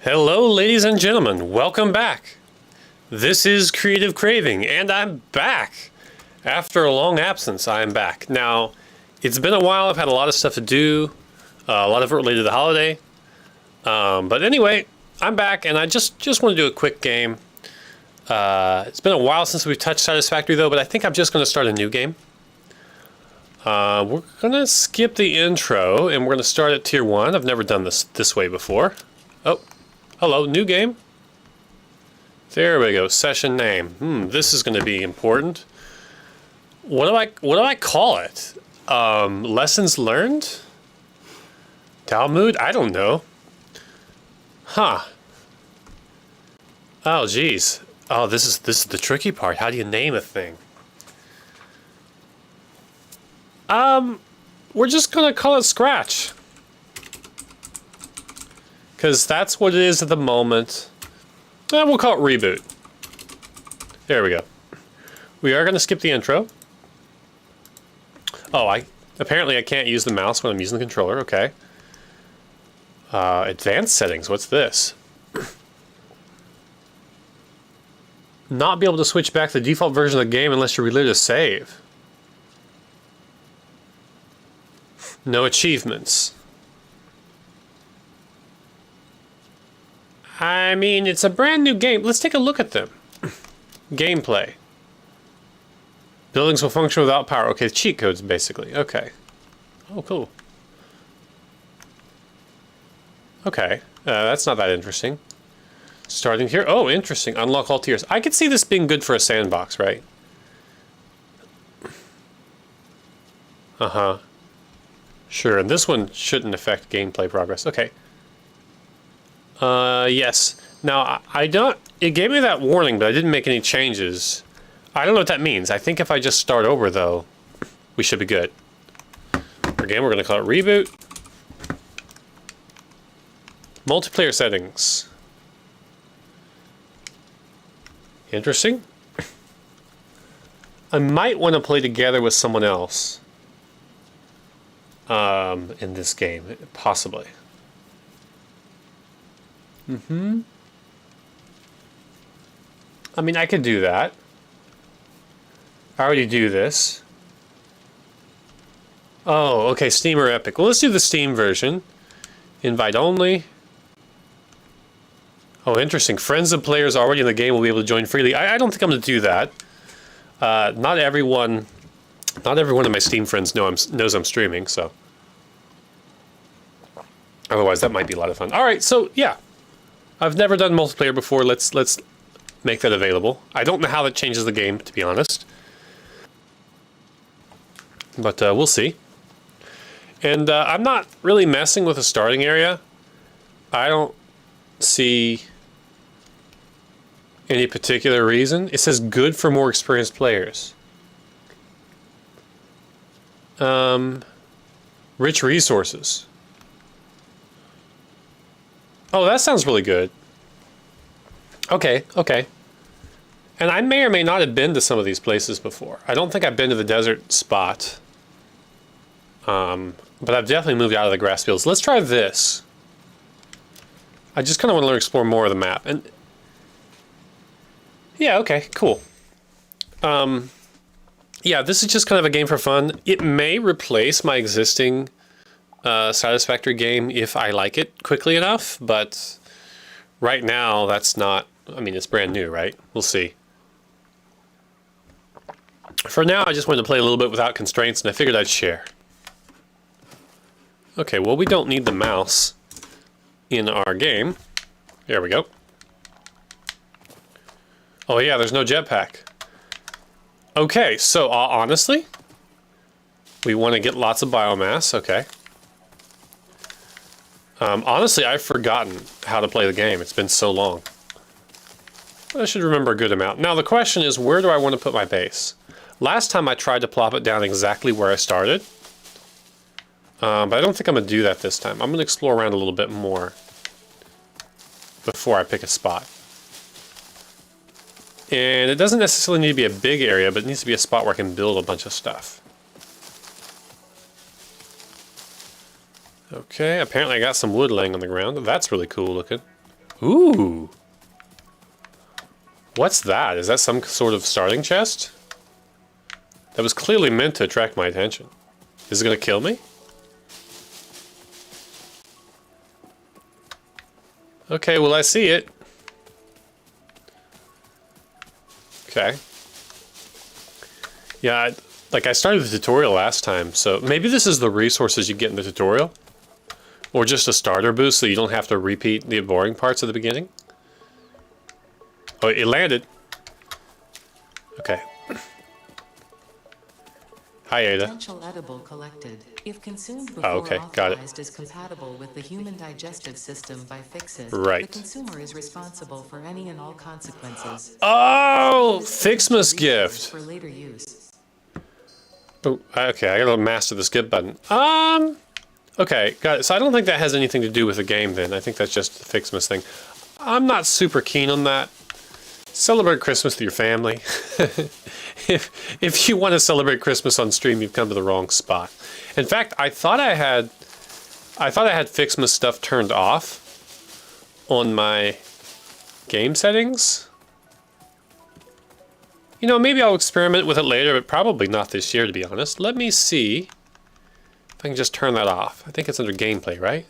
Hello, ladies and gentlemen. Welcome back. This is Creative Craving, and I'm back. After a long absence, I am back. Now, it's been a while. I've had a lot of stuff to do, a lot of it related to the holiday. But anyway, I'm back, and I just want to do a quick game. It's been a while since we've touched Satisfactory, though, but I think I'm just going to start a new game. We're going to skip the intro, and we're going to start at Tier 1. I've never done this way before. Oh, hello, new game. There we go, session name. This is going to be important. What do I call it? Lessons learned? Talmud? I don't know. Huh. Oh, geez. Oh, this is the tricky part. How do you name a thing? We're just gonna call it Scratch. Because that's what it is at the moment. We'll call it Reboot. There we go. We are gonna skip the intro. Oh, apparently I can't use the mouse when I'm using the controller. Okay. Advanced settings. What's this? Not be able to switch back to the default version of the game unless you reload a save. No achievements. I mean, it's a brand new game. Let's take a look at them. Gameplay. Buildings will function without power. Okay, cheat codes, basically. Okay. Oh, cool. Okay. That's not that interesting. Starting here. Oh, interesting. Unlock all tiers. I could see this being good for a sandbox, right? Uh-huh. Sure, and this one shouldn't affect gameplay progress. Okay. Yes. Now, it gave me that warning, but I didn't make any changes. I don't know what that means. I think if I just start over, though, we should be good. Again, we're going to call it Reboot. Multiplayer settings. Interesting. I might want to play together with someone else. In this game, possibly. I mean, I could do that. I already do this. Oh, okay, Steam or Epic. Well, let's do the Steam version. Invite only. Oh, interesting. Friends of players already in the game will be able to join freely. I don't think I'm going to do that. Not everyone of my Steam friends knows I'm streaming, so. Otherwise, that might be a lot of fun. All right, so yeah, I've never done multiplayer before. Let's make that available. I don't know how that changes the game, to be honest, but we'll see. And I'm not really messing with the starting area. I don't see any particular reason. It says good for more experienced players. Rich resources. Oh, that sounds really good. Okay. And I may or may not have been to some of these places before. I don't think I've been to the desert spot. But I've definitely moved out of the grass fields. Let's try this. I just kind of want to explore more of the map. And yeah, okay, cool. Yeah, this is just kind of a game for fun. It may replace my existing Satisfactory game if I like it quickly enough, but right now that's not, I mean, it's brand new, right? We'll see. For now, I just wanted to play a little bit without constraints, and I figured I'd share. Okay, well, we don't need the mouse in our game. There we go. Oh yeah, there's no jetpack. Okay, so honestly, we want to get lots of biomass, okay. Honestly, I've forgotten how to play the game. It's been so long. But I should remember a good amount. Now the question is, where do I want to put my base? Last time I tried to plop it down exactly where I started. But I don't think I'm going to do that this time. I'm going to explore around a little bit more before I pick a spot. And it doesn't necessarily need to be a big area, but it needs to be a spot where I can build a bunch of stuff. Okay, apparently I got some wood laying on the ground. That's really cool looking. Ooh. What's that? Is that some sort of starting chest? That was clearly meant to attract my attention. Is it going to kill me? Okay, well I see it. Okay. Yeah, like I started the tutorial last time, so maybe this is the resources you get in the tutorial. Or just a starter boost so you don't have to repeat the boring parts at the beginning. Oh, it landed. Okay. Hi, Ada. Potential edible collected. If consumed before okay, got it. authorized is compatible with the human digestive system by Fixit, Right. the consumer is responsible for any and all consequences. Oh, Fixmas gift. For later use. Oh, okay, I gotta master the skip button. Okay, got it. So I don't think that has anything to do with the game then. I think that's just the Fixmas thing. I'm not super keen on that. Celebrate Christmas with your family. If you want to celebrate Christmas on stream, you've come to the wrong spot. In fact, I thought I had Fixmas stuff turned off on my game settings. You know, maybe I'll experiment with it later, but probably not this year, to be honest. Let me see if I can just turn that off. I think it's under gameplay, right?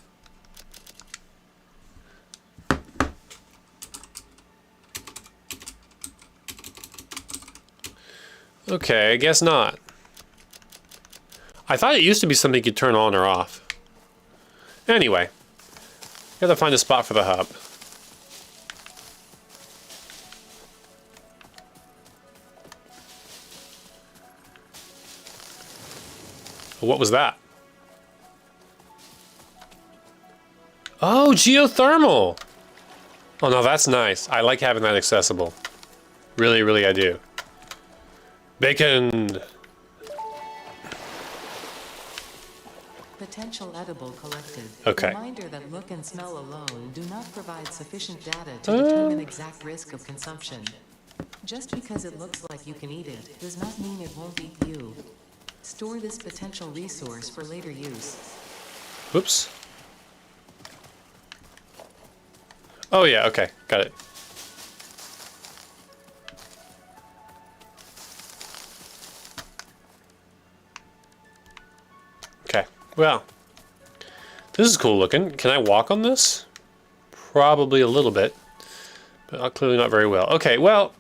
Okay, I guess not. I thought it used to be something you could turn on or off. Anyway, gotta find a spot for the hub. What was that? Oh, geothermal! Oh no, that's nice. I like having that accessible. Really, really I do. Bacon! Potential edible collected. Okay. Reminder that look and smell alone do not provide sufficient data to determine exact risk of consumption. Just because it looks like you can eat it does not mean it won't eat you. Store this potential resource for later use. Oops. Oh yeah, okay, got it. Okay, well, this is cool looking. Can I walk on this? Probably a little bit, but clearly not very well. Okay, well,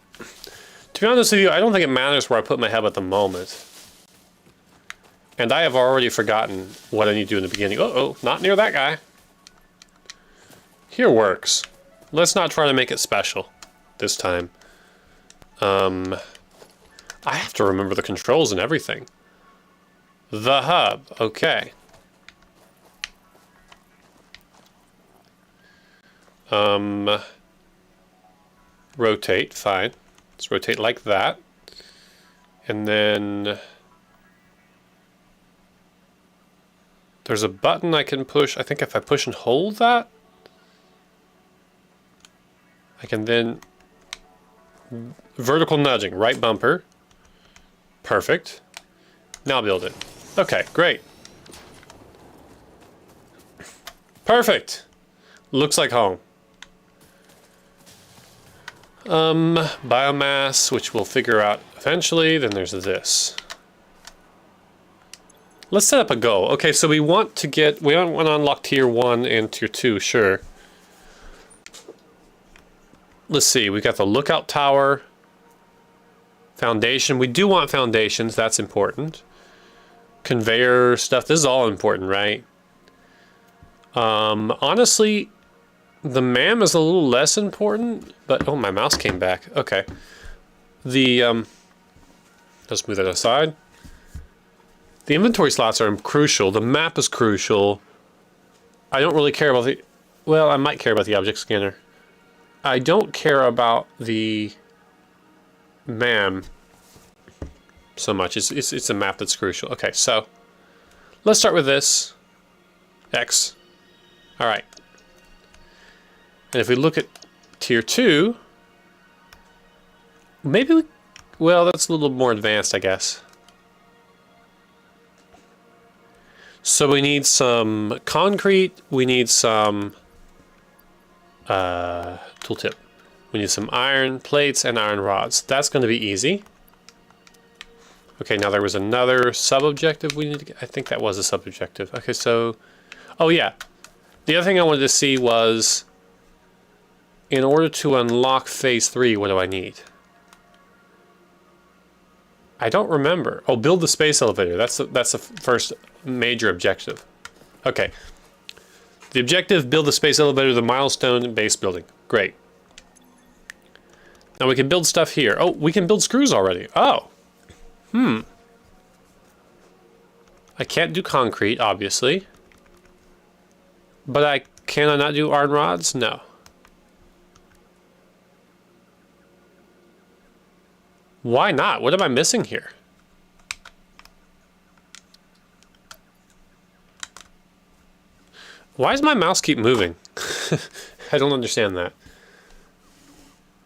to be honest with you, I don't think it matters where I put my hub at the moment. And I have already forgotten what I need to do in the beginning. Uh-oh, not near that guy. Here works. Let's not try to make it special this time. I have to remember the controls and everything. The hub, okay. Rotate, fine. Let's rotate like that. And then there's a button I can push. I think if I push and hold that, I can then vertical nudging, right bumper. Perfect. Now build it. Okay, great. Perfect. Looks like home. Biomass, which we'll figure out eventually. Then there's this. Let's set up a goal. Okay, so we want to unlock tier 1 and tier 2, sure. Let's see, we got the lookout tower, foundation. We do want foundations, that's important. Conveyor stuff, this is all important, right? Honestly, the MAM is a little less important, but oh, my mouse came back. Okay. Let's move that aside. The inventory slots are crucial. The map is crucial. I don't really care about well, I might care about the object scanner. I don't care about the MAM so much. It's a map that's crucial. Okay, so let's start with this. X. All right. And if we look at tier 2, maybe well, that's a little more advanced, I guess. So we need some concrete, we need some tooltip. We need some iron plates and iron rods. That's going to be easy. Okay, now there was another sub-objective we need to get. I think that was a sub-objective. Okay, so... Oh, yeah. The other thing I wanted to see was... In order to unlock Phase 3, what do I need? I don't remember. Oh, build the space elevator. That's the first major objective. Okay. The objective, build the space elevator, the milestone, base building. Great. Now we can build stuff here. Oh, we can build screws already. Oh. I can't do concrete, obviously. But can I not do iron rods? No. Why not? What am I missing here? Why does my mouse keep moving? I don't understand that.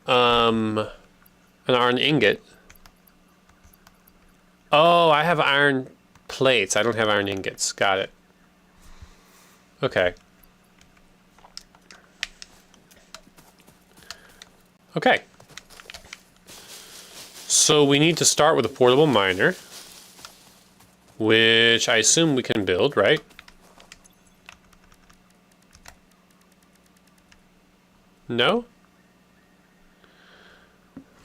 An iron ingot. Oh, I have iron plates. I don't have iron ingots. Got it. Okay. Okay. So we need to start with a portable miner, which I assume we can build, right? No?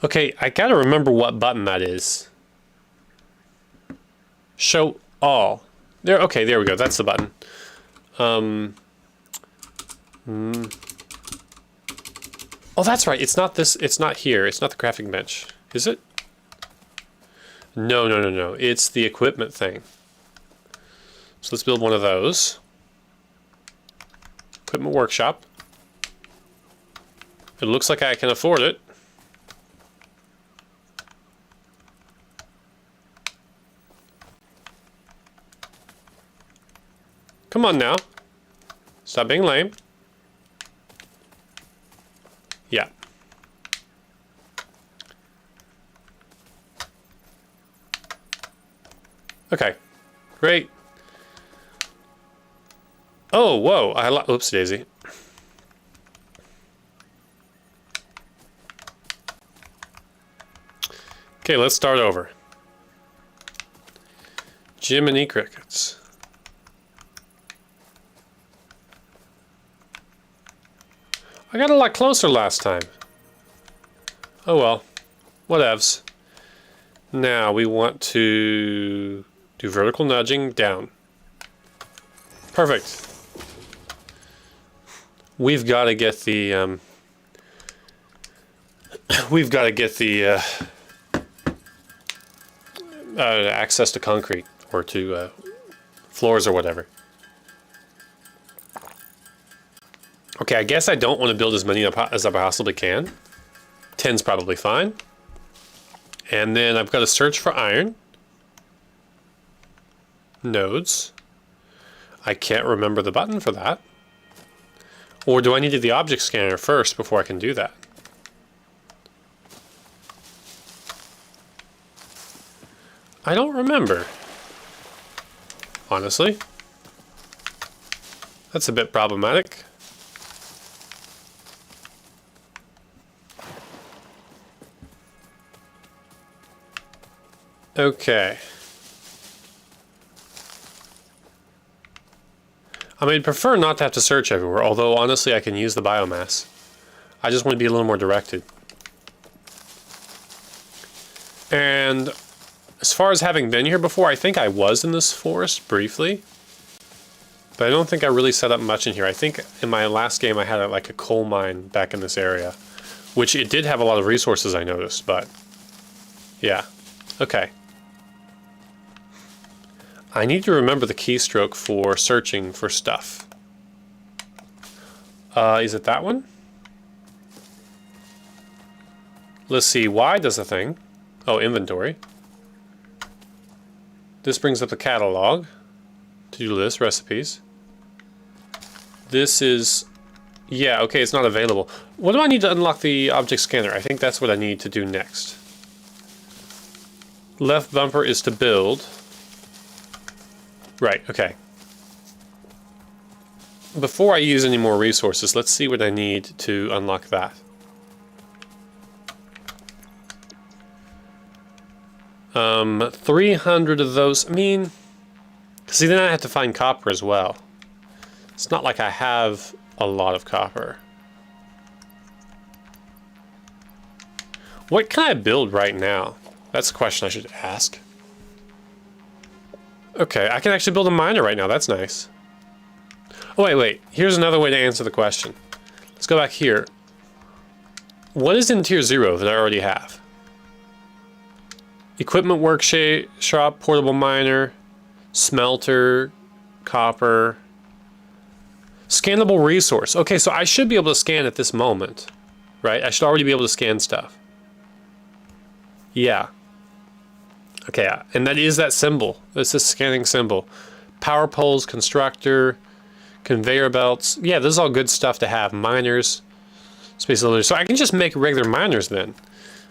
Okay, I gotta remember what button that is. Show all. There. Okay, there we go. That's the button. Oh, that's right. It's not this. It's not here. It's not the crafting bench. Is it? No, no, no, no. It's the equipment thing. So let's build one of those. Equipment workshop. It looks like I can afford it. Come on now. Stop being lame. Yeah. Okay. Great. Oh, whoa. Oops, daisy. Okay, let's start over. Jiminy Crickets. I got a lot closer last time. Oh well. Whatevs. Now we want to do vertical nudging down. Perfect. We've got to get the access to concrete or to floors or whatever. Okay, I guess I don't want to build as many as I possibly can. 10's probably fine. And then I've got to search for iron. Nodes. I can't remember the button for that. Or do I need the object scanner first before I can do that? I don't remember. Honestly. That's a bit problematic. Okay. I mean, I'd prefer not to have to search everywhere, although honestly I can use the biomass. I just want to be a little more directed. And as far as having been here before, I think I was in this forest briefly. But I don't think I really set up much in here. I think in my last game I had like a coal mine back in this area. Which it did have a lot of resources, I noticed, but... yeah. Okay. I need to remember the keystroke for searching for stuff. Is it that one? Let's see, Y does a thing. Oh, inventory. This brings up the catalog. To-do list, recipes. This is... yeah, okay, it's not available. What do I need to unlock the object scanner? I think that's what I need to do next. Left bumper is to build. Right, okay. before I use any more resources, let's see what I need to unlock that. 300 of those. I mean, see, then I have to find copper as well. It's not like I have a lot of copper. What can I build right now? That's a question I should ask. Okay, I can actually build a miner right now. That's nice. Oh, wait. Here's another way to answer the question. Let's go back here. What is in tier 0 that I already have? Equipment workshop, portable miner, smelter, copper, scannable resource. Okay, so I should be able to scan at this moment, right? I should already be able to scan stuff. Yeah. Okay, and that is that symbol. This is scanning symbol. Power poles, constructor, conveyor belts. Yeah, this is all good stuff to have. Miners, space elevators. So I can just make regular miners then.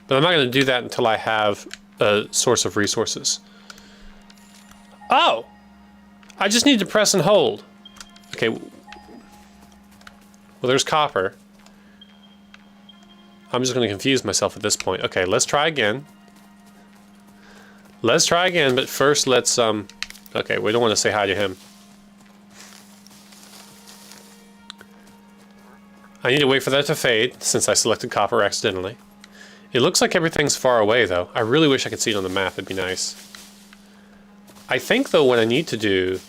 But I'm not going to do that until I have a source of resources. Oh! I just need to press and hold. Okay. Well, there's copper. I'm just going to confuse myself at this point. Okay, let's try again. Let's try again, but first let's, okay, we don't want to say hi to him. I need to wait for that to fade, since I selected copper accidentally. It looks like everything's far away, though. I really wish I could see it on the map. It'd be nice. I think, though, what I need to do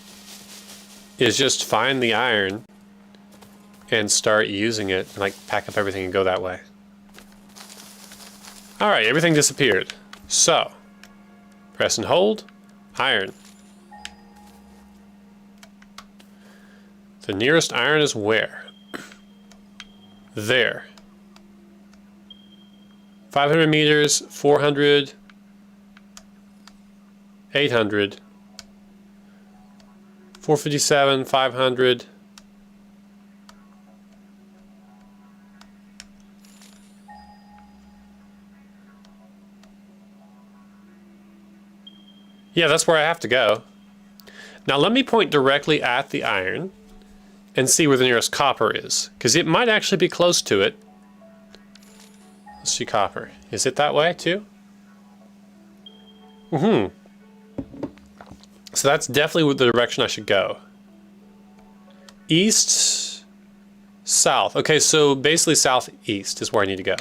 is just find the iron and start using it, and, like, pack up everything and go that way. Alright, everything disappeared. So, press and hold, iron. The nearest iron is where? There. 500 meters, 400, 800, 457, 500. Yeah, that's where I have to go. Now let me point directly at the iron and see where the nearest copper is, because it might actually be close to it. Let's see copper. Is it that way too? So that's definitely the direction I should go. East, south. Okay, so basically southeast is where I need to go.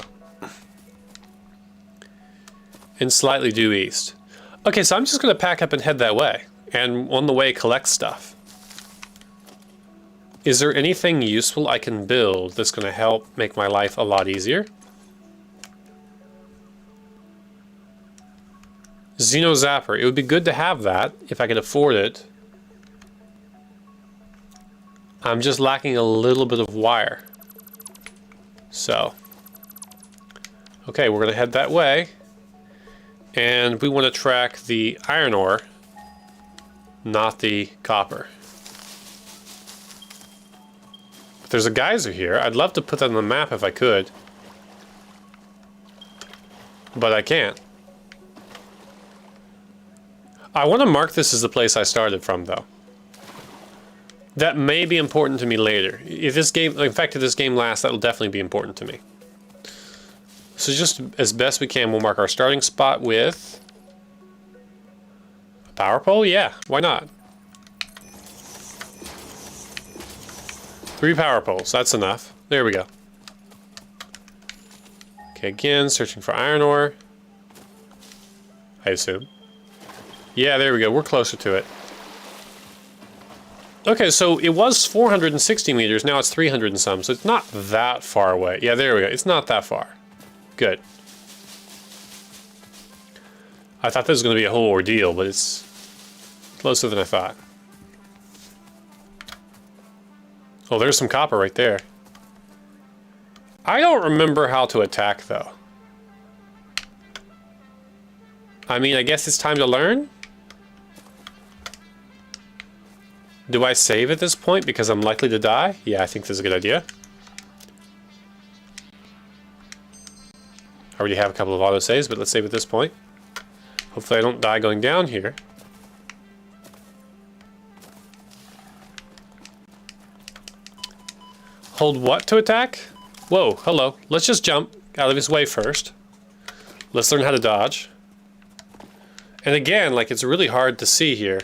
And slightly due east. Okay, so I'm just going to pack up and head that way. And on the way collect stuff. Is there anything useful I can build that's going to help make my life a lot easier? Xeno Zapper. It would be good to have that if I could afford it. I'm just lacking a little bit of wire. So. Okay, we're going to head that way. And we want to track the iron ore, not the copper. But there's a geyser here. I'd love to put that on the map if I could. But I can't. I want to mark this as the place I started from, though. That may be important to me later. If this game, in fact, if this game lasts, that will definitely be important to me. So just as best we can, we'll mark our starting spot with a power pole? Yeah, why not? 3 power poles, that's enough. There we go. Okay, again, searching for iron ore. I assume. Yeah, there we go, we're closer to it. Okay, so it was 460 meters, now it's 300 and some, so it's not that far away. Yeah, there we go, it's not that far. Good. I thought this was going to be a whole ordeal, but it's closer than I thought. Oh, there's some copper right there. I don't remember how to attack, though. I mean, I guess it's time to learn? Do I save at this point because I'm likely to die? Yeah, I think this is a good idea. I already have a couple of autosaves, but let's save at this point. Hopefully I don't die going down here. Hold what to attack? Whoa, hello. Let's just jump out of his way first. Let's learn how to dodge. And again, like, it's really hard to see here.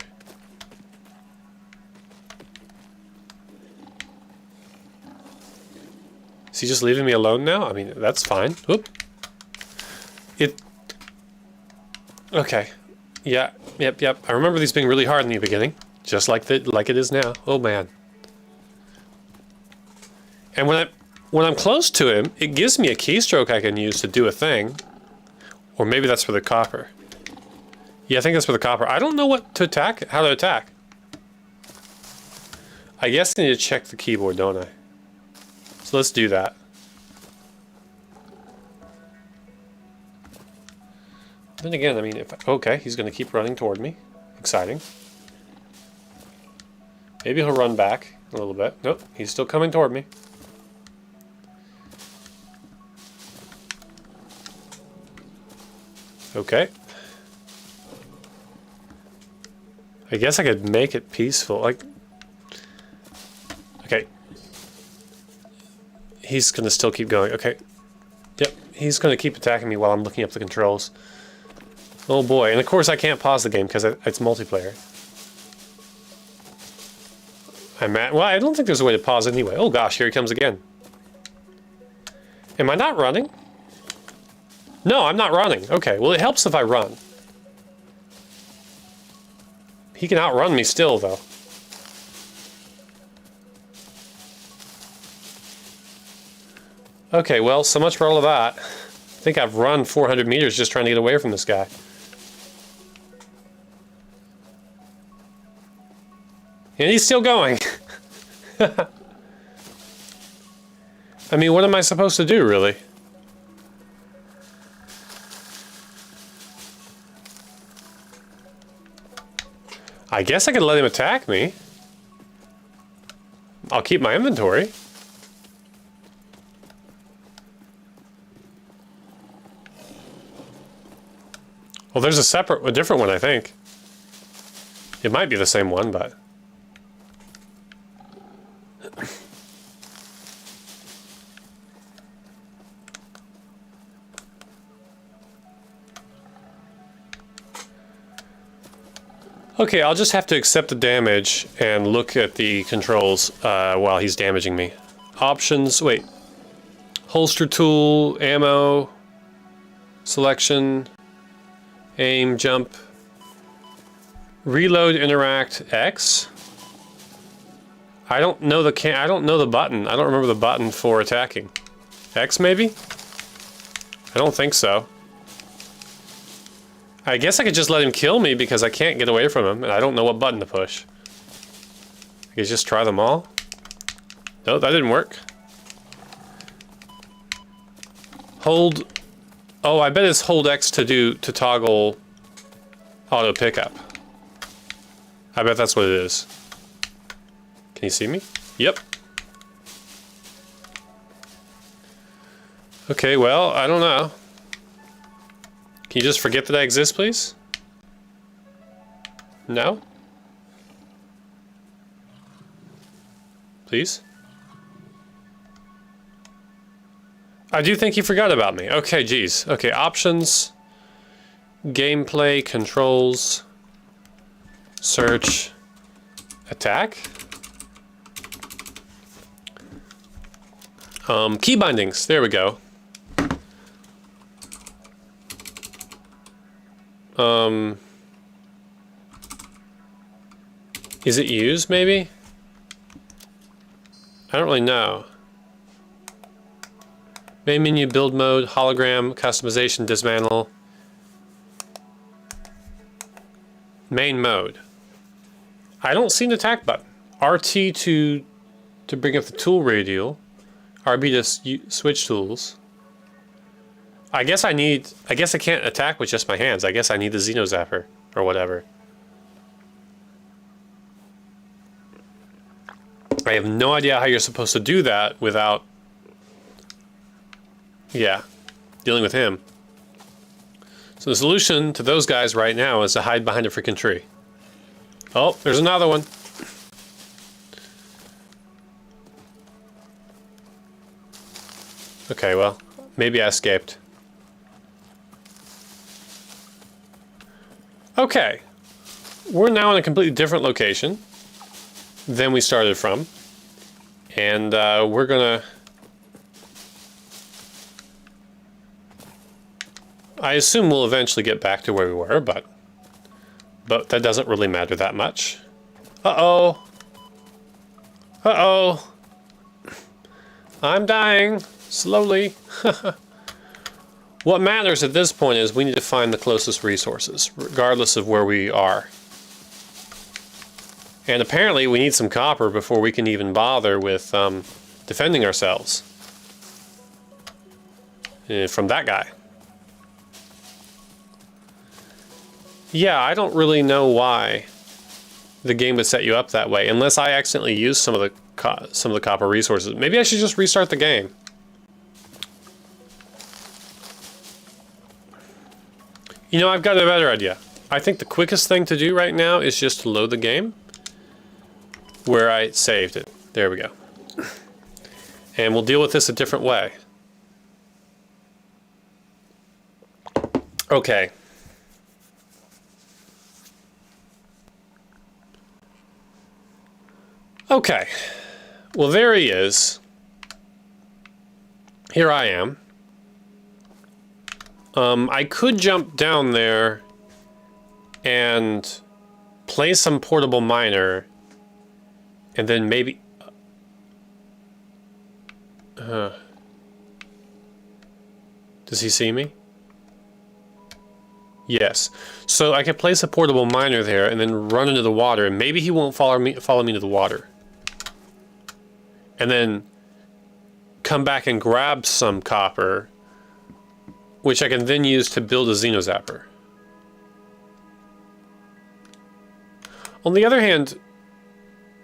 Is he just leaving me alone now? I mean, that's fine. Whoop. Okay. Yeah. Yep. I remember these being really hard in the beginning, just like it is now. Oh man. And when I'm close to him, it gives me a keystroke I can use to do a thing. Or maybe that's for the copper. Yeah, I think that's for the copper. I don't know what to attack, how to attack. I guess I need to check the keyboard, don't I? So let's do that. Then again, I mean, okay, he's going to keep running toward me. Exciting. Maybe he'll run back a little bit. Nope, he's still coming toward me. Okay. I guess I could make it peaceful. Like, okay. He's going to still keep going. Okay. Yep, he's going to keep attacking me while I'm looking up the controls. Oh boy, and of course I can't pause the game because it's multiplayer. Well, I don't think there's a way to pause anyway. Oh gosh, here he comes again. Am I not running? No, I'm not running. Okay, well it helps if I run. He can outrun me still, though. Okay, well, so much for all of that. I think I've run 400 meters just trying to get away from this guy. And he's still going. I mean, what am I supposed to do, really? I guess I could let him attack me. I'll keep my inventory. Well, there's a different one, I think. It might be the same one, but... Okay, I'll just have to accept the damage and look at the controls while he's damaging me. Options, wait. Holster tool, ammo, selection, aim, jump, reload, interact, X. I don't know the button. I don't remember the button for attacking. X maybe? I don't think so. I guess I could just let him kill me because I can't get away from him and I don't know what button to push. I could just try them all. No, that didn't work. Hold. Oh, I bet it's hold X to toggle auto pickup. I bet that's what it is. Can you see me? Yep. Okay, well, I don't know. Can you just forget that I exist, please? No? Please? I do think he forgot about me. Okay, geez. Okay, options, gameplay, controls, search, attack. Key bindings. There we go. Is it used, maybe? I don't really know. Main menu, build mode, hologram, customization, dismantle. Main mode. I don't see an attack button. RT to bring up the tool radial. RB to switch tools. I guess I can't attack with just my hands. I guess I need the Xeno Zapper or whatever. I have no idea how you're supposed to do that without, yeah, dealing with him. So the solution to those guys right now is to hide behind a freaking tree. Oh, there's another one. Okay, well, maybe I escaped. Okay. We're now in a completely different location than we started from. And we're gonna... I assume we'll eventually get back to where we were, but that doesn't really matter that much. Uh-oh. Uh-oh. I'm dying. Slowly. What matters at this point is we need to find the closest resources, regardless of where we are. And apparently we need some copper before we can even bother with defending ourselves from that guy. Yeah, I don't really know why the game would set you up that way, unless I accidentally use some of the copper resources. Maybe I should just restart the game. You know, I've got a better idea. I think the quickest thing to do right now is just to load the game where I saved it. There we go. And we'll deal with this a different way. Okay. Okay. Well, there he is. Here I am. I could jump down there and play some portable miner, and then maybe... does he see me? Yes. So I could place a portable miner there and then run into the water, and maybe he won't follow me to the water. And then come back and grab some copper, which I can then use to build a Xenozapper. On the other hand,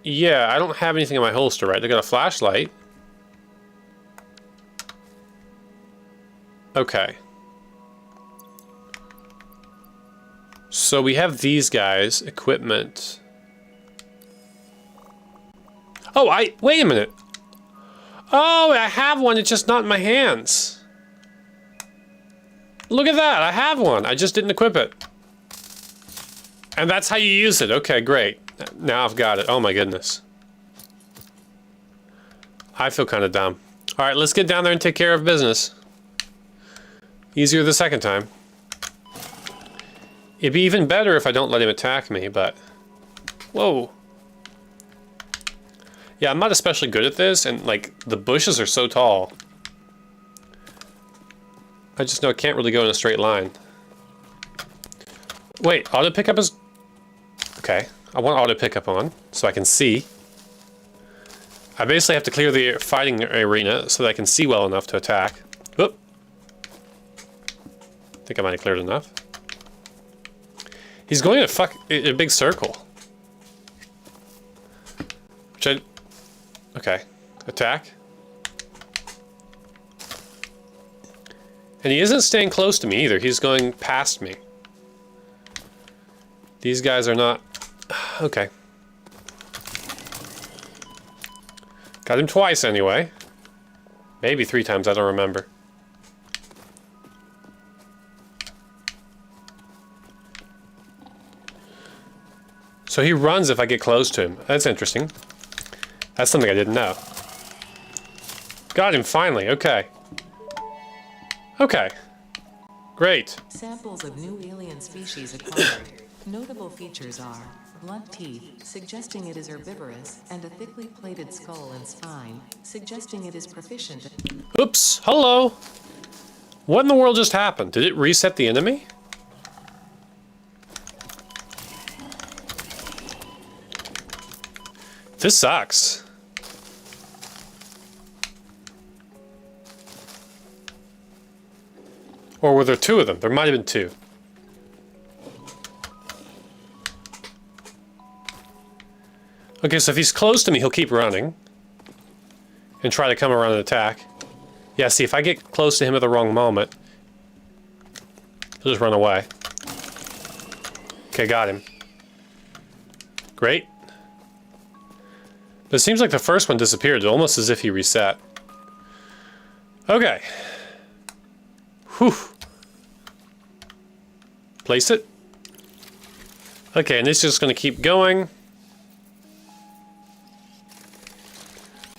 yeah, I don't have anything in my holster, right? I got a flashlight. Okay. So we have these guys, equipment. Oh, wait a minute. Oh, I have one, it's just not in my hands. Look at that, I have one. I just didn't equip it. And that's how you use it. Okay, great. Now I've got it. Oh my goodness. I feel kind of dumb. All right, let's get down there and take care of business. Easier the second time. It'd be even better if I don't let him attack me, but... Whoa. Yeah, I'm not especially good at this, and like, the bushes are so tall. I just know I can't really go in a straight line. Wait, auto pickup is... Okay, I want auto pickup on, so I can see. I basically have to clear the fighting arena so that I can see well enough to attack. Whoop. I think I might have cleared enough. He's going in a big circle. Which I... Okay, attack. And he isn't staying close to me either. He's going past me. These guys are not... Okay. Got him twice anyway. Maybe 3 times, I don't remember. So he runs if I get close to him. That's interesting. That's something I didn't know. Got him finally, okay. Okay. Great. Samples of new alien species acquired. Notable features are blunt teeth, suggesting it is herbivorous, and a thickly plated skull and spine, suggesting it is proficient. Oops, hello. What in the world just happened? Did it reset the enemy? This sucks. Or were there 2 of them? There might have been 2. Okay, so if he's close to me, he'll keep running. And try to come around and attack. Yeah, see, if I get close to him at the wrong moment, he'll just run away. Okay, got him. Great. But it seems like the first one disappeared, almost as if he reset. Okay. Whew. Place it. Okay, and it's just going to keep going.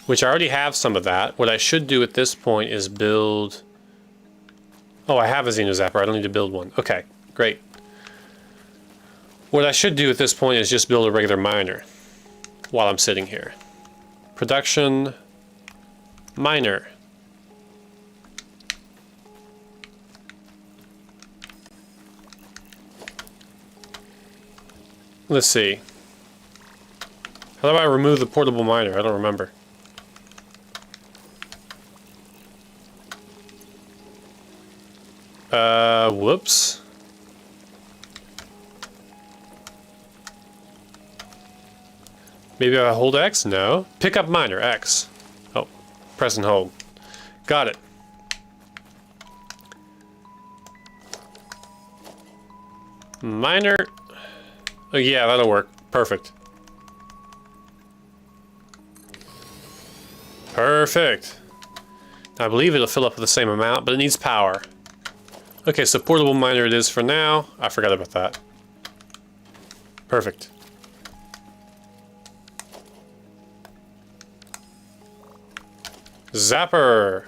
Which I already have some of that. What I should do at this point is build... Oh, I have a Xenozapper. I don't need to build one. Okay, great. What I should do at this point is just build a regular miner while I'm sitting here. Production miner. Let's see. How do I remove the portable miner? I don't remember. Whoops. Maybe I hold X? No. Pick up miner, X. Oh, press and hold. Got it. Miner. Oh yeah, that'll work. Perfect. Perfect. I believe it'll fill up with the same amount, but it needs power. Okay, so portable miner it is for now. I forgot about that. Perfect. Zapper!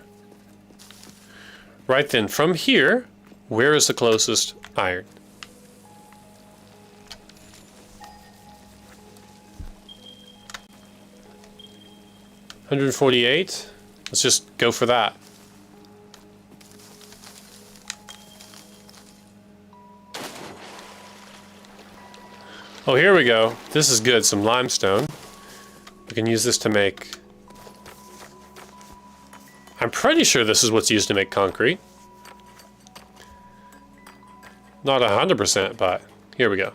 Right then, from here, where is the closest iron? $148. Let's just go for that. Oh, here we go. This is good. Some limestone. We can use this to make... I'm pretty sure this is what's used to make concrete. Not 100%, but here we go.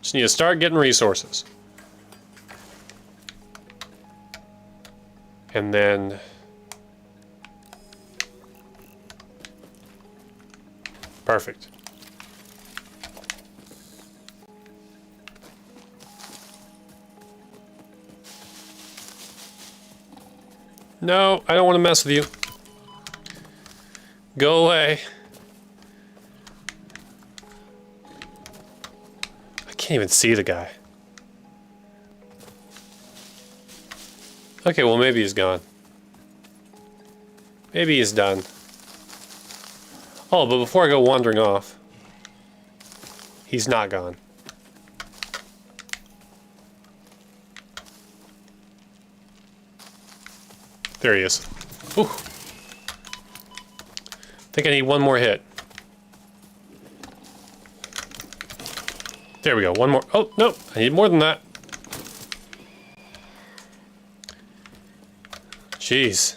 Just need to start getting resources. And then... Perfect. No, I don't want to mess with you. Go away. I can't even see the guy. Okay, well maybe he's gone. Maybe he's done. Oh, but before I go wandering off, he's not gone. There he is. Ooh. Think I need one more hit. There we go, one more. Oh, no, I need more than that. Jeez.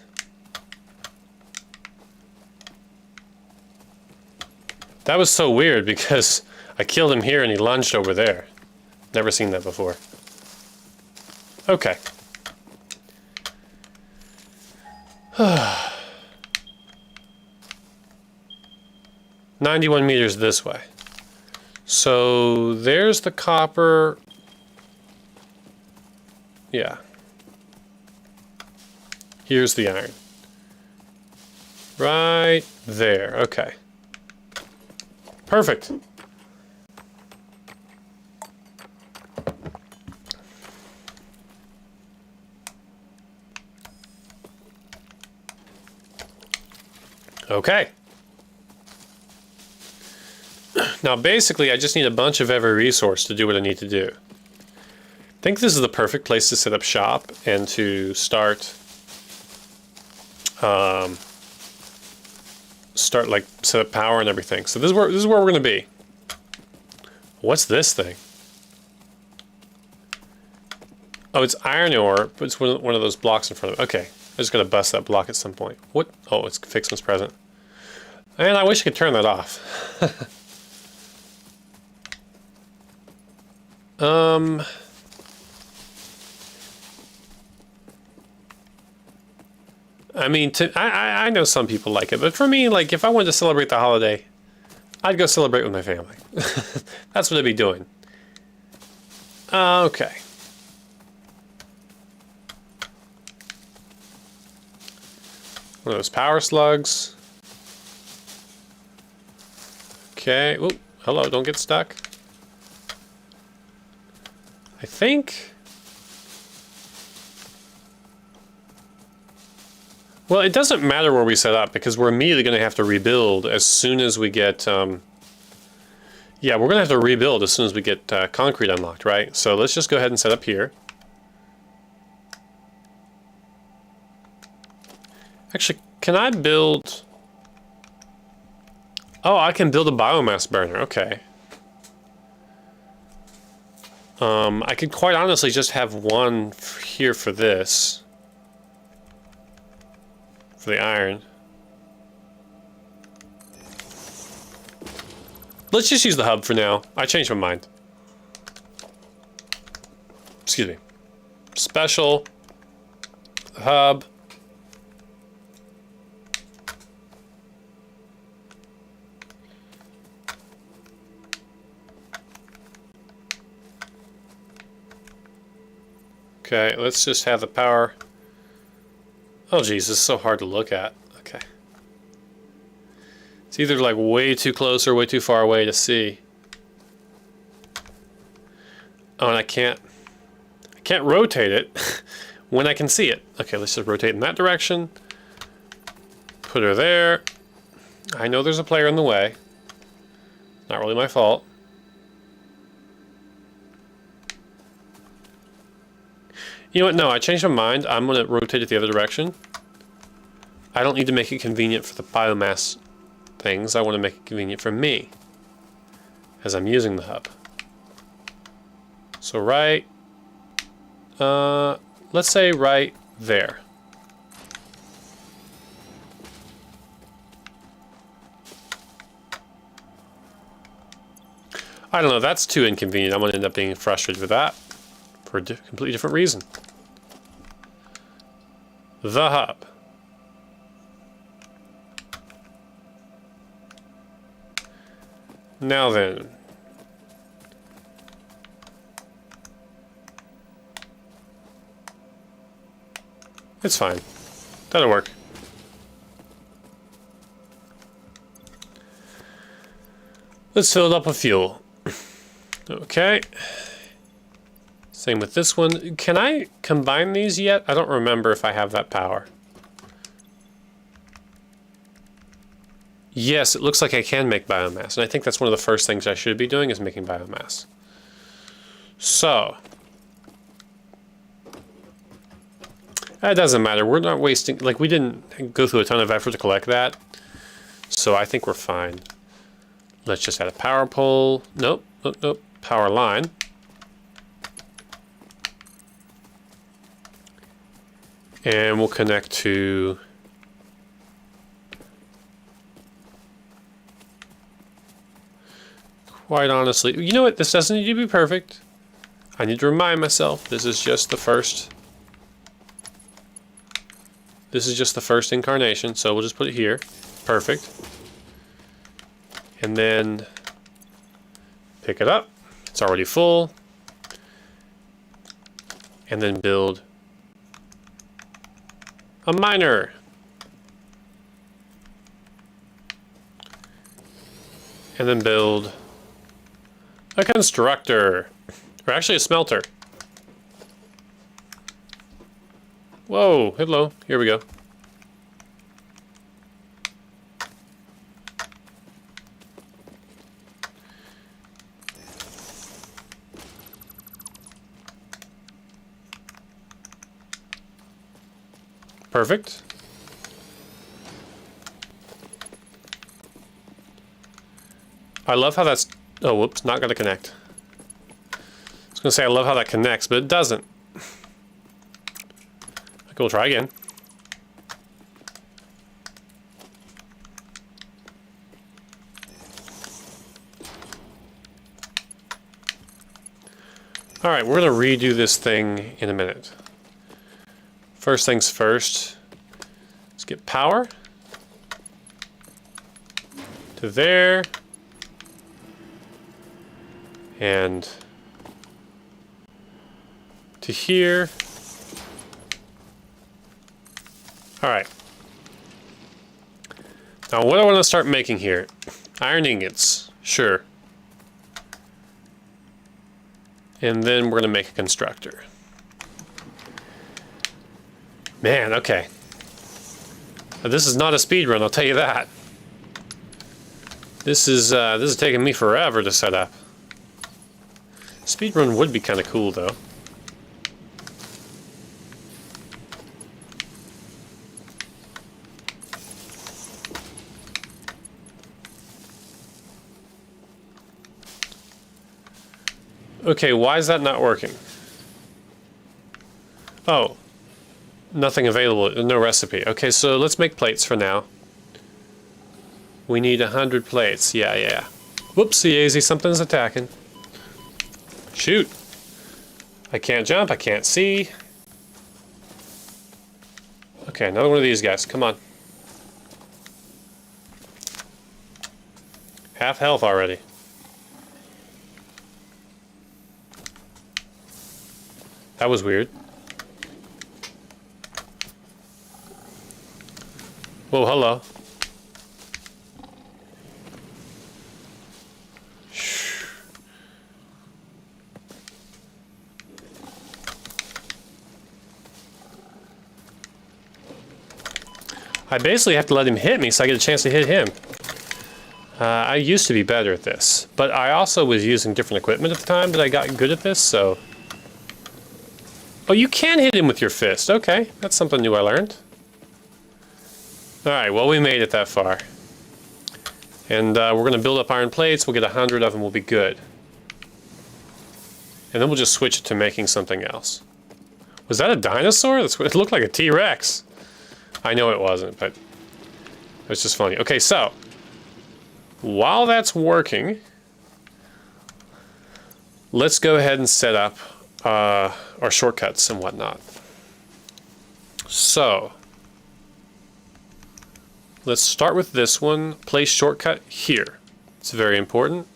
That was so weird because I killed him here and he lunged over there. Never seen that before. Okay. 91 meters this way. So there's the copper. Yeah. Here's the iron. Right there. Okay. Perfect. Okay. Now basically I just need a bunch of every resource to do what I need to do. I think this is the perfect place to set up shop and to start like set up power and everything. So this is where we're gonna be. What's this thing? Oh, it's iron ore, but it's one of those blocks in front of it. Okay, I'm just gonna bust that block at some point. What? Oh, it's Fixman's present. And I wish I could turn that off. I mean, I know some people like it, but for me, like, if I wanted to celebrate the holiday, I'd go celebrate with my family. That's what I'd be doing. Okay. One of those power slugs. Okay. Ooh, hello, don't get stuck. I think... Well, it doesn't matter where we set up because we're immediately going to have to rebuild as soon as we get... Yeah, we're going to have to rebuild as soon as we get concrete unlocked, right? So let's just go ahead and set up here. Actually, can I build... Oh, I can build a biomass burner. Okay. I could quite honestly just have one here for this. For the iron. Let's just use the hub for now. I changed my mind. Excuse me. Special. Hub. Okay, let's just have the power. Oh geez, this is so hard to look at. Okay. It's either like way too close or way too far away to see. Oh, and I can't rotate it when I can see it. Okay, let's just rotate in that direction. Put her there. I know there's a player in the way. Not really my fault. You know what? No, I changed my mind. I'm going to rotate it the other direction. I don't need to make it convenient for the biomass things. I want to make it convenient for me as I'm using the hub. So right, let's say right there. I don't know, that's too inconvenient. I'm going to end up being frustrated with that for a completely different reason. The hub. Now then. It's fine. That'll work. Let's fill it up with fuel. Okay. Same with this one. Can I combine these yet? I don't remember if I have that power. Yes, it looks like I can make biomass, and I think that's one of the first things I should be doing is making biomass. So, it doesn't matter. We're not wasting, like we didn't go through a ton of effort to collect that, so I think we're fine. Let's just add a power pole. Nope, nope, nope. Power line. And we'll connect to quite honestly, you know what? This doesn't need to be perfect. I need to remind myself this is just the first. This is just the first incarnation, so we'll just put it here. Perfect. And then pick it up. It's already full. And then build a miner. And then build a constructor. Or actually a smelter. Whoa, hello. Here we go. Perfect. I love how that's... Oh, whoops, not going to connect. I was going to say I love how that connects, but it doesn't. Okay, we'll try again. Alright, we're going to redo this thing in a minute. First things first, let's get power to there and to here. All right, Now, what do I want to start making here? Iron ingots. Sure. And then we're going to make a constructor. Man, okay. This is not a speed run, I'll tell you that. This is taking me forever to set up. Speed run would be kind of cool, though. Okay, why is that not working? Oh. Nothing available, no recipe. Okay, so let's make plates for now. We need 100 plates. Yeah. Whoopsie daisy, something's attacking. Shoot. I can't jump, I can't see. Okay, another one of these guys, come on. Half health already. That was weird. Whoa, hello. I basically have to let him hit me so I get a chance to hit him. I used to be better at this, but I also was using different equipment at the time that I got good at this, so... Oh, you can hit him with your fist. Okay, that's something new I learned. Alright, well, we made it that far. And we're going to build up iron plates. We'll get 100 of them. We'll be good. And then we'll just switch it to making something else. Was that a dinosaur? It looked like a T-Rex. I know it wasn't, but it was just funny. Okay, so while that's working, let's go ahead and set up our shortcuts and whatnot. So let's start with this one. Place shortcut here. It's very important.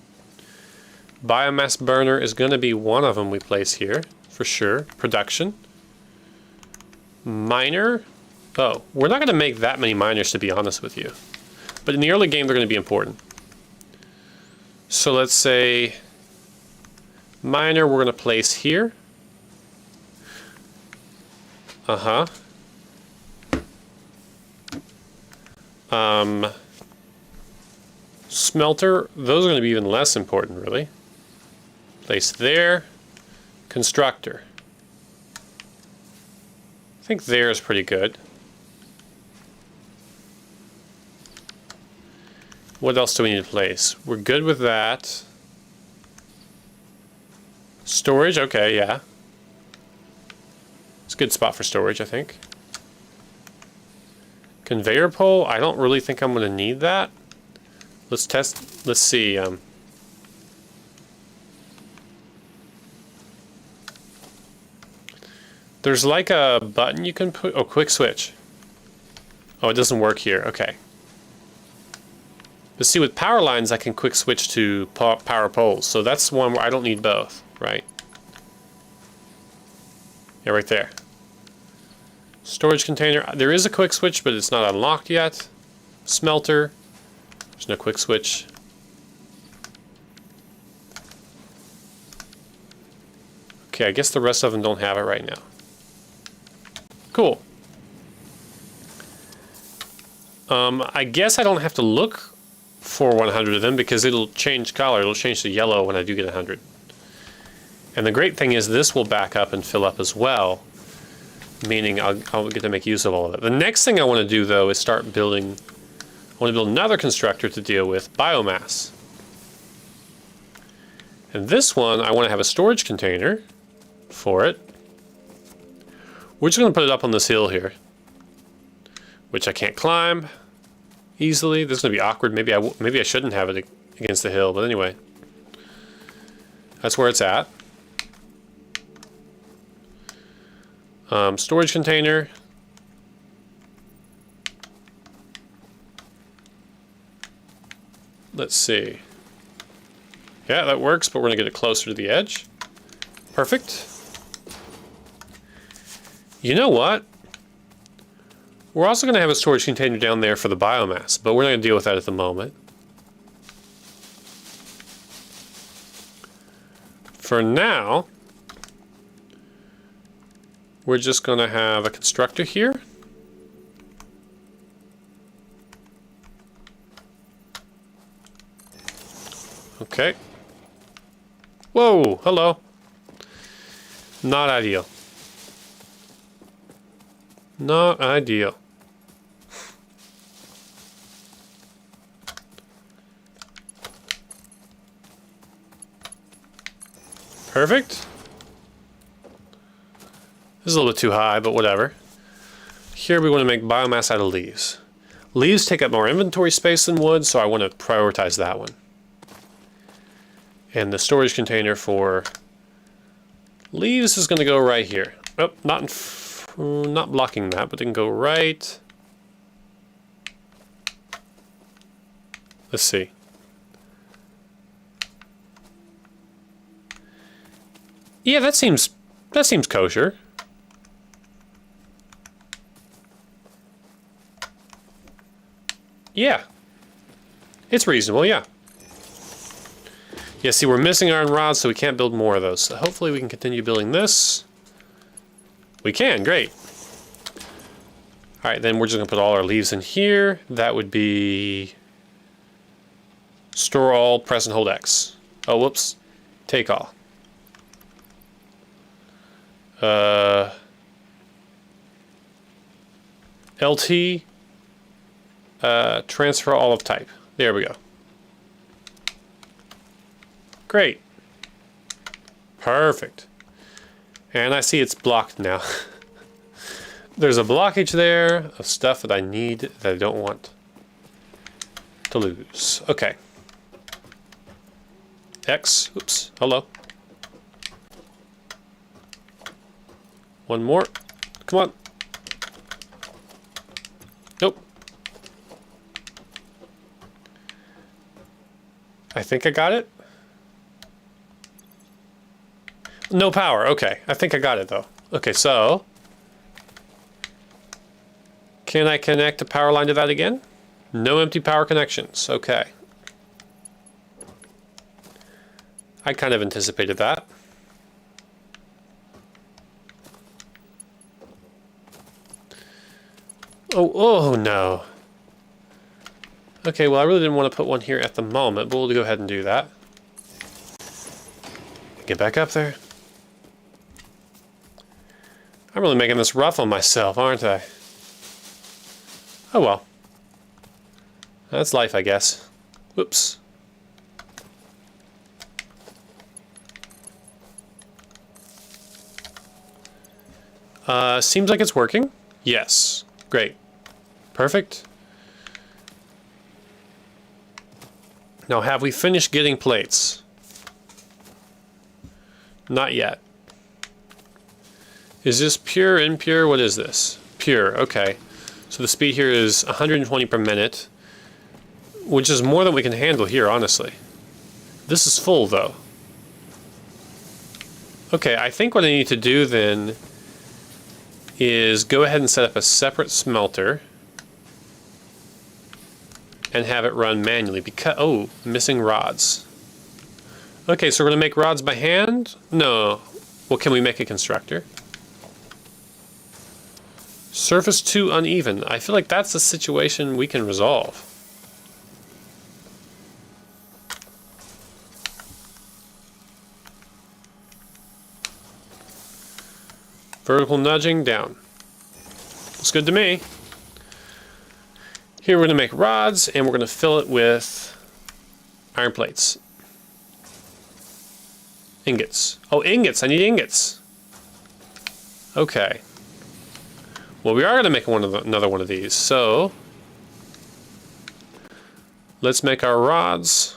Biomass burner is going to be one of them we place here, for sure. Production. Miner. Oh, we're not going to make that many miners, to be honest with you. But in the early game, they're going to be important. So let's say miner we're going to place here. Smelter, those are going to be even less important, really. Place there. Constructor. I think there is pretty good. What else do we need to place? We're good with that. Storage, okay, yeah. It's a good spot for storage, I think. Conveyor pole, I don't really think I'm going to need that. Let's test, let's see. There's like a button you can put, oh, quick switch. Oh, it doesn't work here, okay. But see, with power lines, I can quick switch to power poles. So that's one where I don't need both, right? Yeah, right there. Storage container. There is a quick switch, but it's not unlocked yet. Smelter. There's no quick switch. Okay, I guess the rest of them don't have it right now. Cool. I guess I don't have to look for 100 of them because it'll change color. It'll change to yellow when I do get 100. And the great thing is this will back up and fill up as well, meaning I'll get to make use of all of it. The next thing I want to do, though, is start building... I want to build another constructor to deal with biomass. And this one, I want to have a storage container for it. We're just going to put it up on this hill here, which I can't climb easily. This is going to be awkward. Maybe I shouldn't have it against the hill, but anyway. That's where it's at. Storage container. Let's see. Yeah, that works, but we're going to get it closer to the edge. Perfect. You know what? We're also going to have a storage container down there for the biomass, but we're not going to deal with that at the moment. For now, we're just going to have a constructor here. Okay. Whoa, hello. Not ideal. Not ideal. Perfect. This is a little bit too high, but whatever. Here we want to make biomass out of leaves. Leaves take up more inventory space than wood, so I want to prioritize that one. And the storage container for leaves is going to go right here. Oh, not blocking that, but it can go right. Let's see. Yeah, that seems kosher. Yeah. It's reasonable, yeah. Yeah, see, we're missing iron rods, so we can't build more of those. So hopefully we can continue building this. We can, great. All right, then we're just gonna put all our leaves in here. That would be store all, press and hold X. Oh, whoops, take all. LT, transfer all of type. There we go. Great. Perfect. And I see it's blocked now. There's a blockage there of stuff that I need that I don't want to lose. Okay. X. Oops. Hello. One more. Come on. Nope. I think I got it. No power. Okay. I think I got it, though. Okay, so can I connect a power line to that again? No empty power connections. Okay. I kind of anticipated that. Oh no. Okay, well, I really didn't want to put one here at the moment, but we'll go ahead and do that. Get back up there. I'm really making this rough on myself, aren't I? Oh well. That's life, I guess. Whoops. Seems like it's working. Yes. Great. Perfect. Now, have we finished getting plates? Not yet. Is this pure, impure? What is this? Pure, okay. So the speed here is 120 per minute, which is more than we can handle here, honestly. This is full, though. Okay, I think what I need to do then is go ahead and set up a separate smelter and have it run manually because, oh, missing rods. Okay, so we're gonna make rods by hand? No. Well, can we make a constructor? Surface too uneven. I feel like that's a situation we can resolve. Vertical nudging down. Looks good to me. Here we're going to make rods and we're going to fill it with iron plates. Ingots. Oh, ingots. I need ingots. Okay. Well, we are going to make another one of these. So let's make our rods.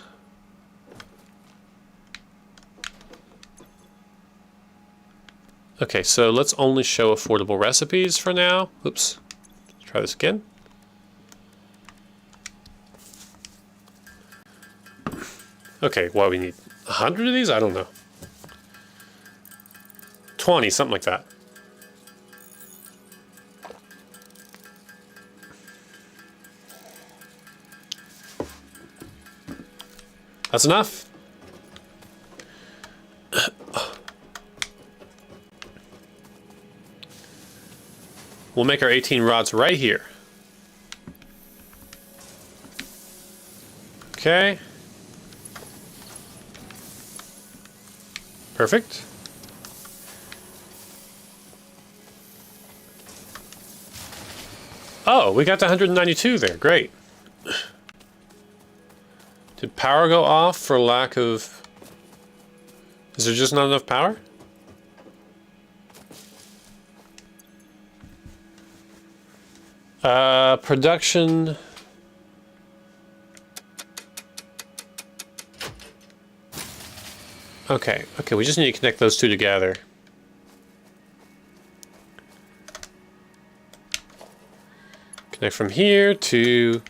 Okay, so let's only show affordable recipes for now. Oops. Let's try this again. Okay, well, we need 100 of these? I don't know. 20, something like that. That's enough. We'll make our 18 rods right here. Okay. Perfect. Oh, we got to 192 there. Great. Did power go off for lack of... Is there just not enough power? Production... Okay, we just need to connect those two together. Connect from here to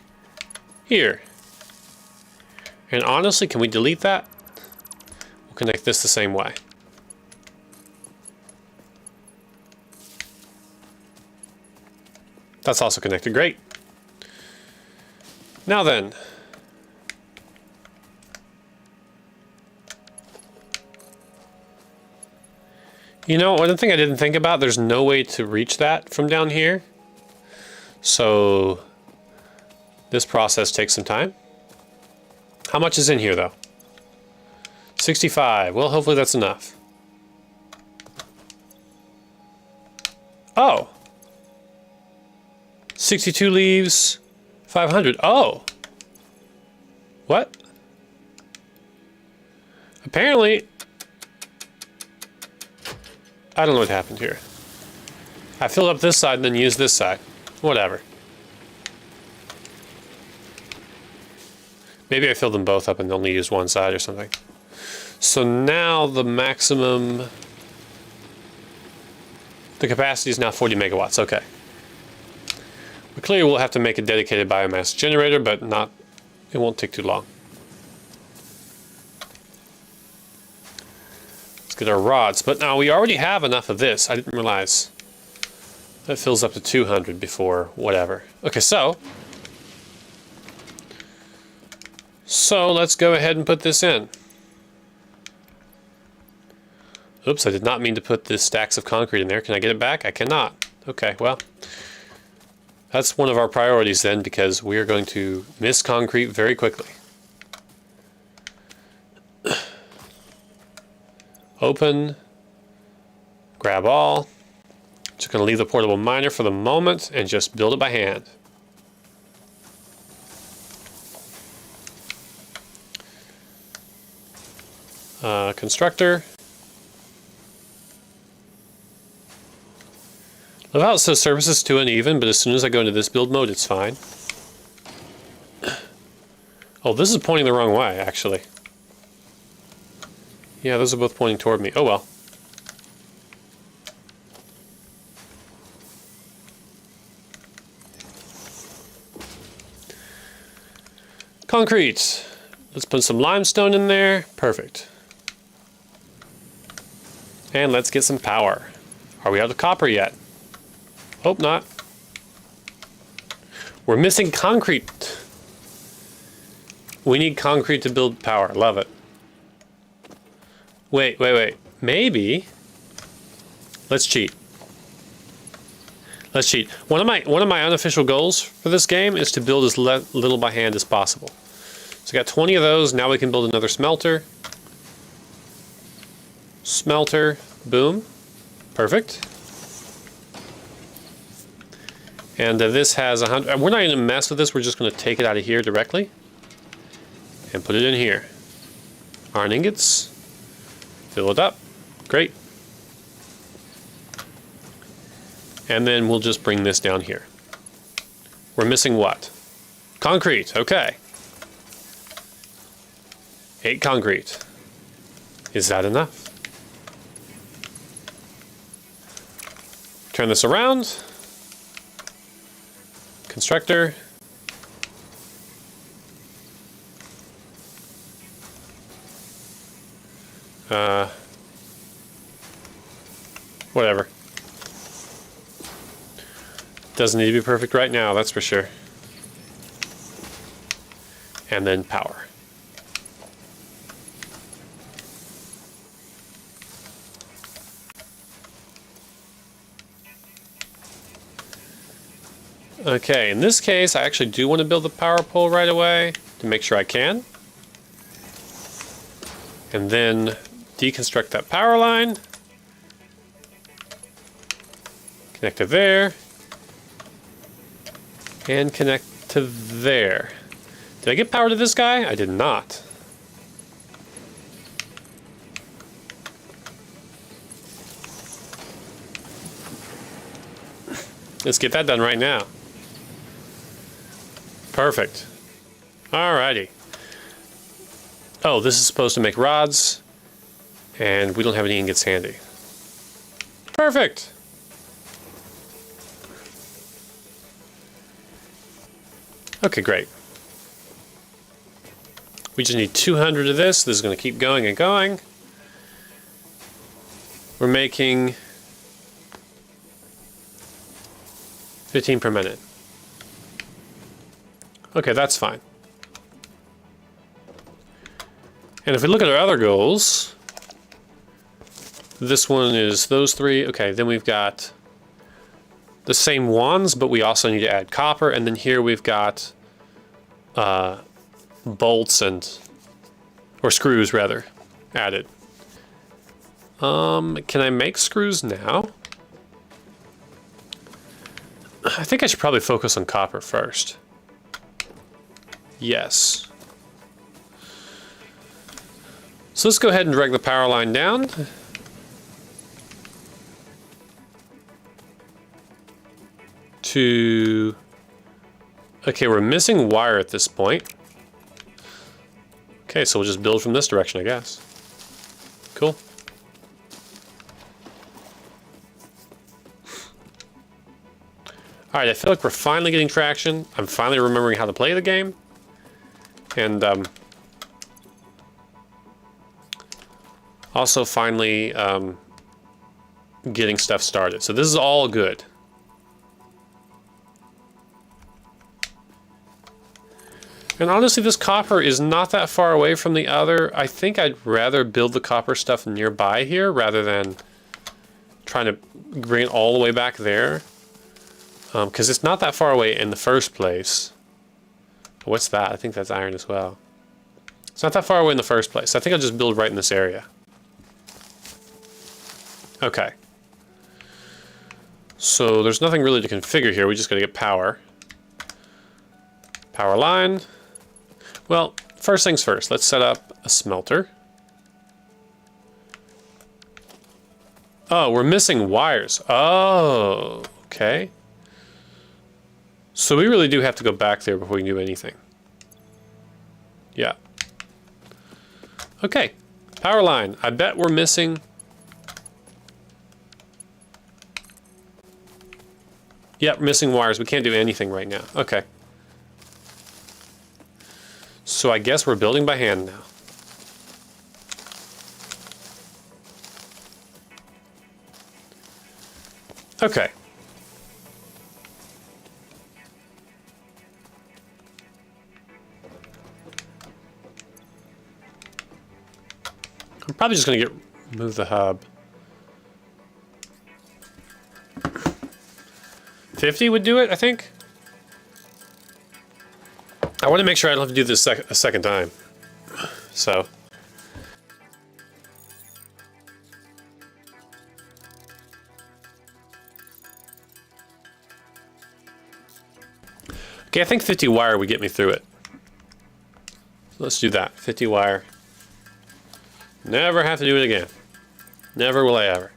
here. And honestly, can we delete that? We'll connect this the same way. That's also connected, great. Now then. You know, one thing I didn't think about, there's no way to reach that from down here. So this process takes some time. How much is in here though? 65. Well, hopefully that's enough. Oh. 62 leaves 500. Oh. What? Apparently, I don't know what happened here. I filled up this side and then used this side. Whatever. Maybe I filled them both up and only used one side or something. So now the maximum... The capacity is now 40 megawatts, okay. But clearly we'll have to make a dedicated biomass generator, but not... It won't take too long. Let's get our rods. But now we already have enough of this. I didn't realize. That fills up to 200 before whatever. Okay, so let's go ahead and put this in. Oops, I did not mean to put the stacks of concrete in there. Can I get it back? I cannot. Okay, well, that's one of our priorities then, because we are going to miss concrete very quickly. Open, grab all. Just going to leave the portable miner for the moment and just build it by hand. Constructor. Love how it says surface is too uneven, but as soon as I go into this build mode, it's fine. Oh, this is pointing the wrong way, actually. Yeah, those are both pointing toward me. Oh well. Concrete. Let's put some limestone in there. Perfect. And let's get some power. Are we out of copper yet? Hope not. We're missing concrete. We need concrete to build power. Love it. Wait. Maybe. Let's cheat. Let's cheat. One of my unofficial goals for this game is to build as little by hand as possible. So I got 20 of those. Now we can build another smelter. Smelter. Boom. Perfect. And this has 100. We're not going to mess with this. We're just going to take it out of here directly and put it in here. Iron ingots. Fill it up. Great. And then we'll just bring this down here. We're missing what? Concrete. Okay. 8 concrete. Is that enough? Turn this around. Constructor. Whatever. Doesn't need to be perfect right now, that's for sure. And then power. Okay, in this case, I actually do want to build the power pole right away to make sure I can. And then deconstruct that power line. Connect to there. And connect to there. Did I get power to this guy? I did not. Let's get that done right now. Perfect. Alrighty. Oh, this is supposed to make rods, and we don't have any ingots handy. Perfect. Okay, great. We just need 200 of this. This is going to keep going and going. We're making 15 per minute. Okay, that's fine. And if we look at our other goals, this one is those three. Okay, then we've got the same wands, but we also need to add copper. And then here we've got bolts or screws rather, added. Can I make screws now? I think I should probably focus on copper first. Yes. So let's go ahead and drag the power line down. To... Okay, we're missing wire at this point. Okay, so we'll just build from this direction, I guess. Cool. Alright, I feel like we're finally getting traction. I'm finally remembering how to play the game. And, also finally, getting stuff started. So this is all good. And honestly, this copper is not that far away from the other. I think I'd rather build the copper stuff nearby here rather than trying to bring it all the way back there. Because it's not that far away in the first place. What's that? I think that's iron as well. It's not that far away in the first place. I think I'll just build right in this area. Okay. So there's nothing really to configure here. We just gotta get power. Power line. Well, first things first. Let's set up a smelter. Oh, we're missing wires. Oh, okay. So we really do have to go back there before we can do anything. Yeah. Okay. Power line. I bet we're missing... Yep, missing wires. We can't do anything right now. Okay. So I guess we're building by hand now. Okay. I'm probably just going to move the hub. 50 would do it, I think. I want to make sure I don't have to do this a second time. So. Okay, I think 50 wire would get me through it. So let's do that. 50 wire. Never have to do it again. Never will I ever.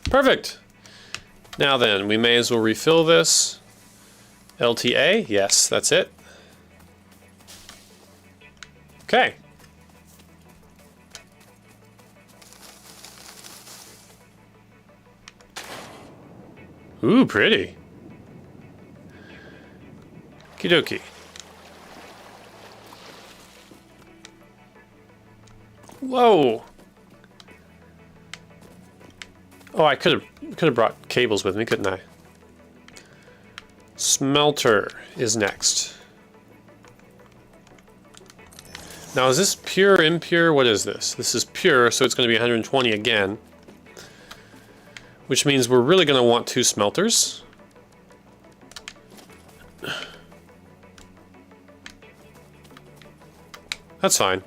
Perfect. Now then, we may as well refill this. LTA, yes, that's it. Okay. Ooh, pretty. Okie dokie. Whoa. Oh, I could have brought cables with me, couldn't I? Smelter is next. Now, is this pure, impure? What is this? This is pure, so it's going to be 120 again. Which means we're really going to want 2 smelters. That's fine.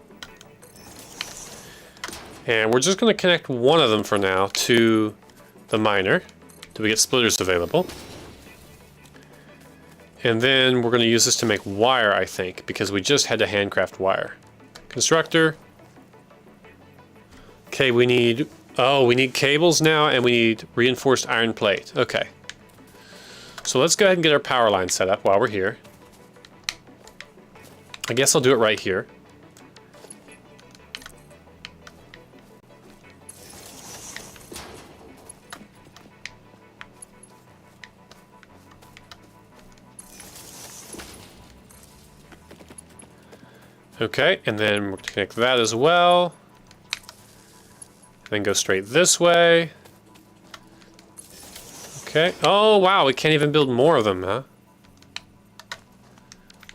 And we're just going to connect one of them for now to the miner. Till we get splitters available. And then we're going to use this to make wire, I think, because we just had to handcraft wire. Constructor. Okay, we need... Oh, we need cables now, and we need reinforced iron plate. Okay. So let's go ahead and get our power line set up while we're here. I guess I'll do it right here. Okay, and then we'll connect that as well. Then go straight this way. Okay. Oh, wow, we can't even build more of them, huh?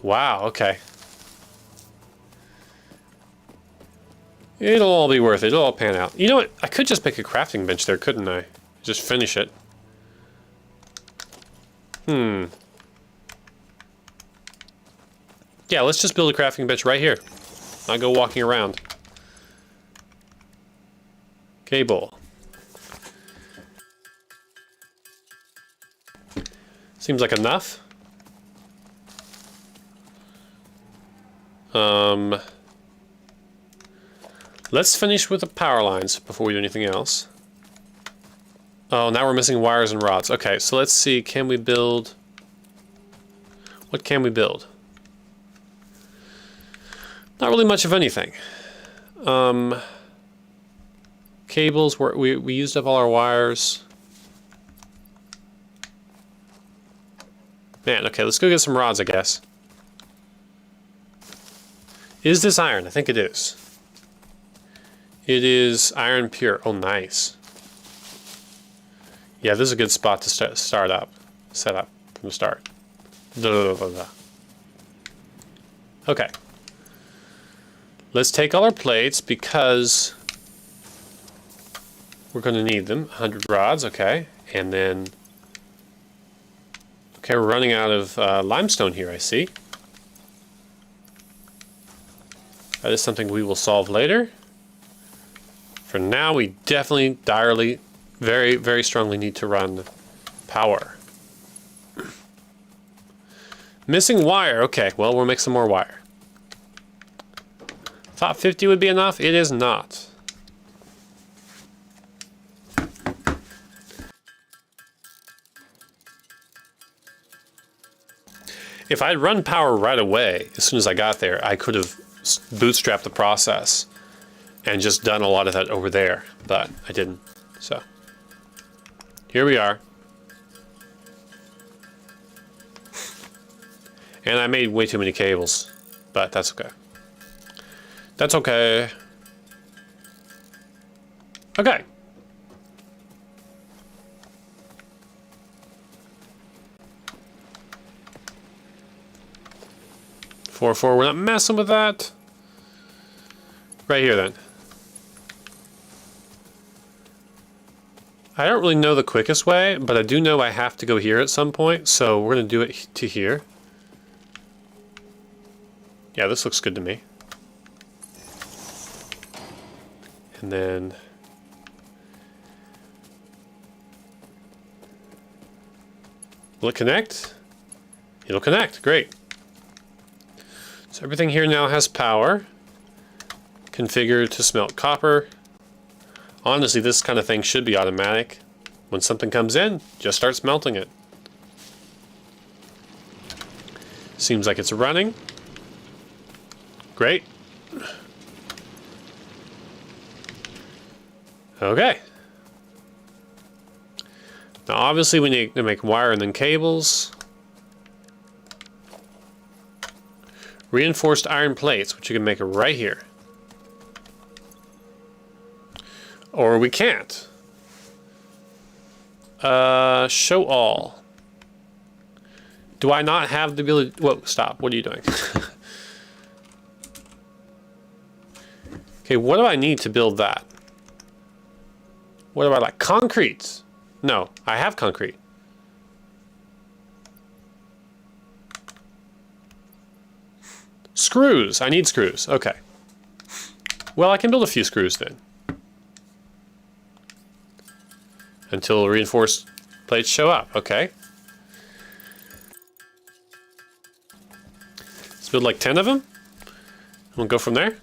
Wow, okay. It'll all be worth it. It'll all pan out. You know what? I could just make a crafting bench there, couldn't I? Just finish it. Yeah, let's just build a crafting bench right here. I'll go walking around. Cable. Seems like enough. Let's finish with the power lines before we do anything else. Oh, now we're missing wires and rods. Okay, so let's see, can we build... What can we build? Not really much of anything. Cables, we used up all our wires. Man, okay, let's go get some rods, I guess. Is this iron? I think it is. It is iron pure. Oh, nice. Yeah, this is a good spot to set up from the start. Okay. Let's take all our plates because we're going to need them. 100 rods, okay. And then... Okay, we're running out of limestone here, I see. That is something we will solve later. For now, we definitely, direly, very, very strongly need to run power. Missing wire. Okay, well, we'll make some more wire. Thought 50 would be enough. It is not. If I'd run power right away, as soon as I got there, I could have bootstrapped the process and just done a lot of that over there, but I didn't. So here we are. And I made way too many cables, but that's okay. That's okay. Okay. Four, we're not messing with that. Right here then. I don't really know the quickest way, but I do know I have to go here at some point, so we're going to do it to here. Yeah, this looks good to me. And then... Will it connect? It'll connect, great. So everything here now has power. Configured to smelt copper. Honestly, this kind of thing should be automatic. When something comes in, just start smelting it. Seems like it's running. Great. Okay. Now obviously we need to make wire and then cables. Reinforced iron plates, which you can make right here. Or we can't. Show all. Do I not have the ability... Whoa, stop. What are you doing? Okay, what do I need to build that? What do I like? Concrete. No, I have concrete. Screws. I need screws. Okay. Well, I can build a few screws then. Until reinforced plates show up. Okay. Let's build like 10 of them. We'll go from there.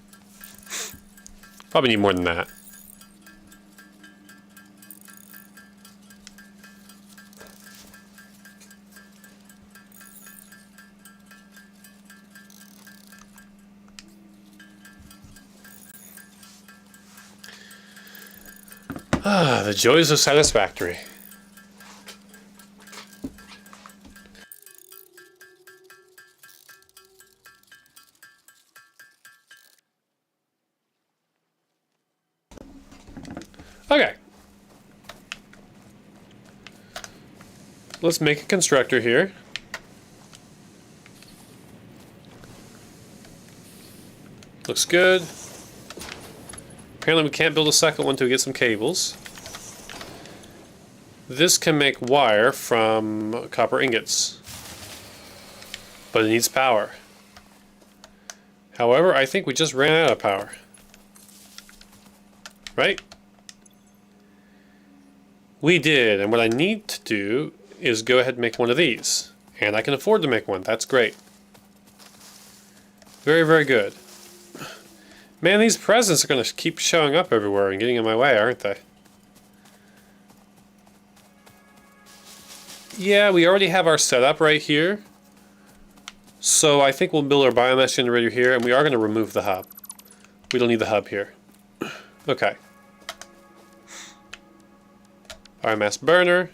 Probably need more than that. Ah, the joys of Satisfactory. Okay. Let's make a constructor here. Looks good. Apparently we can't build a second one until we get some cables. This can make wire from copper ingots, but it needs power. However, I think we just ran out of power. Right? We did, and what I need to do is go ahead and make one of these. And I can afford to make one. That's great. Very, very good. Man, these presents are going to keep showing up everywhere and getting in my way, aren't they? Yeah, we already have our setup right here. So I think we'll build our biomass generator here, and we are going to remove the hub. We don't need the hub here. Okay. Biomass burner.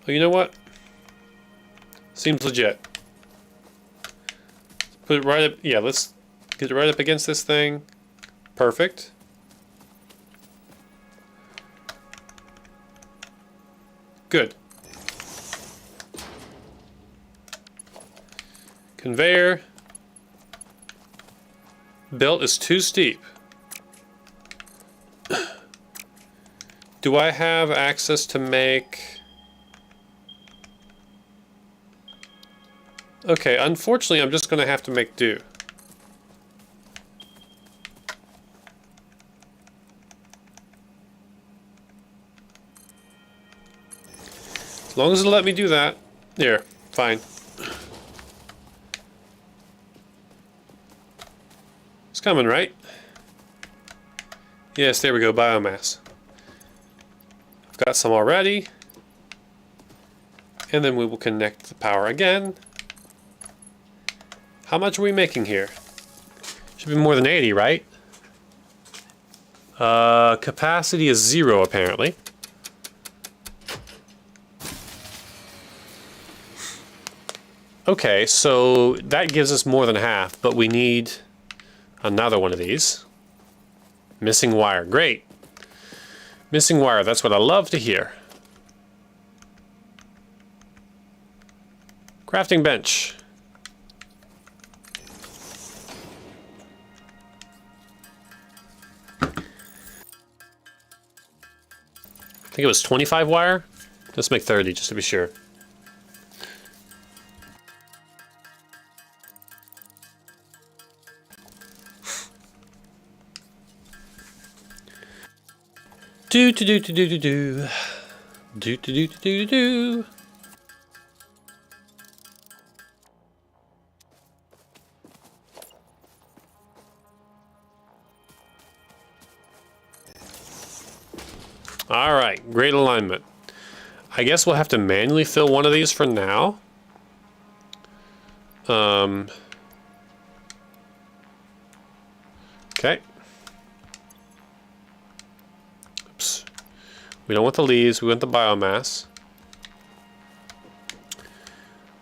Well, you know what? Seems legit. Put it right up. Yeah, let's get it right up against this thing. Perfect. Good. Conveyor. Belt is too steep. Do I have access to make... Okay, unfortunately I'm just going to have to make do. As long as it'll let me do that. There, fine. It's coming, right? Yes, there we go, biomass. I've got some already. And then we will connect the power again. How much are we making here? Should be more than 80, right? Capacity is 0, apparently. Okay, so that gives us more than half, but we need another one of these. Missing wire, great. Missing wire, that's what I love to hear. Crafting bench. I think it was 25 wire. Let's make 30 just to be sure. Do do do do do do do do do do do do. All right, great alignment. I guess we'll have to manually fill one of these for now. Okay. Oops. We don't want the leaves, we want the biomass.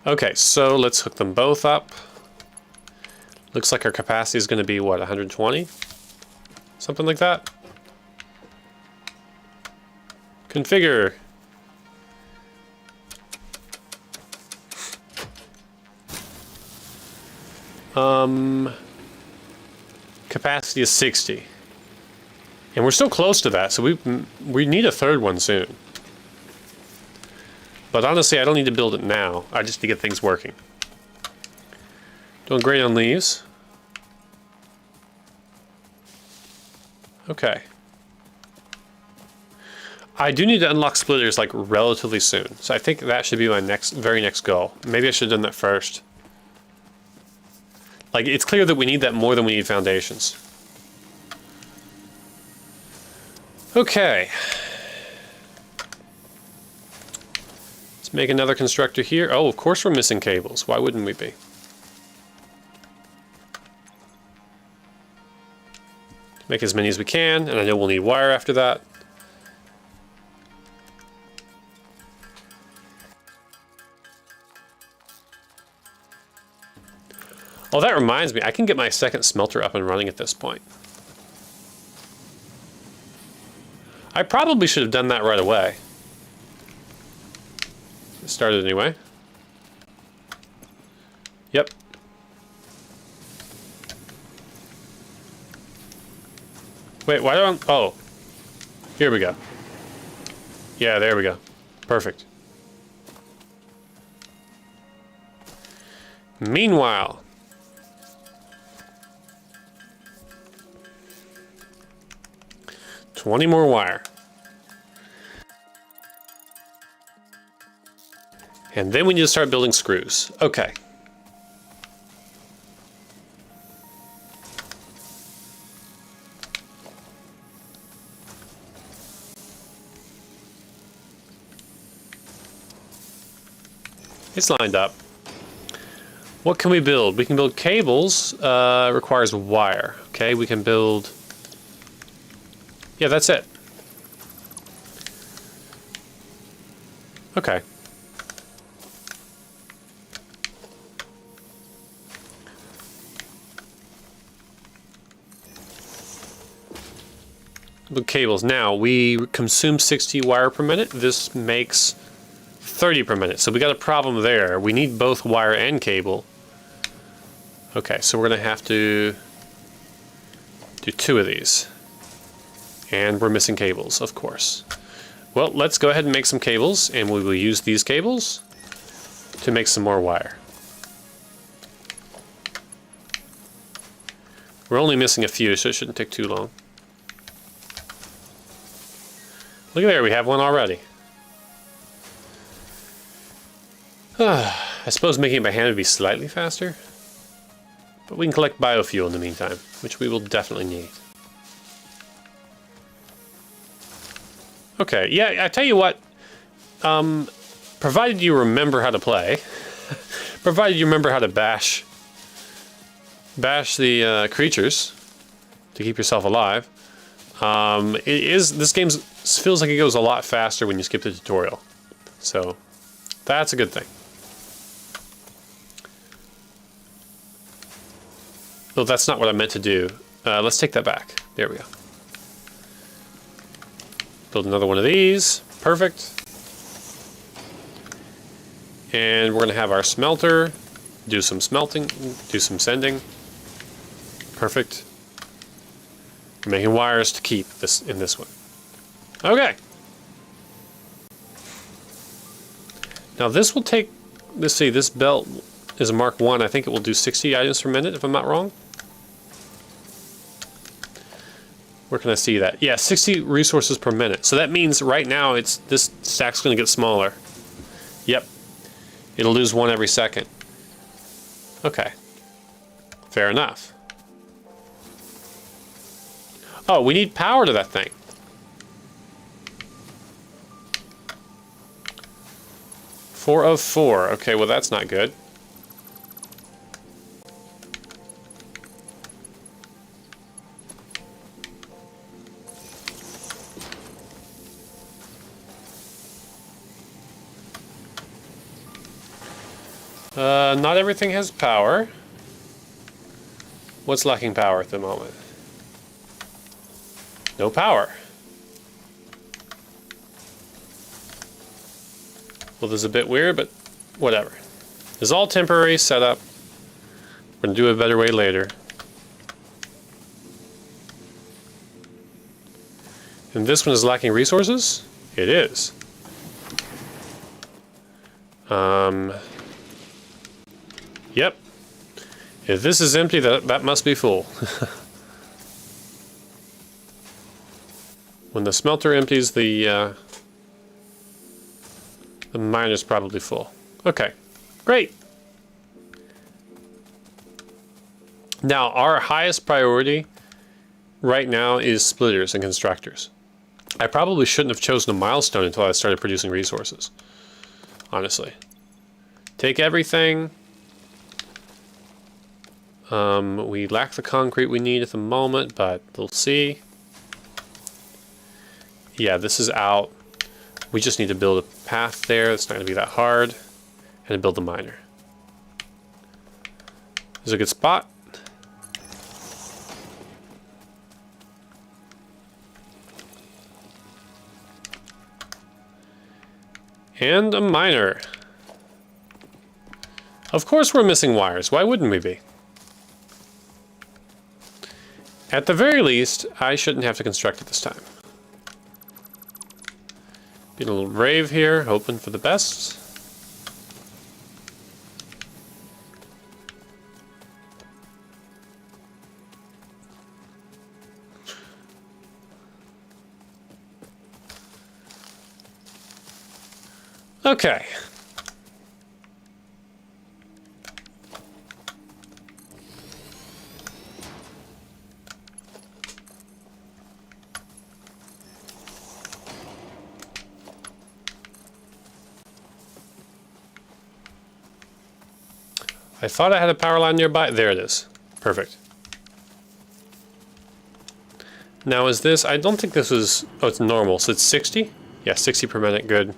Okay, so let's hook them both up. Looks like our capacity is going to be, what, 120? Something like that. Configure. Capacity is 60. And we're still close to that, so we need a third one soon. But honestly, I don't need to build it now. I just need to get things working. Doing great on leaves. Okay. I do need to unlock splitters like relatively soon. So I think that should be my very next goal. Maybe I should have done that first. Like, it's clear that we need that more than we need foundations. Okay. Let's make another constructor here. Oh, of course we're missing cables. Why wouldn't we be? Make as many as we can, and I know we'll need wire after that. Oh, that reminds me, I can get my second smelter up and running at this point. I probably should have done that right away. It started anyway. Yep. Wait, why don't... Oh. Here we go. Yeah, there we go. Perfect. Meanwhile... 20 more wire. And then we need to start building screws. Okay. It's lined up. What can we build? We can build cables. Requires wire. Okay, we can build... Yeah, that's it. Okay. The cables. Now, we consume 60 wire per minute. This makes 30 per minute. So we got a problem there. We need both wire and cable. Okay, so we're going to have to do 2 of these. And we're missing cables, of course. Well, let's go ahead and make some cables, and we will use these cables to make some more wire. We're only missing a few, so it shouldn't take too long. Look at there, we have one already. I suppose making it by hand would be slightly faster, but we can collect biofuel in the meantime, which we will definitely need. Okay, yeah, I tell you what, provided you remember how to play, provided you remember how to bash the creatures to keep yourself alive, this game feels like it goes a lot faster when you skip the tutorial. So, that's a good thing. Well, that's not what I meant to do. Let's take that back. There we go. Build another one of these. Perfect. And we're going to have our smelter. Do some smelting. Do some sending. Perfect. We're making wires to keep this in this one. Okay. Now this will take... Let's see. This belt is a Mark 1. I think it will do 60 items per minute, if I'm not wrong. Where can I see that? Yeah, 60 resources per minute. So that means right now this stack's going to get smaller. Yep. It'll lose 1 every second. Okay. Fair enough. Oh, we need power to that thing. Four of 4. Okay, well that's not good. Not everything has power. What's lacking power at the moment? No power. Well, this is a bit weird, but whatever. It's all temporary setup. We're gonna do a better way later. And this one is lacking resources? It is. Yep. If this is empty, that must be full. When the smelter empties, the miner's probably full. Okay, great. Now, our highest priority right now is splitters and constructors. I probably shouldn't have chosen a milestone until I started producing resources, honestly. Take everything. We lack the concrete we need at the moment, but we'll see. Yeah, this is out. We just need to build a path there. It's not going to be that hard. And build the miner. This is a good spot. And a miner. Of course we're missing wires. Why wouldn't we be? At the very least, I shouldn't have to construct it this time. Being a little brave here, hoping for the best. Okay. I thought I had a power line nearby. There it is. Perfect. Now is this, I don't think this was, oh, it's normal, so it's 60? Yeah, 60 per minute, good.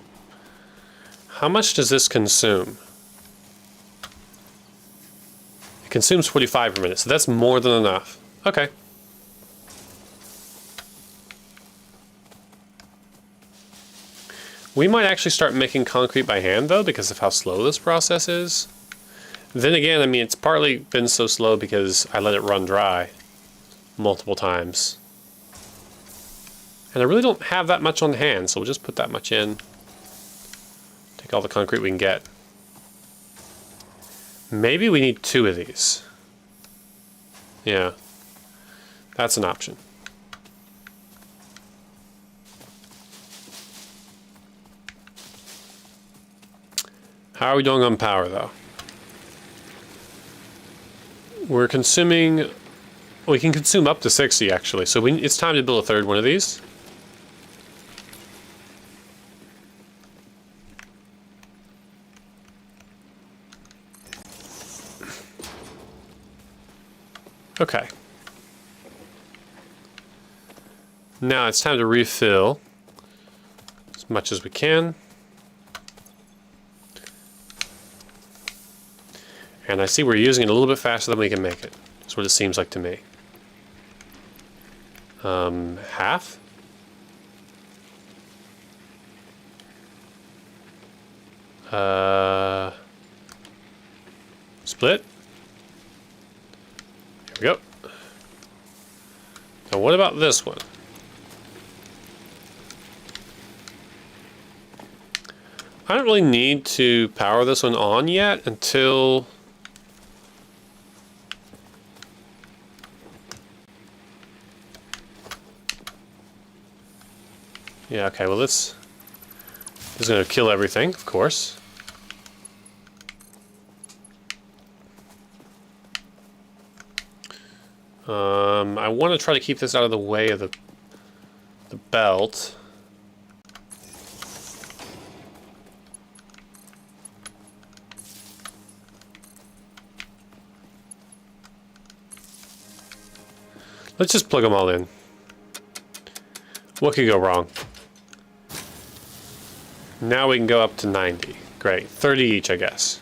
How much does this consume? It consumes 45 per minute, so that's more than enough. Okay. We might actually start making concrete by hand, though, because of how slow this process is. Then again, I mean, it's partly been so slow because I let it run dry multiple times. And I really don't have that much on hand, so we'll just put that much in. Take all the concrete we can get. Maybe we need 2 of these. Yeah, that's an option. How are we doing on power, though? We're consuming... We can consume up to 60, actually. So it's time to build a 3rd one of these. Okay. Now it's time to refill as much as we can. And I see we're using it a little bit faster than we can make it. That's what it seems like to me. Half? Split? Here we go. Now what about this one? I don't really need to power this one on yet until... Yeah, okay, well this is going to kill everything, of course. I want to try to keep this out of the way of the belt. Let's just plug them all in. What could go wrong? Now we can go up to 90. Great. 30 each, I guess.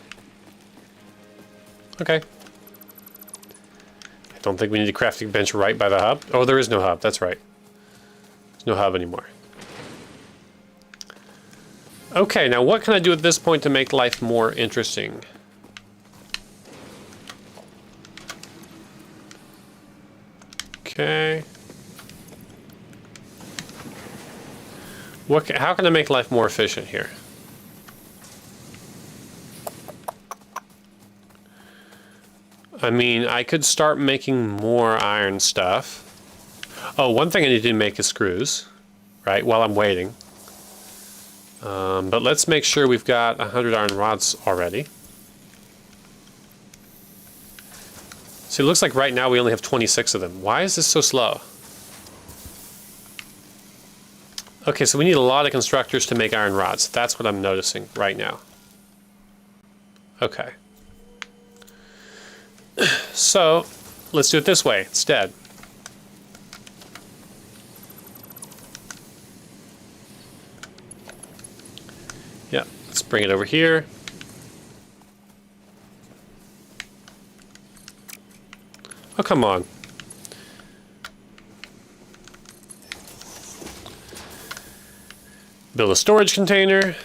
Okay. I don't think we need a crafting bench right by the hub. Oh, there is no hub. That's right. There's no hub anymore. Okay, now what can I do at this point to make life more interesting? Okay. How can I make life more efficient here? I mean, I could start making more iron stuff. Oh, one thing I need to make is screws, right, while I'm waiting. But let's make sure we've got 100 iron rods already. So it looks like right now we only have 26 of them. Why is this so slow? Okay, so we need a lot of constructors to make iron rods. That's what I'm noticing right now. Okay. So, let's do it this way instead. Yeah, let's bring it over here. Oh, come on. Build a storage container.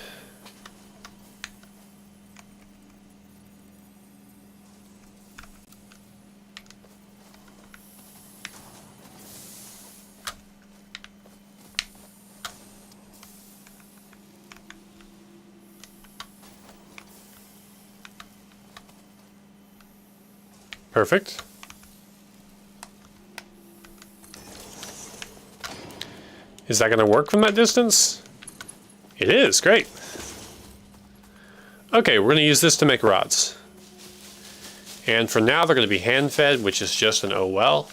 Perfect. Is that going to work from that distance? It is, great. Okay, we're going to use this to make rods. And for now, they're going to be hand-fed, which is just an oh well.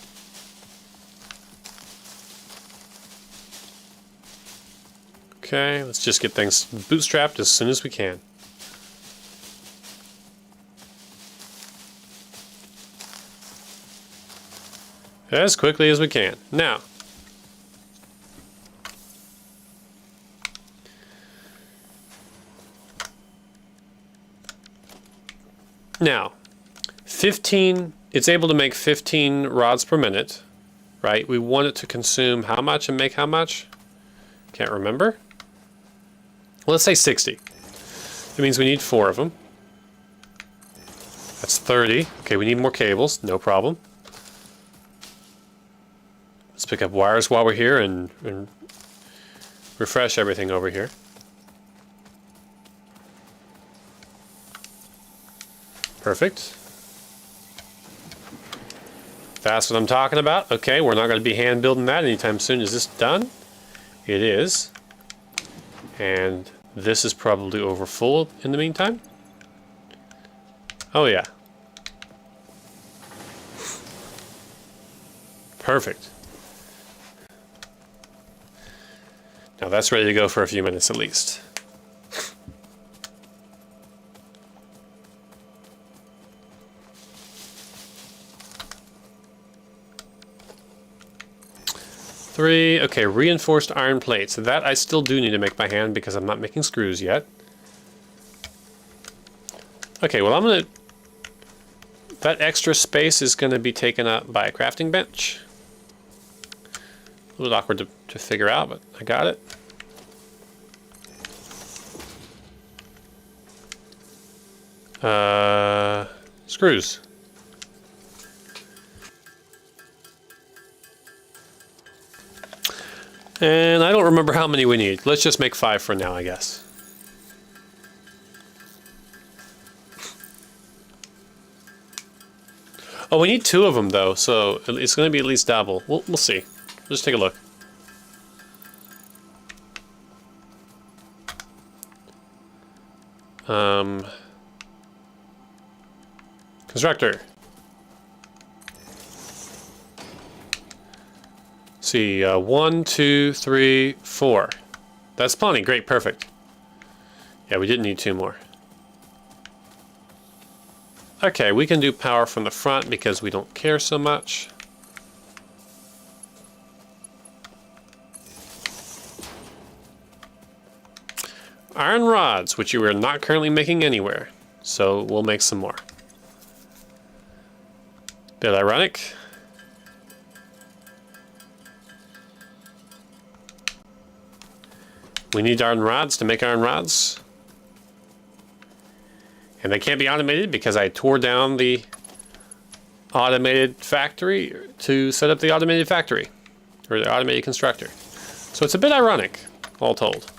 Okay, let's just get things bootstrapped as soon as we can. As quickly as we can. Now, 15, it's able to make 15 rods per minute, right? We want it to consume how much and make how much? Can't remember. Well, let's say 60. That means we need 4 of them. That's 30. Okay, we need more cables, no problem. Let's pick up wires while we're here and refresh everything over here. Perfect. That's what I'm talking about. Okay, we're not going to be hand building that anytime soon. Is this done? It is. And this is probably over full in the meantime. Oh yeah. Perfect. Now that's ready to go for a few minutes at least. Three, okay, reinforced iron plates. That I still do need to make by hand because I'm not making screws yet. Okay, well I'm gonna... That extra space is gonna be taken up by a crafting bench. A little awkward to figure out, but I got it. Screws. And I don't remember how many we need. Let's just make 5 for now, I guess. Oh, we need 2 of them though, so it's going to be at least double. We'll see. Let's take a look. Constructor. See, 1, 2, 3, 4. That's plenty. Great, perfect. Yeah, we didn't need 2 more. Okay, we can do power from the front because we don't care so much. Iron rods, which you are not currently making anywhere. So we'll make some more. Bit ironic. We need iron rods to make iron rods. And they can't be automated because I tore down the automated factory to set up the automated factory, or the automated constructor. So it's a bit ironic, all told.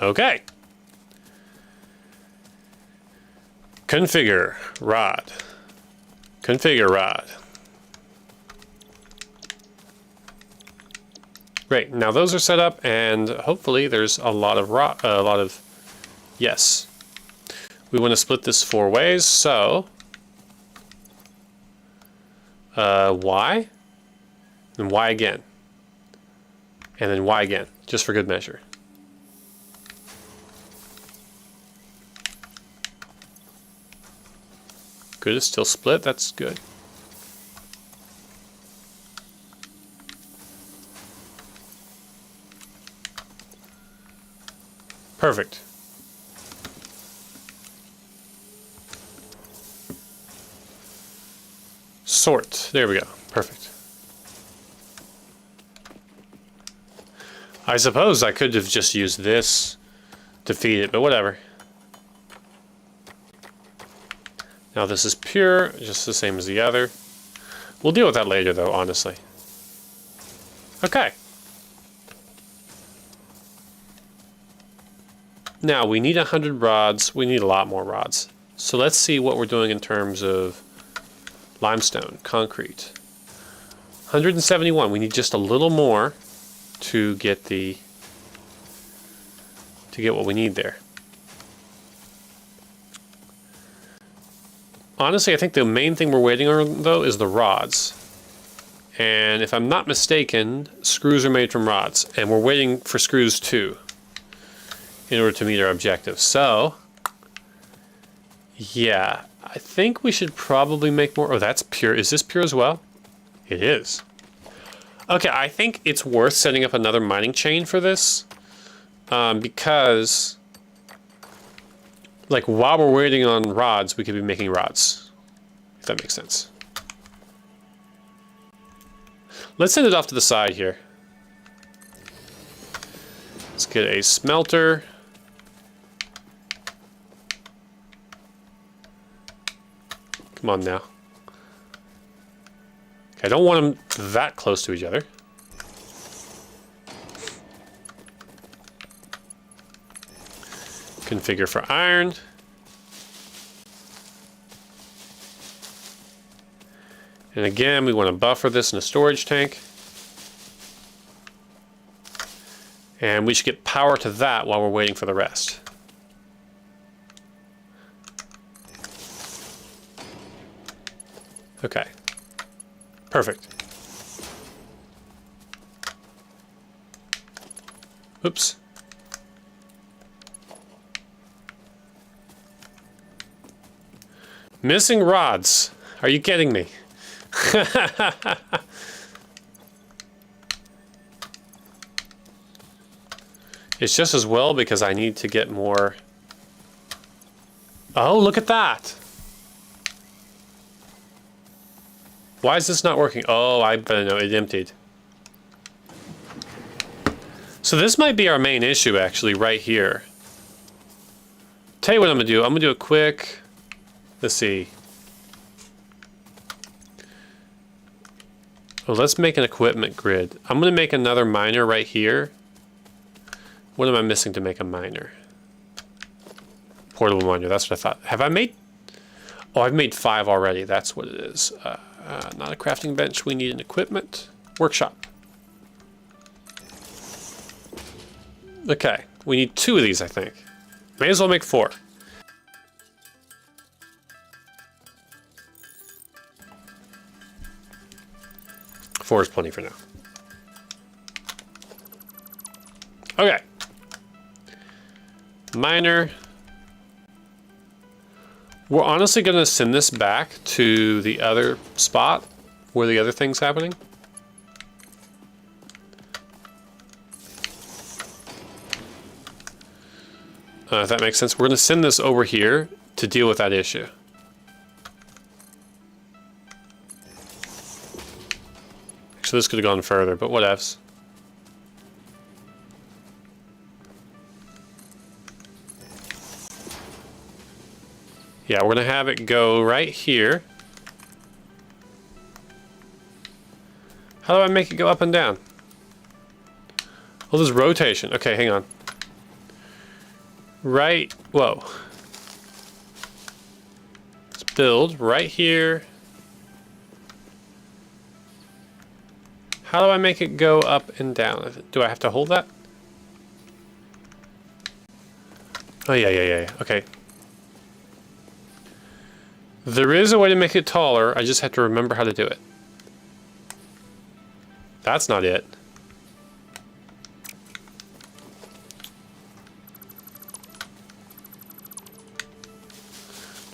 Okay. Configure rod. Configure rod. Great. Now those are set up, and hopefully there's a lot of yes. We want to split this 4 ways, so Y, and Y again, and then Y again, just for good measure. Good, it's still split, that's good. Perfect. Sort, there we go, perfect. I suppose I could have just used this to feed it, but whatever. Now this is pure, just the same as the other. We'll deal with that later though, honestly. Okay. Now we need 100 rods, we need a lot more rods. So let's see what we're doing in terms of limestone, concrete. 171, we need just a little more to get what we need there. Honestly, I think the main thing we're waiting on, though, is the rods. And if I'm not mistaken, screws are made from rods. And we're waiting for screws too, in order to meet our objective. So, yeah, I think we should probably make more. Oh, that's pure. Is this pure as well? It is. Okay, I think it's worth setting up another mining chain for this. Because... like, while we're waiting on rods, we could be making rods. If that makes sense. Let's send it off to the side here. Let's get a smelter. Come on now. Okay, I don't want them that close to each other. Configure for iron. And again, we want to buffer this in a storage tank. And we should get power to that while we're waiting for the rest. Okay. Perfect. Oops. Missing rods. Are you kidding me? It's just as well because I need to get more. Oh, look at that. Why is this not working? Oh, I better know, it emptied. So this might be our main issue actually right here. Tell you what I'm gonna do. I'm gonna do a quick, let's see. Well, let's make an equipment grid. I'm gonna make another miner right here. What am I missing to make a miner? Portable miner, that's what I thought. Have I made? Oh, I've made 5 already. That's what it is. Not a crafting bench. We need an equipment workshop. Okay, we need 2 of these, I think. May as well make 4. Four is plenty for now. Okay. Miner. We're honestly going to send this back to the other spot where the other thing's happening. If that makes sense. We're going to send this over here to deal with that issue. So this could have gone further, but whatevs. Yeah, we're gonna have it go right here. How do I make it go up and down? Oh, there's rotation. Okay, hang on. Right, whoa. Let's build right here. How do I make it go up and down? Do I have to hold that? Oh, yeah. Okay. There is a way to make it taller. I just have to remember how to do it. That's not it.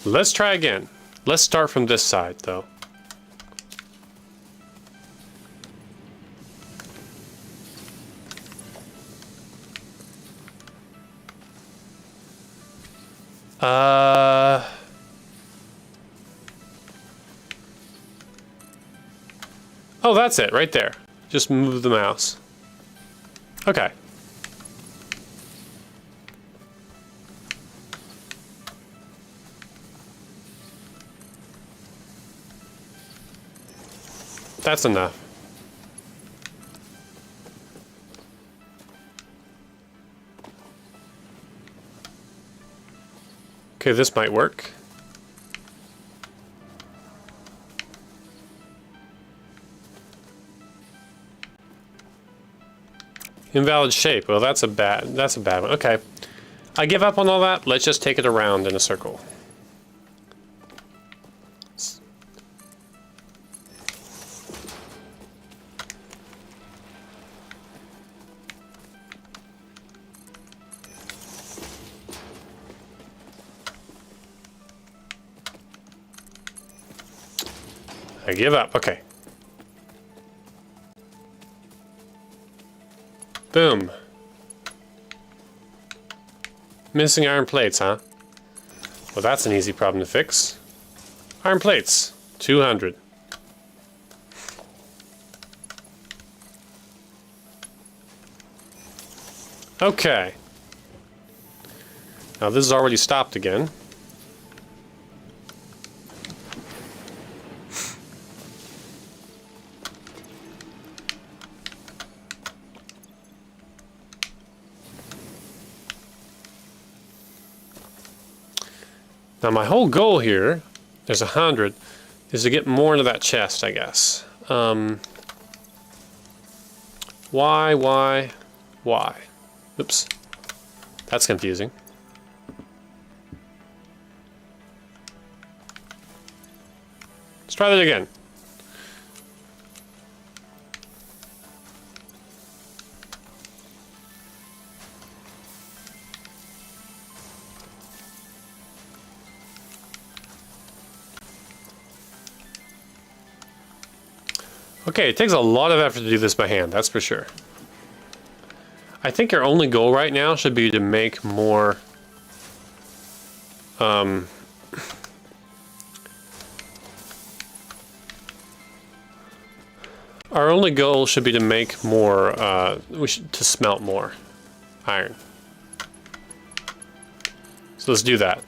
Let's try again. Let's start from this side, though. Oh, that's it, right there. Just move the mouse. Okay. That's enough. Okay, this might work. Invalid shape. Well, that's a bad one. Okay. I give up on all that. Let's just take it around in a circle. I give up. Okay. Boom. Missing iron plates, huh? Well, that's an easy problem to fix. Iron plates. 200. Okay. Now this is already stopped again. Now my whole goal here, there's 100, is to get more into that chest, I guess. Why? Oops. That's confusing. Let's try that again. Okay, it takes a lot of effort to do this by hand, that's for sure. I think your only goal right now should be to make more our only goal should be to make more to smelt more iron. So let's do that.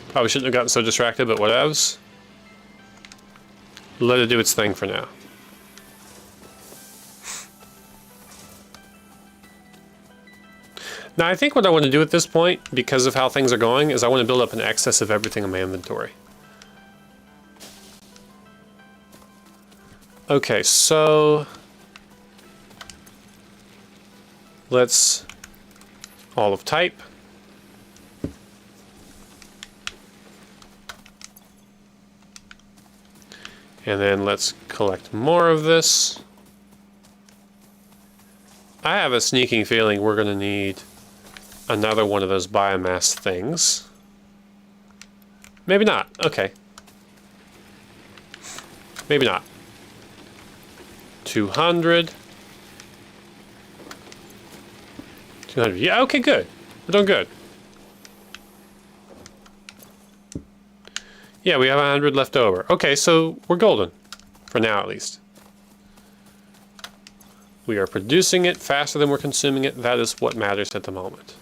Probably shouldn't have gotten so distracted, but whatevs. Let it do its thing for now. Now I think what I want to do at this point, because of how things are going, is I want to build up an excess of everything in my inventory. Okay, so let's all of type. And then let's collect more of this. I have a sneaking feeling we're going to need another one of those biomass things. Maybe not. Okay. Maybe not. 200. 200. Yeah, okay, good. We're doing good. Yeah, we have 100 left over. Okay, so we're golden. For now, at least. We are producing it faster than we're consuming it. That is what matters at the moment.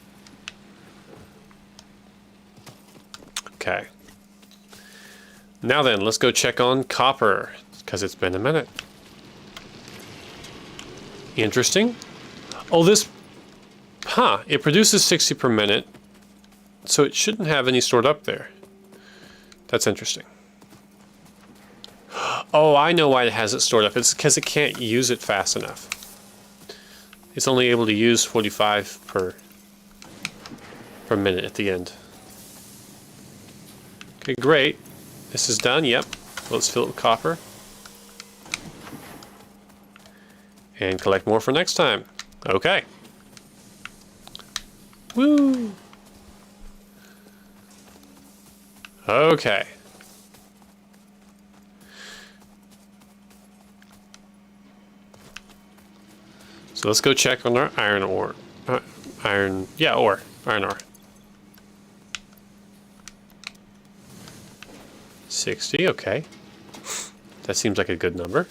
Okay. Now then, let's go check on copper, because it's been a minute. Interesting. Oh, this... Huh, it produces 60 per minute, so it shouldn't have any stored up there. That's interesting. Oh, I know why it has it stored up. It's because it can't use it fast enough. It's only able to use 45 per minute at the end. Okay, great. This is done, yep. Let's fill it with copper. And collect more for next time. Okay. Woo! Okay. So let's go check on our iron ore. Iron ore. Iron ore. 60, okay. That seems like a good number.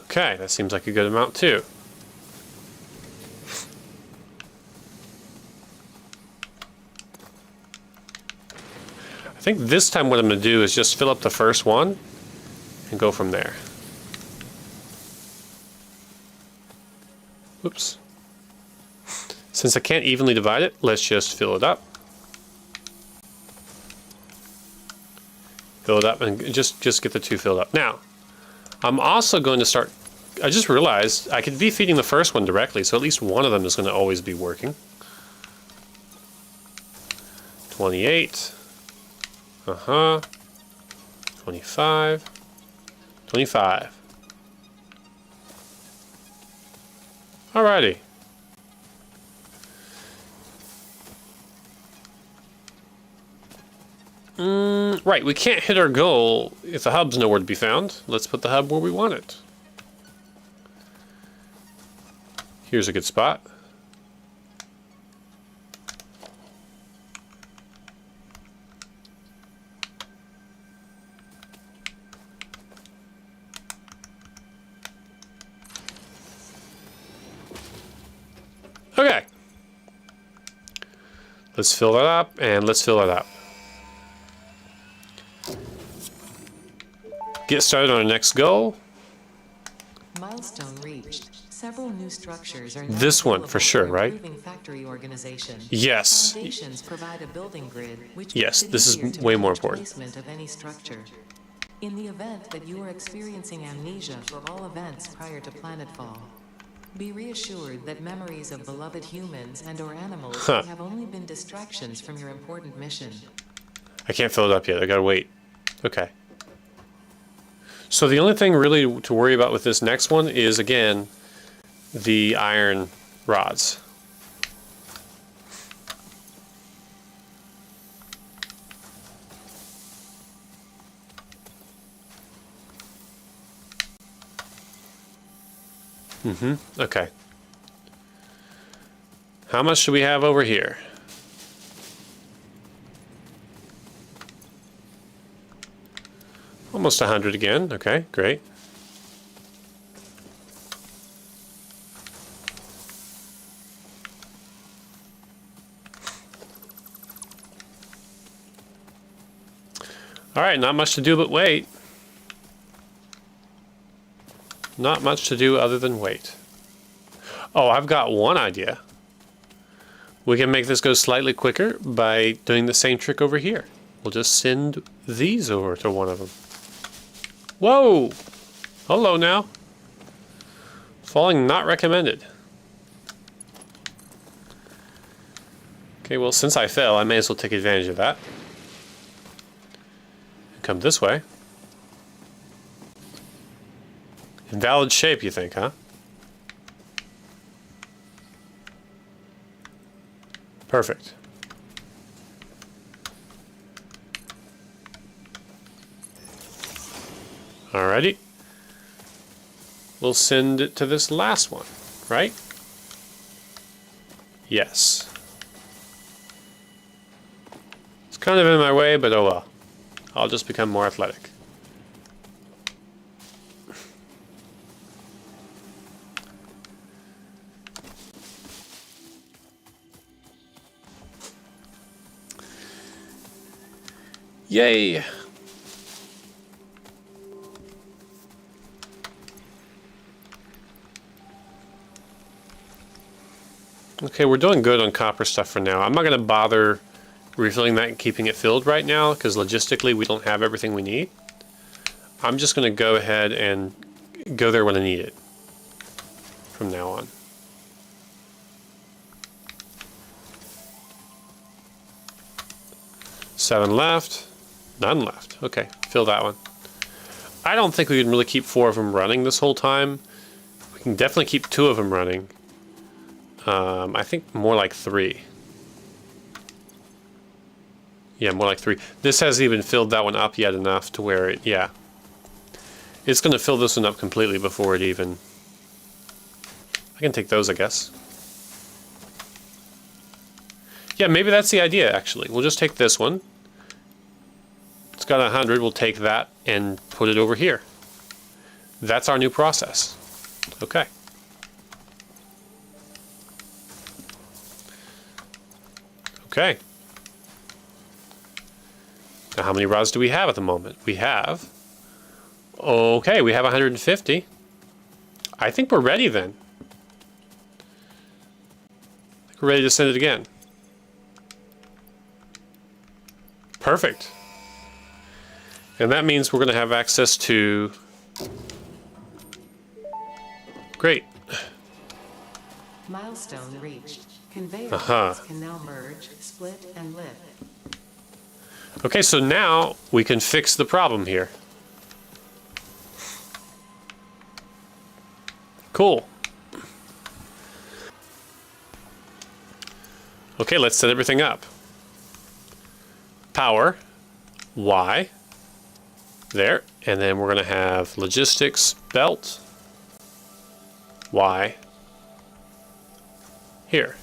Okay, that seems like a good amount too. I think this time what I'm going to do is just fill up the first one and go from there. Oops. Since I can't evenly divide it, let's just fill it up. Fill it up and just get the two filled up. Now, I'm also going to start... I just realized I could be feeding the first one directly, so at least one of them is going to always be working. 28. 25. 25. Alrighty. Right, we can't hit our goal if the hub's nowhere to be found. Let's put the hub where we want it. Here's a good spot. Okay. Let's fill that up, and let's fill that up. Get started on our next goal. Milestone reached. Several new structures are now This one, for available sure, right? improving factory organization. Yes. Foundations provide a building grid, which Yes, makes it this is easier to way more manage important. placement of any structure. In the event that you are experiencing amnesia for all events prior to planetfall, be reassured that memories of beloved humans and/or animals have only been distractions from your important mission. I can't fill it up yet. I gotta wait. Okay. So the only thing really to worry about with this next one is, again, the iron rods. Okay. How much do we have over here? Almost 100 again. Okay, great. All right, not much to do but wait. Not much to do other than wait. Oh, I've got one idea. We can make this go slightly quicker by doing the same trick over here. We'll just send these over to one of them. Whoa! Hello now. Falling not recommended. Okay, well, since I fell, I may as well take advantage of that. Come this way. Invalid shape, you think, huh? Perfect. Alrighty. We'll send it to this last one, right? Yes. It's kind of in my way, but oh well. I'll just become more athletic. Yay! Okay, we're doing good on copper stuff for now. I'm not going to bother refilling that and keeping it filled right now, because logistically we don't have everything we need. I'm just going to go ahead and go there when I need it from now on. Seven left. None left. Okay, fill that one. I don't think we can really keep 4 of them running this whole time. We can definitely keep 2 of them running. I think more like 3. Yeah, more like 3. This hasn't even filled that one up yet enough to where it, yeah. It's going to fill this one up completely before it even... I can take those, I guess. Yeah, maybe that's the idea, actually. We'll just take this one. It's got 100. We'll take that and put it over here. That's our new process. Okay. Okay. Now, how many rods do we have at the moment? We have... Okay, we have 150. I think we're ready then. I think we're ready to send it again. Perfect. And that means we're going to have access to... Great. Milestone reached. Conveyor belts can now merge, split, and lift. Okay, so now we can fix the problem here. Cool. Okay, let's set everything up. Power, Y, there, and then we're going to have logistics belt, Y, here.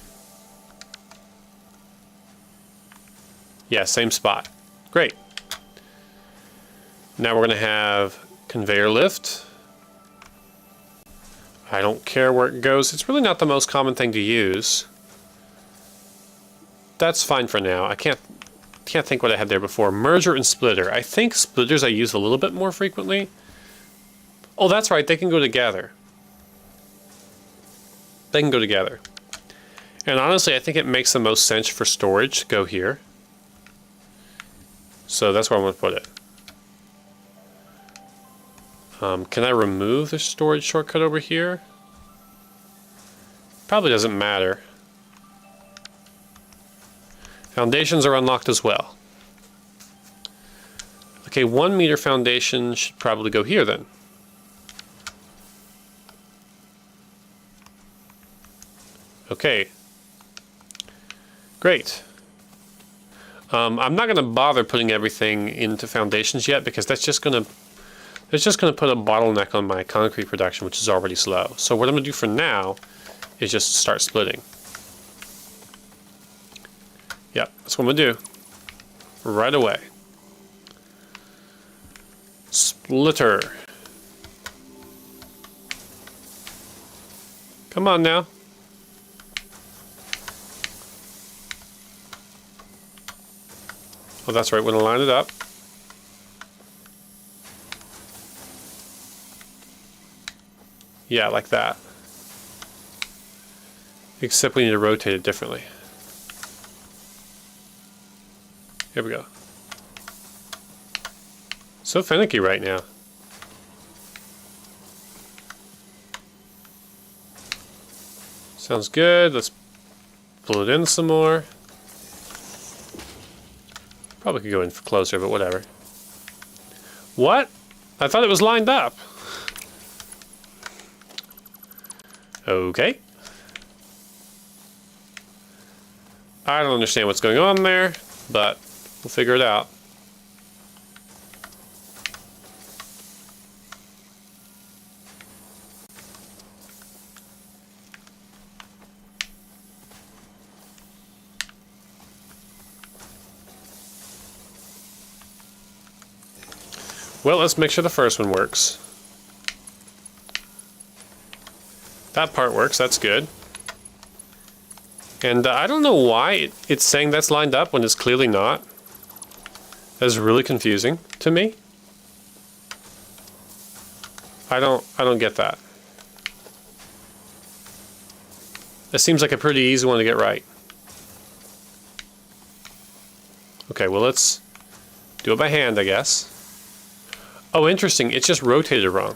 Yeah, same spot. Great. Now we're going to have conveyor lift. I don't care where it goes. It's really not the most common thing to use. That's fine for now. I can't think what I had there before. Merger and splitter. I think splitters I use a little bit more frequently. Oh, that's right. They can go together. They can go together. And honestly, I think it makes the most sense for storage to go here. So that's where I'm going to put it. Can I remove the storage shortcut over here? Probably doesn't matter. Foundations are unlocked as well. Okay, 1 meter foundation should probably go here then. Okay. Great. I'm not going to bother putting everything into foundations yet because that's just going to put a bottleneck on my concrete production, which is already slow. So what I'm going to do for now is just start splitting. Yep, that's what I'm going to do. Right away. Splitter. Come on now. Oh, that's right, we're going to line it up. Yeah, like that. Except we need to rotate it differently. Here we go. So finicky right now. Sounds good. Let's pull it in some more. Probably could go in closer, but whatever. What? I thought it was lined up. Okay. I don't understand what's going on there, but we'll figure it out. Well, let's make sure the first one works. That part works, that's good. And I don't know why it's saying that's lined up when it's clearly not. That's really confusing to me. I don't get that. That seems like a pretty easy one to get right. Okay, well let's do it by hand, I guess. Oh, interesting, it's just rotated wrong.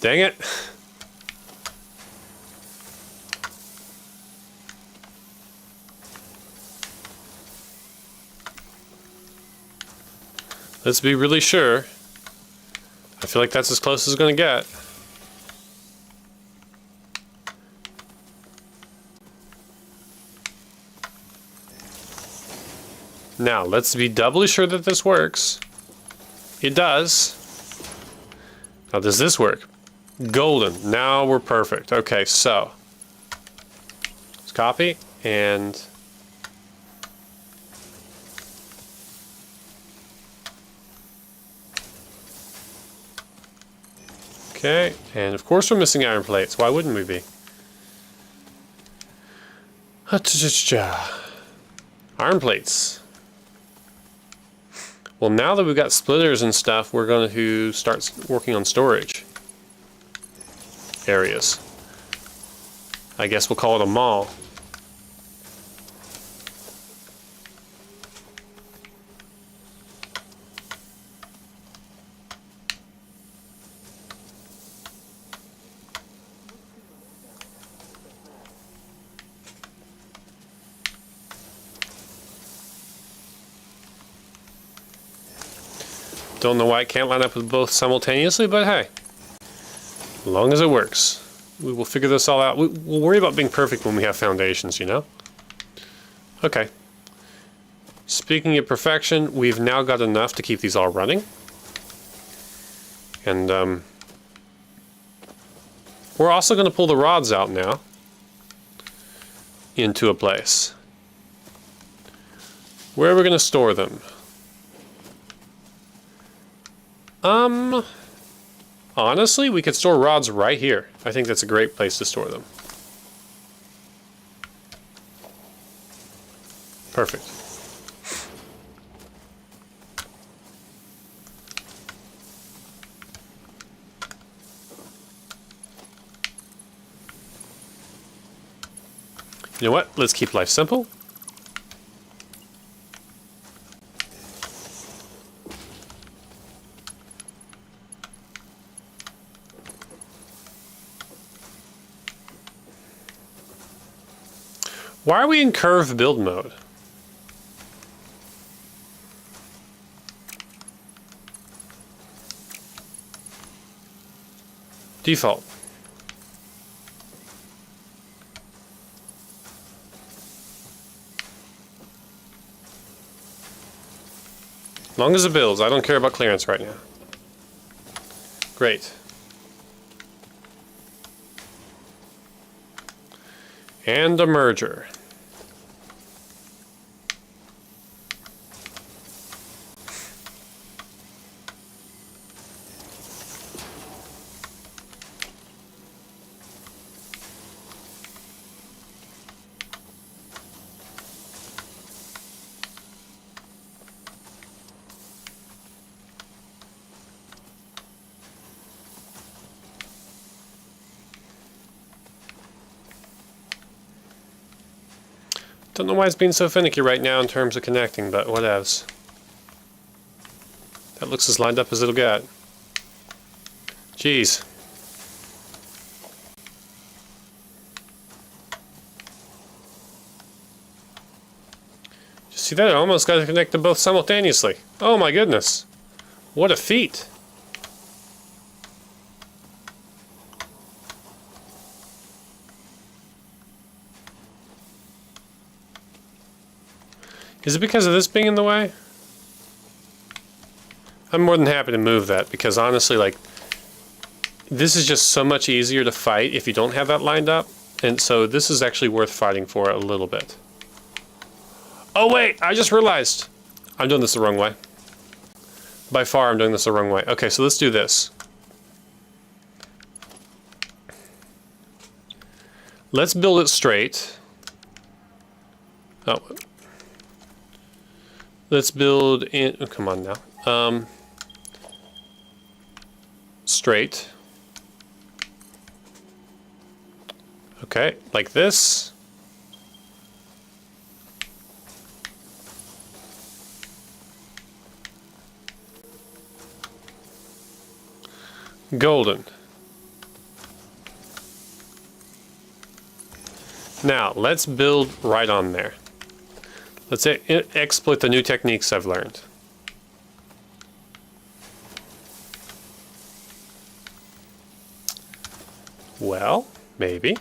Dang it. Let's be really sure. I feel like that's as close as it's going to get. Now, let's be doubly sure that this works. It does. Now, does this work? Golden. Now we're perfect. Okay, so let's copy and okay, and of course we're missing iron plates. Why wouldn't we be? Iron plates. Well, now that we've got splitters and stuff, we're going to start working on storage areas. I guess we'll call it a mall. Don't know why it can't line up with both simultaneously, but hey, as long as it works. We will figure this all out. We'll worry about being perfect when we have foundations, you know? Okay. Speaking of perfection, we've now got enough to keep these all running. And we're also going to pull the rods out now into a place. Where are we going to store them? Honestly, we could store rods right here. I think that's a great place to store them. Perfect. You know what? Let's keep life simple. Why are we in curved build mode? Default. Long as it builds, I don't care about clearance right now. Great. And a merger. Don't know why it's being so finicky right now in terms of connecting, but whatevs. That looks as lined up as it'll get. Jeez. Did you see that? I almost got to connect them both simultaneously. Oh my goodness. What a feat. Is it because of this being in the way? I'm more than happy to move that because honestly, like, this is just so much easier to fight if you don't have that lined up. And so this is actually worth fighting for a little bit. Oh wait, I just realized I'm doing this the wrong way. By far, I'm doing this the wrong way. Okay, so let's do this. Let's build it straight. Oh. Let's build in... Oh, come on now. Straight. Okay, like this. Golden. Now, let's build right on there. Let's exploit the new techniques I've learned. Well, maybe.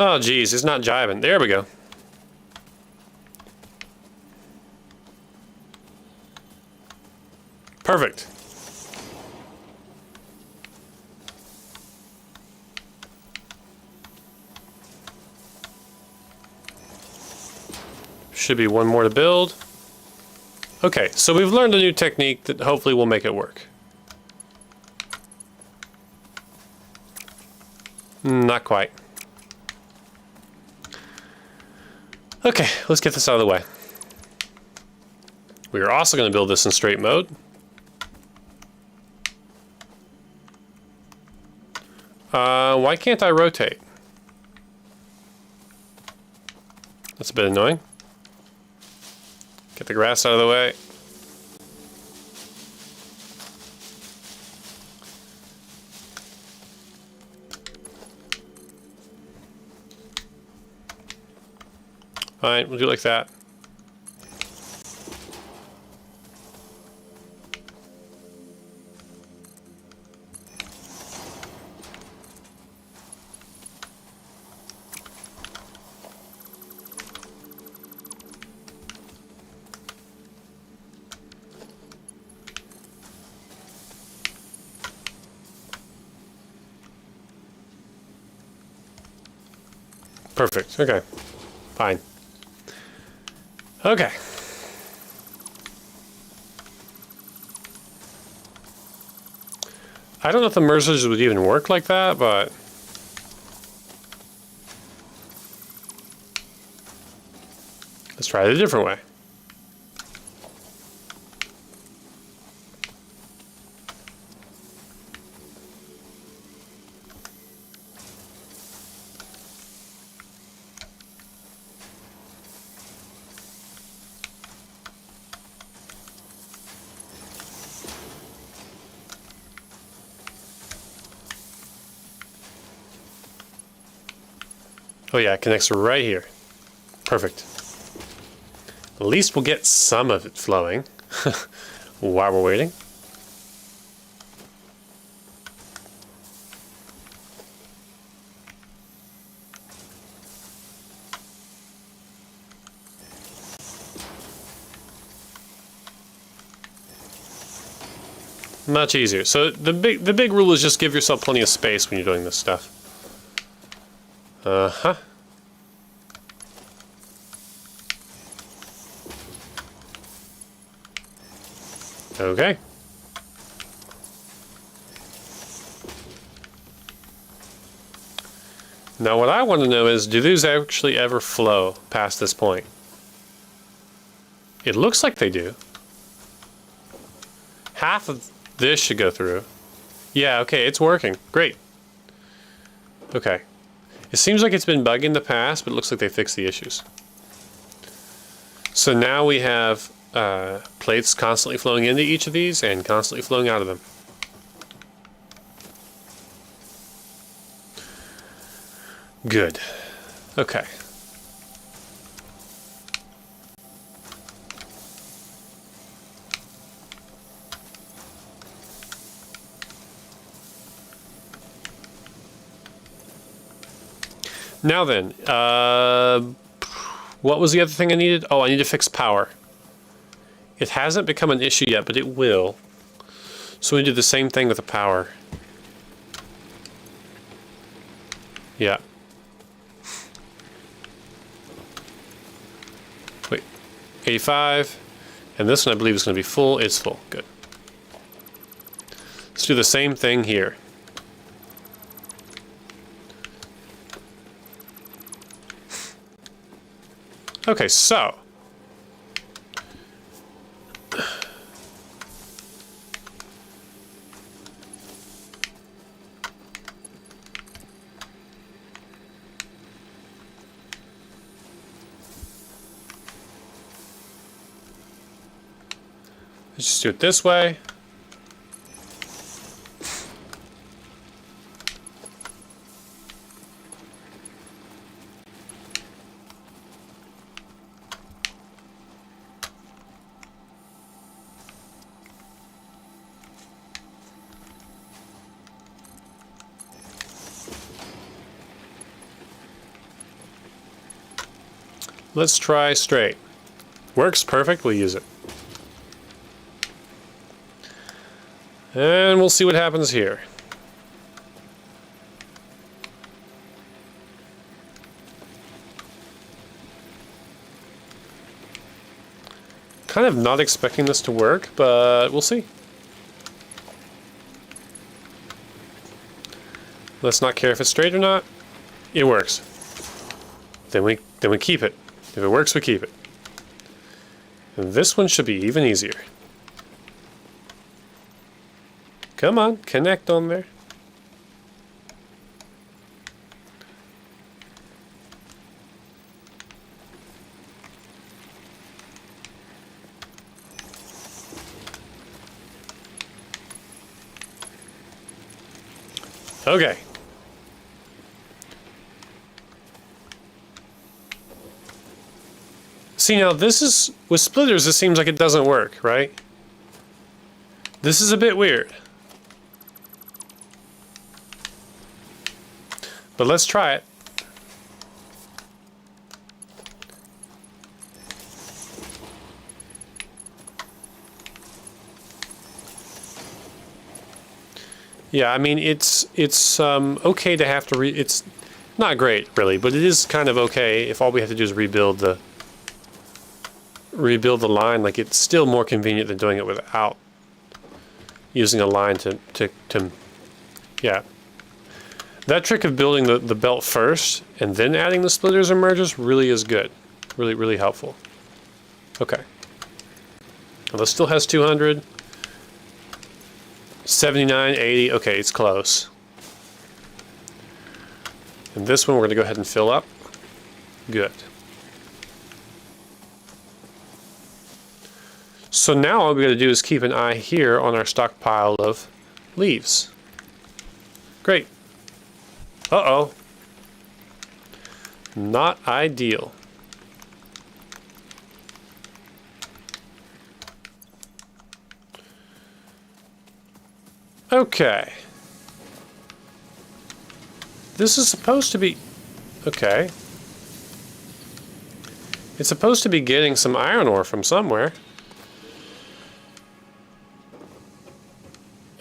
Oh, geez, it's not jiving. There we go. Perfect. Should be one more to build. Okay, so we've learned a new technique that hopefully will make it work. Not quite. Okay, let's get this out of the way. We are also going to build this in straight mode. Why can't I rotate? That's a bit annoying. Get the grass out of the way. Fine, we'll do it like that. Perfect, okay, fine. Okay. I don't know if the mergers would even work like that, but... let's try it a different way. Oh yeah, it connects right here. Perfect. At least we'll get some of it flowing while we're waiting. Much easier. So the big rule is just give yourself plenty of space when you're doing this stuff. Uh-huh. Okay. Now what I want to know is, do these actually ever flow past this point? It looks like they do. Half of this should go through. Yeah, okay, it's working. Great. Okay. It seems like it's been bugging in the past, but it looks like they fixed the issues. So now we have plates constantly flowing into each of these and constantly flowing out of them. Good. Okay. Now then, what was the other thing I needed? Oh, I need to fix power. It hasn't become an issue yet, but it will. So we do the same thing with the power. Yeah. Wait, 85. And this one I believe is going to be full. It's full. Good. Let's do the same thing here. Okay, so. Let's just do it this way. Let's try straight. Works perfect, we'll use it. And we'll see what happens here. Kind of not expecting this to work, but we'll see. Let's not care if it's straight or not. It works. Then we keep it. If it works, we keep it. And this one should be even easier. Come on, connect on there. Okay. See, now this is, with splitters, it seems like it doesn't work, right? This is a bit weird. But let's try it. Yeah, I mean, it's okay to have to it's not great, really, but it is kind of okay if all we have to do is rebuild the line. Like, it's still more convenient than doing it without using a line to yeah. That trick of building the belt first and then adding the splitters and mergers really is good. Really, really helpful. Okay. Well, this still has 200. 79, 80. Okay, it's close. And this one we're going to go ahead and fill up. Good. So now all we got to do is keep an eye here on our stockpile of leaves. Great. Uh-oh. Not ideal. Okay. This is supposed to be... Okay. It's supposed to be getting some iron ore from somewhere.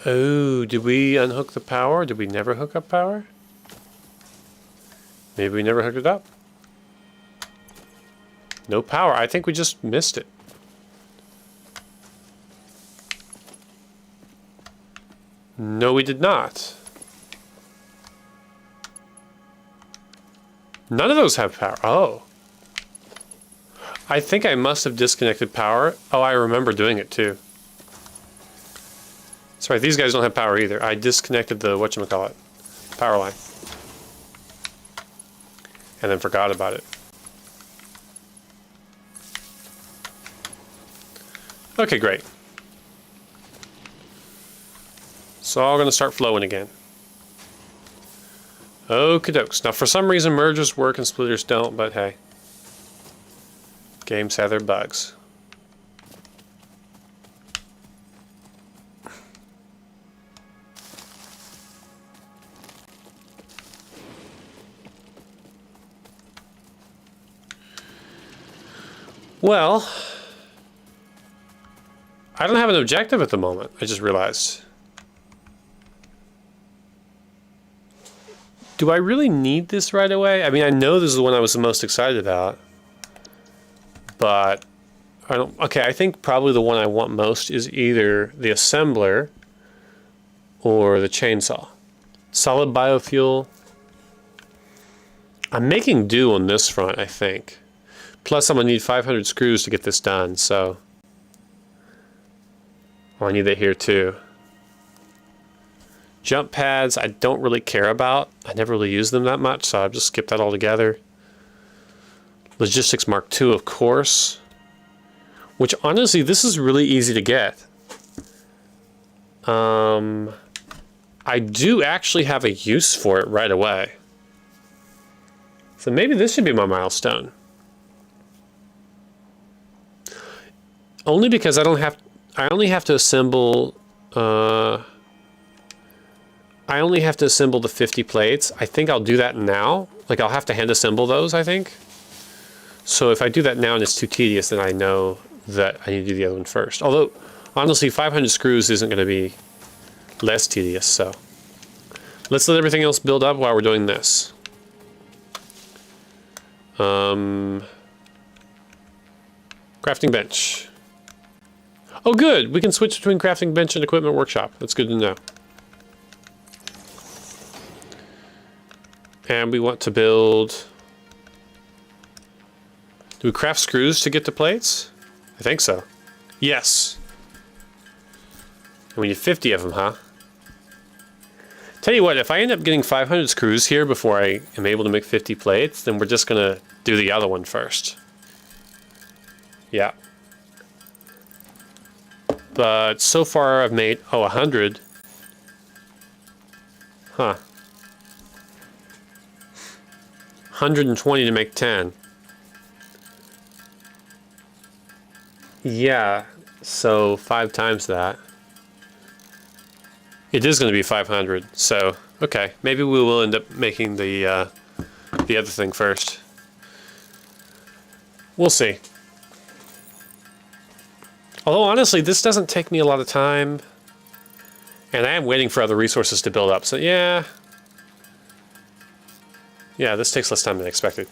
Oh, did we unhook the power? Did we never hook up power? Maybe we never hooked it up. No power. I think we just missed it. No, we did not. None of those have power. Oh. I think I must have disconnected power. Oh, I remember doing it too. That's right, these guys don't have power either. I disconnected the whatchamacallit power line. And then forgot about it. Okay, great. It's all going to start flowing again. Okie dokes. Now, for some reason, mergers work and splitters don't, but hey. Games have their bugs. Well, I don't have an objective at the moment, I just realized. Do I really need this right away? I mean, I know this is the one I was the most excited about. But I don't... Okay, I think probably the one I want most is either the assembler or the chainsaw. Solid biofuel. I'm making do on this front, I think. Plus, I'm going to need 500 screws to get this done, so... Well, I need that here, too. Jump pads, I don't really care about. I never really use them that much, so I'll just skip that altogether. Logistics Mark II, of course. Which, honestly, this is really easy to get. I do actually have a use for it right away. So maybe this should be my milestone. Only because I only have to assemble... I only have to assemble the 50 plates. I think I'll do that now. Like, I'll have to hand assemble those, I think. So if I do that now and it's too tedious, then I know that I need to do the other one first. Although, honestly, 500 screws isn't going to be less tedious, so. Let's let everything else build up while we're doing this. Crafting bench. Oh, good. We can switch between crafting bench and equipment workshop. That's good to know. And we want to build... Do we craft screws to get to plates? I think so. Yes. And we need 50 of them, huh? Tell you what, if I end up getting 500 screws here before I am able to make 50 plates, then we're just going to do the other one first. Yeah. But so far I've made, 100. Huh. 120 to make 10. Yeah, so 5 times that. It is going to be 500, so okay. Maybe we will end up making the other thing first. We'll see. Although honestly, this doesn't take me a lot of time, and I am waiting for other resources to build up. So yeah. Yeah, this takes less time than expected.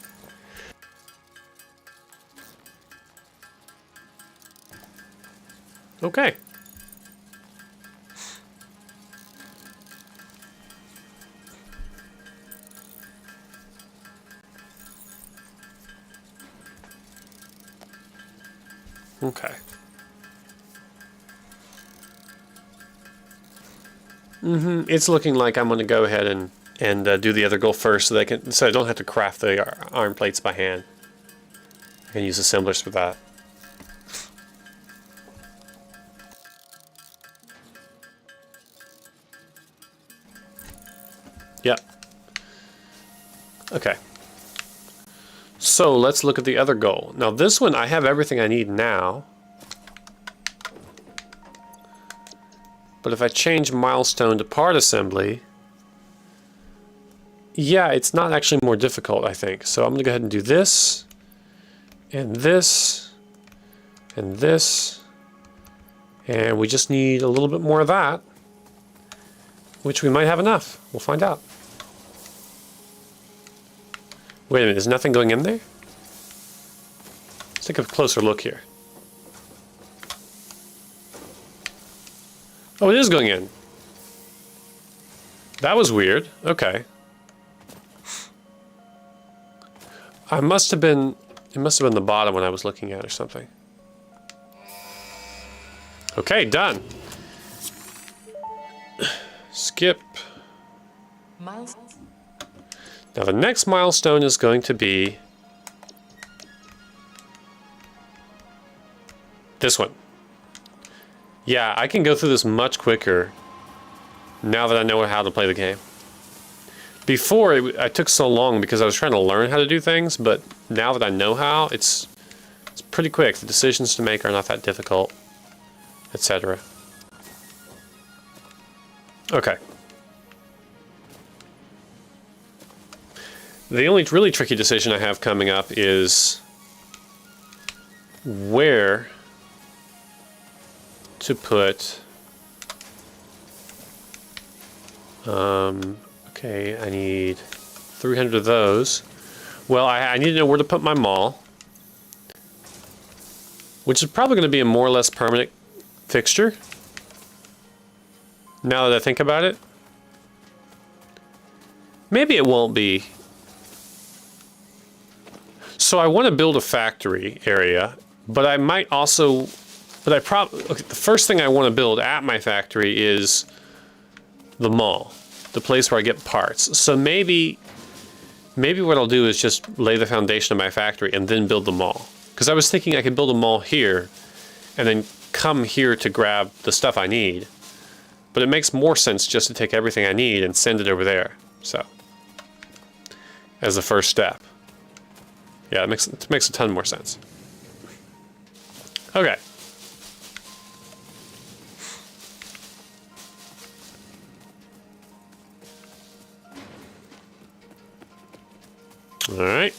Okay. Okay. It's looking like I'm going to go ahead and do the other goal first, so I don't have to craft the arm plates by hand. I can use assemblers for that. Yep. Okay. So let's look at the other goal. Now this one, I have everything I need now. But if I change milestone to part assembly, yeah, it's not actually more difficult, I think. So I'm going to go ahead and do this, and this, and this, and we just need a little bit more of that, which we might have enough. We'll find out. Wait a minute, is nothing going in there? Let's take a closer look here. Oh, it is going in. That was weird. Okay. It must have been the bottom when I was looking at it or something. Okay, done. Skip. Milestone. Now the next milestone is going to be this one. Yeah, I can go through this much quicker now that I know how to play the game. Before, I took so long because I was trying to learn how to do things, but now that I know how, it's pretty quick. The decisions to make are not that difficult, etc. Okay. The only really tricky decision I have coming up is where to put. Okay, I need 300 of those. Well, I need to know where to put my mall, which is probably going to be a more or less permanent fixture. Now that I think about it, maybe it won't be. So I want to build a factory area, but I might also, the first thing I want to build at my factory is the mall, the place where I get parts. So maybe what I'll do is just lay the foundation of my factory and then build the mall. Because I was thinking I could build a mall here and then come here to grab the stuff I need. But it makes more sense just to take everything I need and send it over there. So, as the first step. Yeah, it makes a ton more sense. Okay. All right.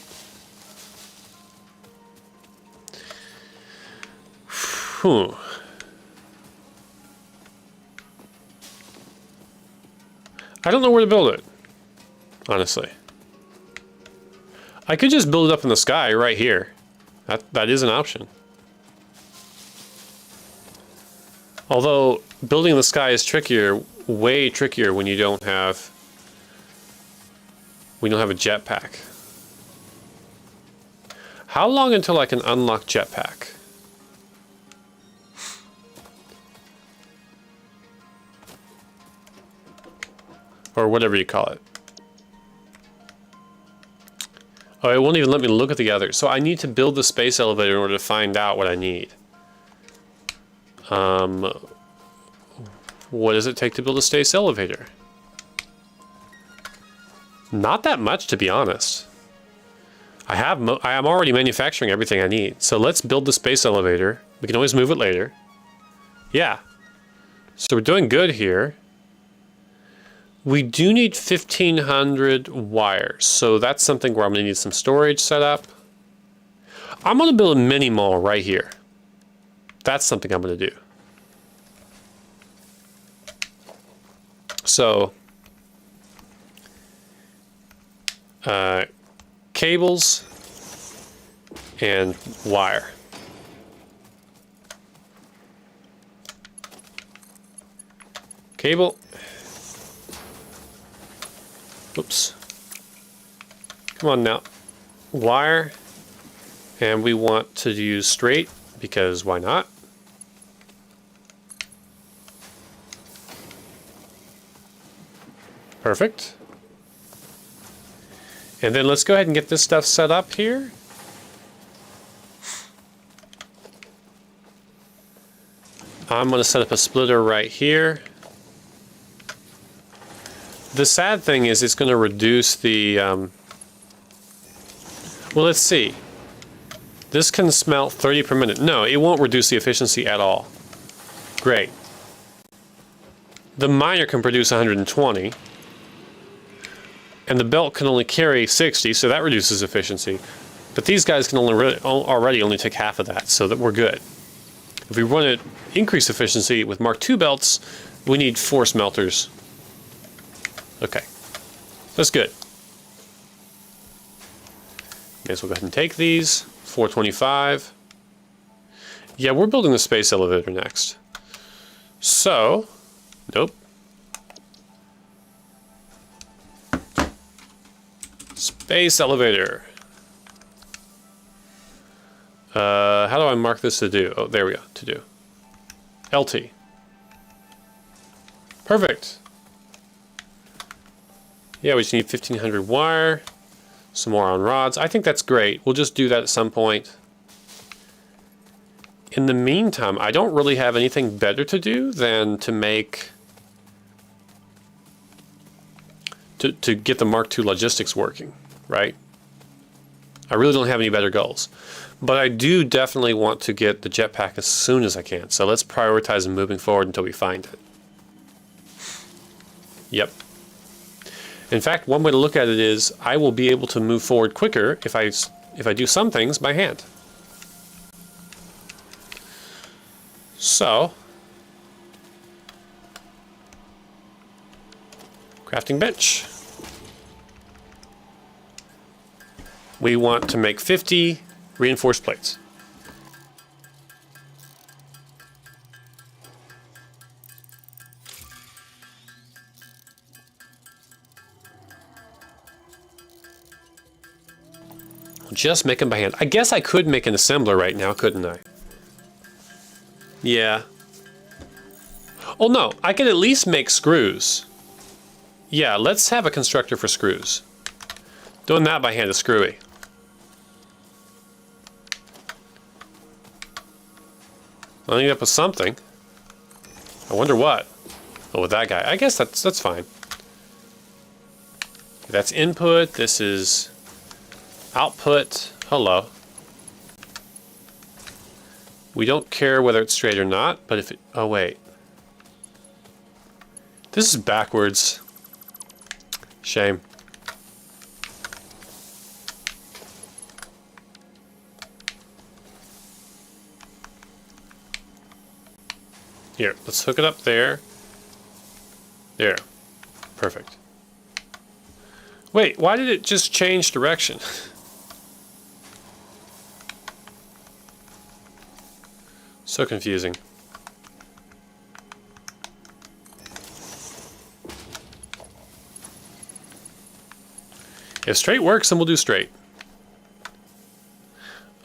Whew. I don't know where to build it, honestly. I could just build it up in the sky right here. That is an option. Although building in the sky is trickier, way trickier when you don't have a jetpack. How long until I can unlock jetpack? Or whatever you call it. Oh, it won't even let me look at the others. So I need to build the space elevator in order to find out what I need. What does it take to build a space elevator? Not that much, to be honest. I am already manufacturing everything I need. So let's build the space elevator. We can always move it later. Yeah. So we're doing good here. We do need 1,500 wires, so that's something where I'm going to need some storage set up. I'm going to build a mini mall right here. That's something I'm going to do. So, cables and wire. Cable. Oops. Come on now. Wire. And we want to use straight because why not? Perfect. And then let's go ahead and get this stuff set up here. I'm going to set up a splitter right here. The sad thing is it's going to reduce the, well, let's see. This can smelt 30 per minute. No, it won't reduce the efficiency at all. Great. The miner can produce 120. And the belt can only carry 60, so that reduces efficiency. But these guys can already only take half of that, so that we're good. If we want to increase efficiency with Mark II belts, we need 4 smelters. Okay, that's good. May as well go ahead and take these. 425. Yeah, we're building the space elevator next. So, nope. Space elevator. How do I mark this to do? Oh, there we go, to do. LT. Perfect. Yeah, we just need 1,500 wire, some more on rods. I think that's great. We'll just do that at some point. In the meantime, I don't really have anything better to do than to make... to get the Mark II logistics working, right? I really don't have any better goals. But I do definitely want to get the jetpack as soon as I can. So let's prioritize moving forward until we find it. Yep. In fact, one way to look at it is I will be able to move forward quicker if I do some things by hand. So, crafting bench. We want to make 50 reinforced plates. Just make them by hand. I guess I could make an assembler right now, couldn't I? Yeah. Oh no, I could at least make screws. Yeah, let's have a constructor for screws. Doing that by hand is screwy. I'll end up with something. I wonder what. Oh, with that guy. I guess that's fine. That's input. This is output. Hello. We don't care whether it's straight or not, but if it... Oh, wait. This is backwards. Shame. Here, let's hook it up there. There. Perfect. Wait, why did it just change direction? So confusing. If straight works, then we'll do straight.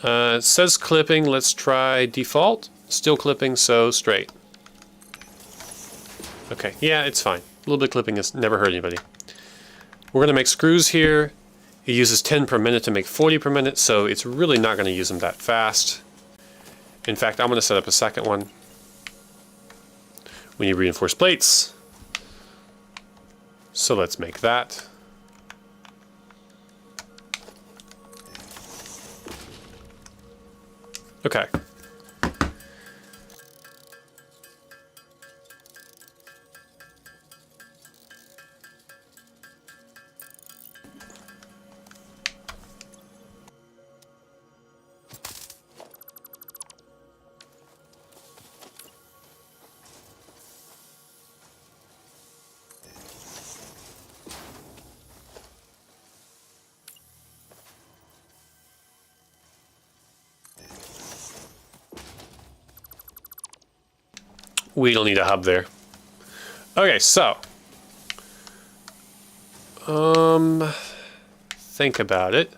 It says clipping. Let's try default. Still clipping, so straight. Okay, yeah, it's fine. A little bit of clipping has never hurt anybody. We're going to make screws here. It uses 10 per minute to make 40 per minute, so it's really not going to use them that fast. In fact, I'm going to set up a second one. We need reinforced plates. So let's make that. Okay. We don't need a hub there. Okay, so. Think about it.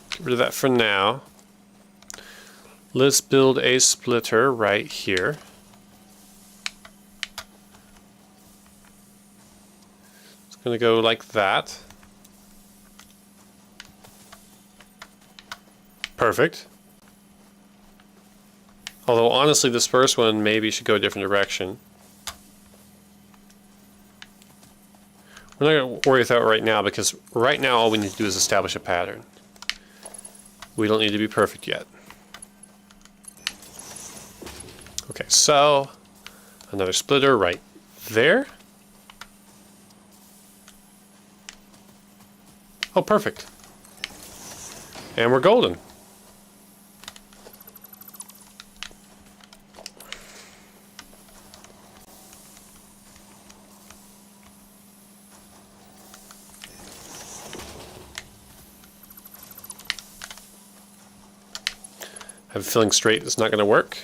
Get rid of that for now. Let's build a splitter right here. It's going to go like that. Perfect. Although, honestly, this first one maybe should go a different direction. We're not going to worry with that right now, because right now all we need to do is establish a pattern. We don't need to be perfect yet. Okay, so another splitter right there. Oh, perfect. And we're golden. I have a feeling straight is not going to work.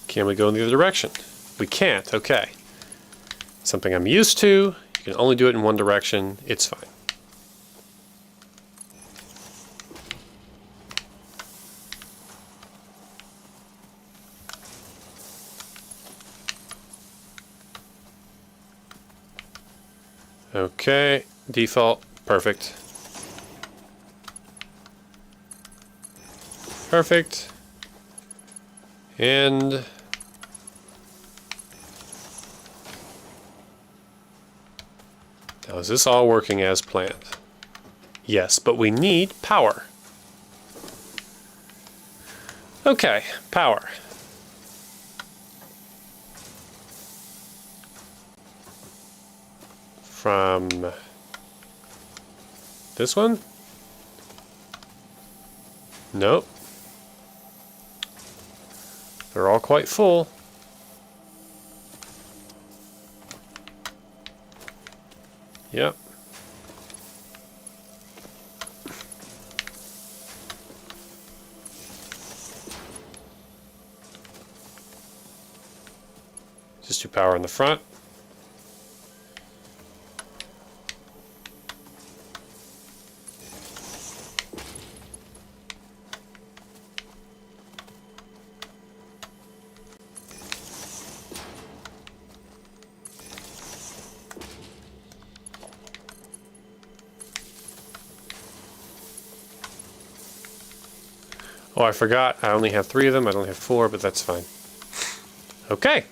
Can we go in the other direction? We can't. Okay. Something I'm used to. You can only do it in one direction. It's fine. Okay, default, perfect. Perfect. And now is this all working as planned? Yes, but we need power. Okay, power. from this one? Nope. They're all quite full. Yep. Just do power in the front. Oh, I forgot. I only have 3 of them. I don't have 4, but that's fine. Okay.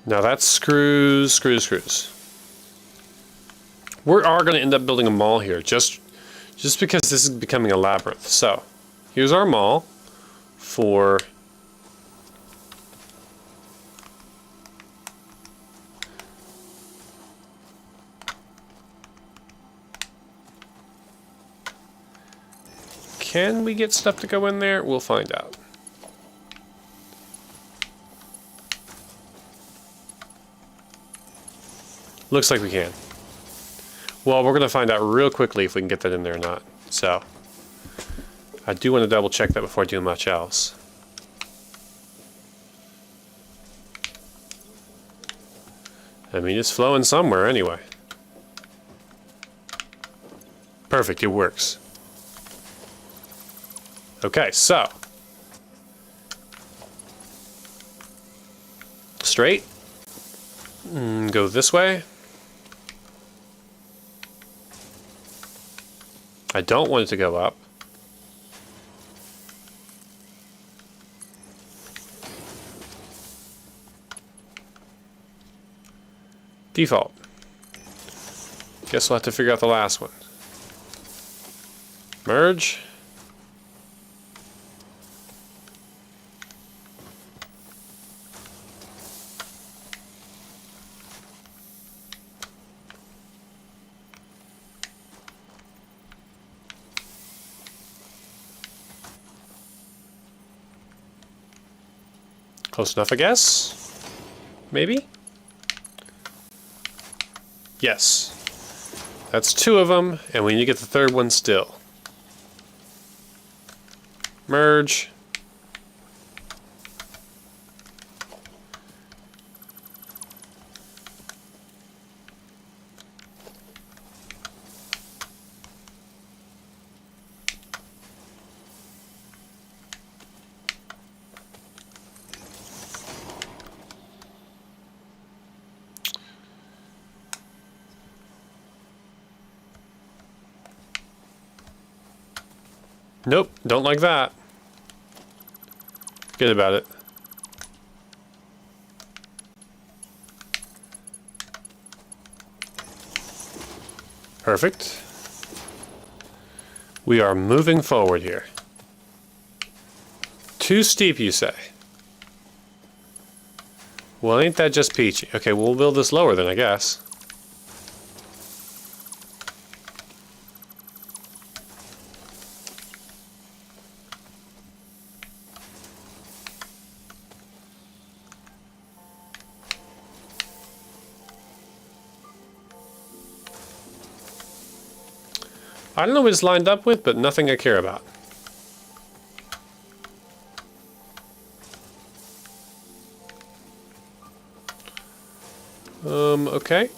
Now that's screws, screws, screws. We are going to end up building a mall here, just because this is becoming a labyrinth. So, here's our mall for... Can we get stuff to go in there? We'll find out. Looks like we can. Well, we're going to find out real quickly if we can get that in there or not. So, I do want to double check that before I do much else. I mean, it's flowing somewhere anyway. Perfect, it works. Okay, so. Straight. Go this way. I don't want it to go up. Default. Guess we'll have to figure out the last one. Merge. Close enough, I guess? Maybe? Yes. That's 2 of them, and we need to get the 3rd one still. Merge. Nope, don't like that. Forget about it. Perfect. We are moving forward here. Too steep, you say? Well, ain't that just peachy? Okay, we'll build this lower then, I guess. I don't know what it's lined up with, but nothing I care about. Okay.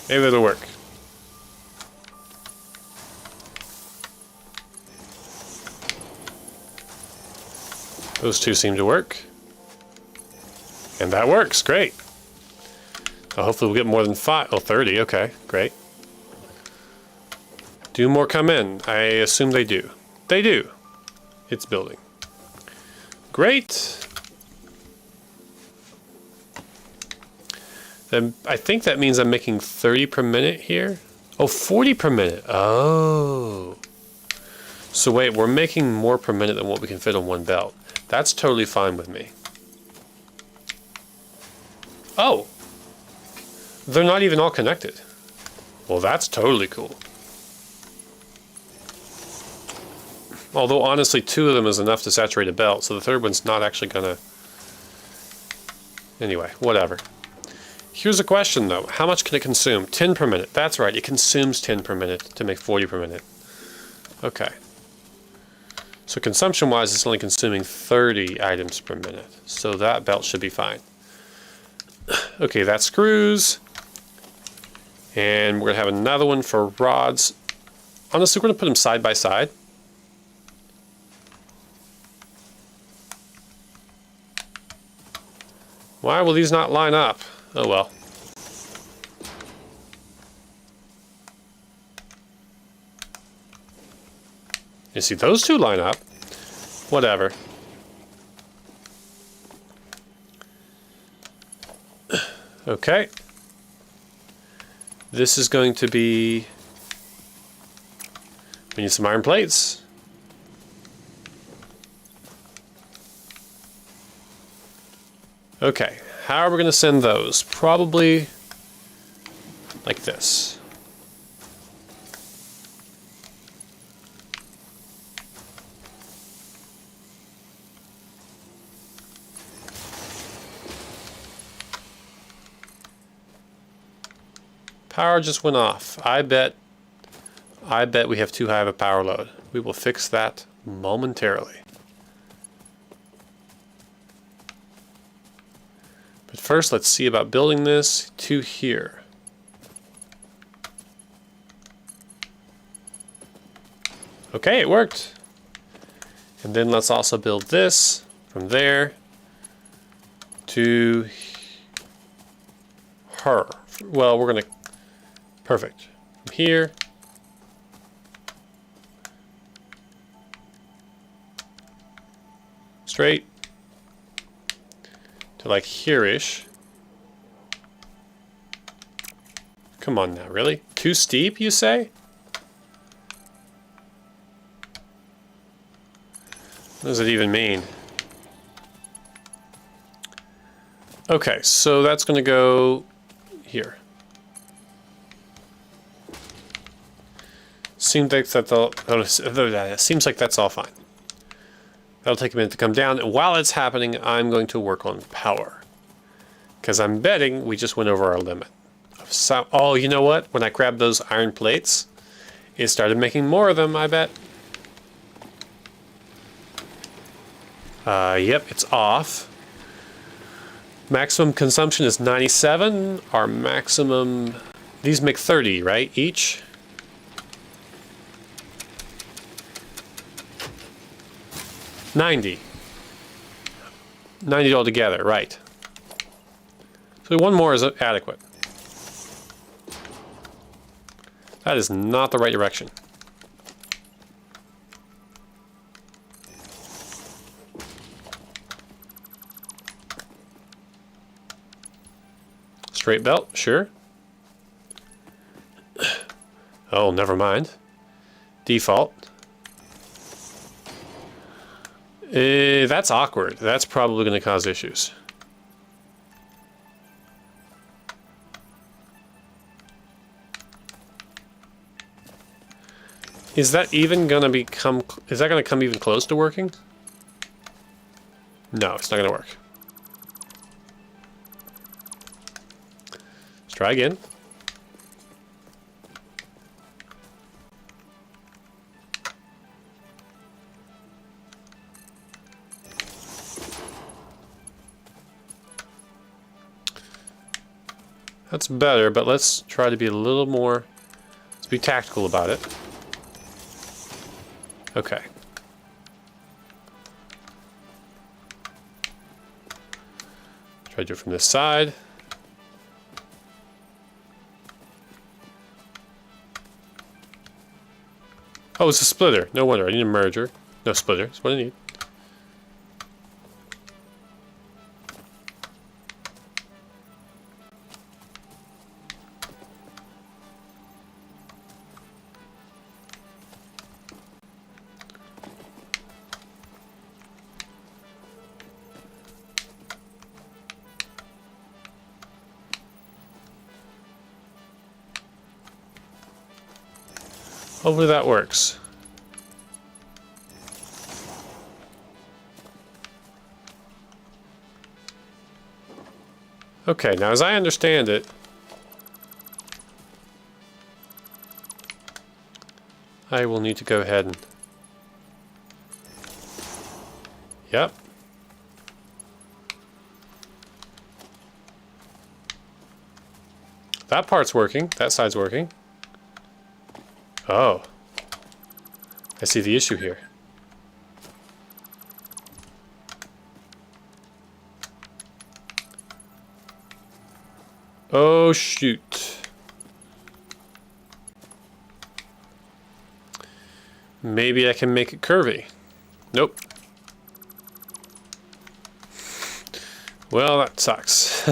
Maybe it'll work. Those 2 seem to work. And that works, great. Hopefully we'll get more than 5, oh, 30, okay, great. Do more come in? I assume they do. They do. It's building. Great. And I think that means I'm making 30 per minute here. Oh, 40 per minute. Oh. So wait, we're making more per minute than what we can fit on one belt. That's totally fine with me. Oh. They're not even all connected. Well, that's totally cool. Although, honestly, 2 of them is enough to saturate a belt, so the third one's not actually gonna... Anyway, whatever. Here's a question, though. How much can it consume? 10 per minute. That's right, it consumes 10 per minute to make 40 per minute. Okay. So consumption-wise, it's only consuming 30 items per minute. So that belt should be fine. Okay, that screws. And we're going to have another one for rods. Honestly, we're going to put them side by side. Why will these not line up? Oh well. You see, those two line up. Whatever. Okay. This is going to be... We need some iron plates. Okay, how are we going to send those? Probably like this. Power just went off. I bet we have too high of a power load. We will fix that momentarily. But first, let's see about building this to here. Okay, it worked. And then let's also build this from there to her. Well, we're gonna, perfect. From here straight to like here-ish. Come on now, really? Too steep, you say? What does it even mean? Okay, so that's going to go here. Seems like seems like that's all fine. That'll take a minute to come down, and while it's happening, I'm going to work on power. Because I'm betting we just went over our limit. Oh, you know what? When I grabbed those iron plates, it started making more of them, I bet. Yep, it's off. Maximum consumption is 97. Our maximum... These make 30, right? Each? $90 altogether, right. So one more is adequate. That is not the right direction. Straight belt, sure. Oh, never mind. Default. That's awkward. That's probably going to cause issues. Is that even going to become... Is that going to come even close to working? No, it's not going to work. Let's try again. That's better, but let's try to be a little more... Let's be tactical about it. Okay. Try to do it from this side. Oh, it's a splitter. No wonder. I need a merger. No, splitter. That's what I need. Hopefully that works. Okay, now as I understand it, I will need to go ahead and... Yep. That part's working. That side's working. Oh. I see the issue here. Oh, shoot. Maybe I can make it curvy. Nope. Well, that sucks.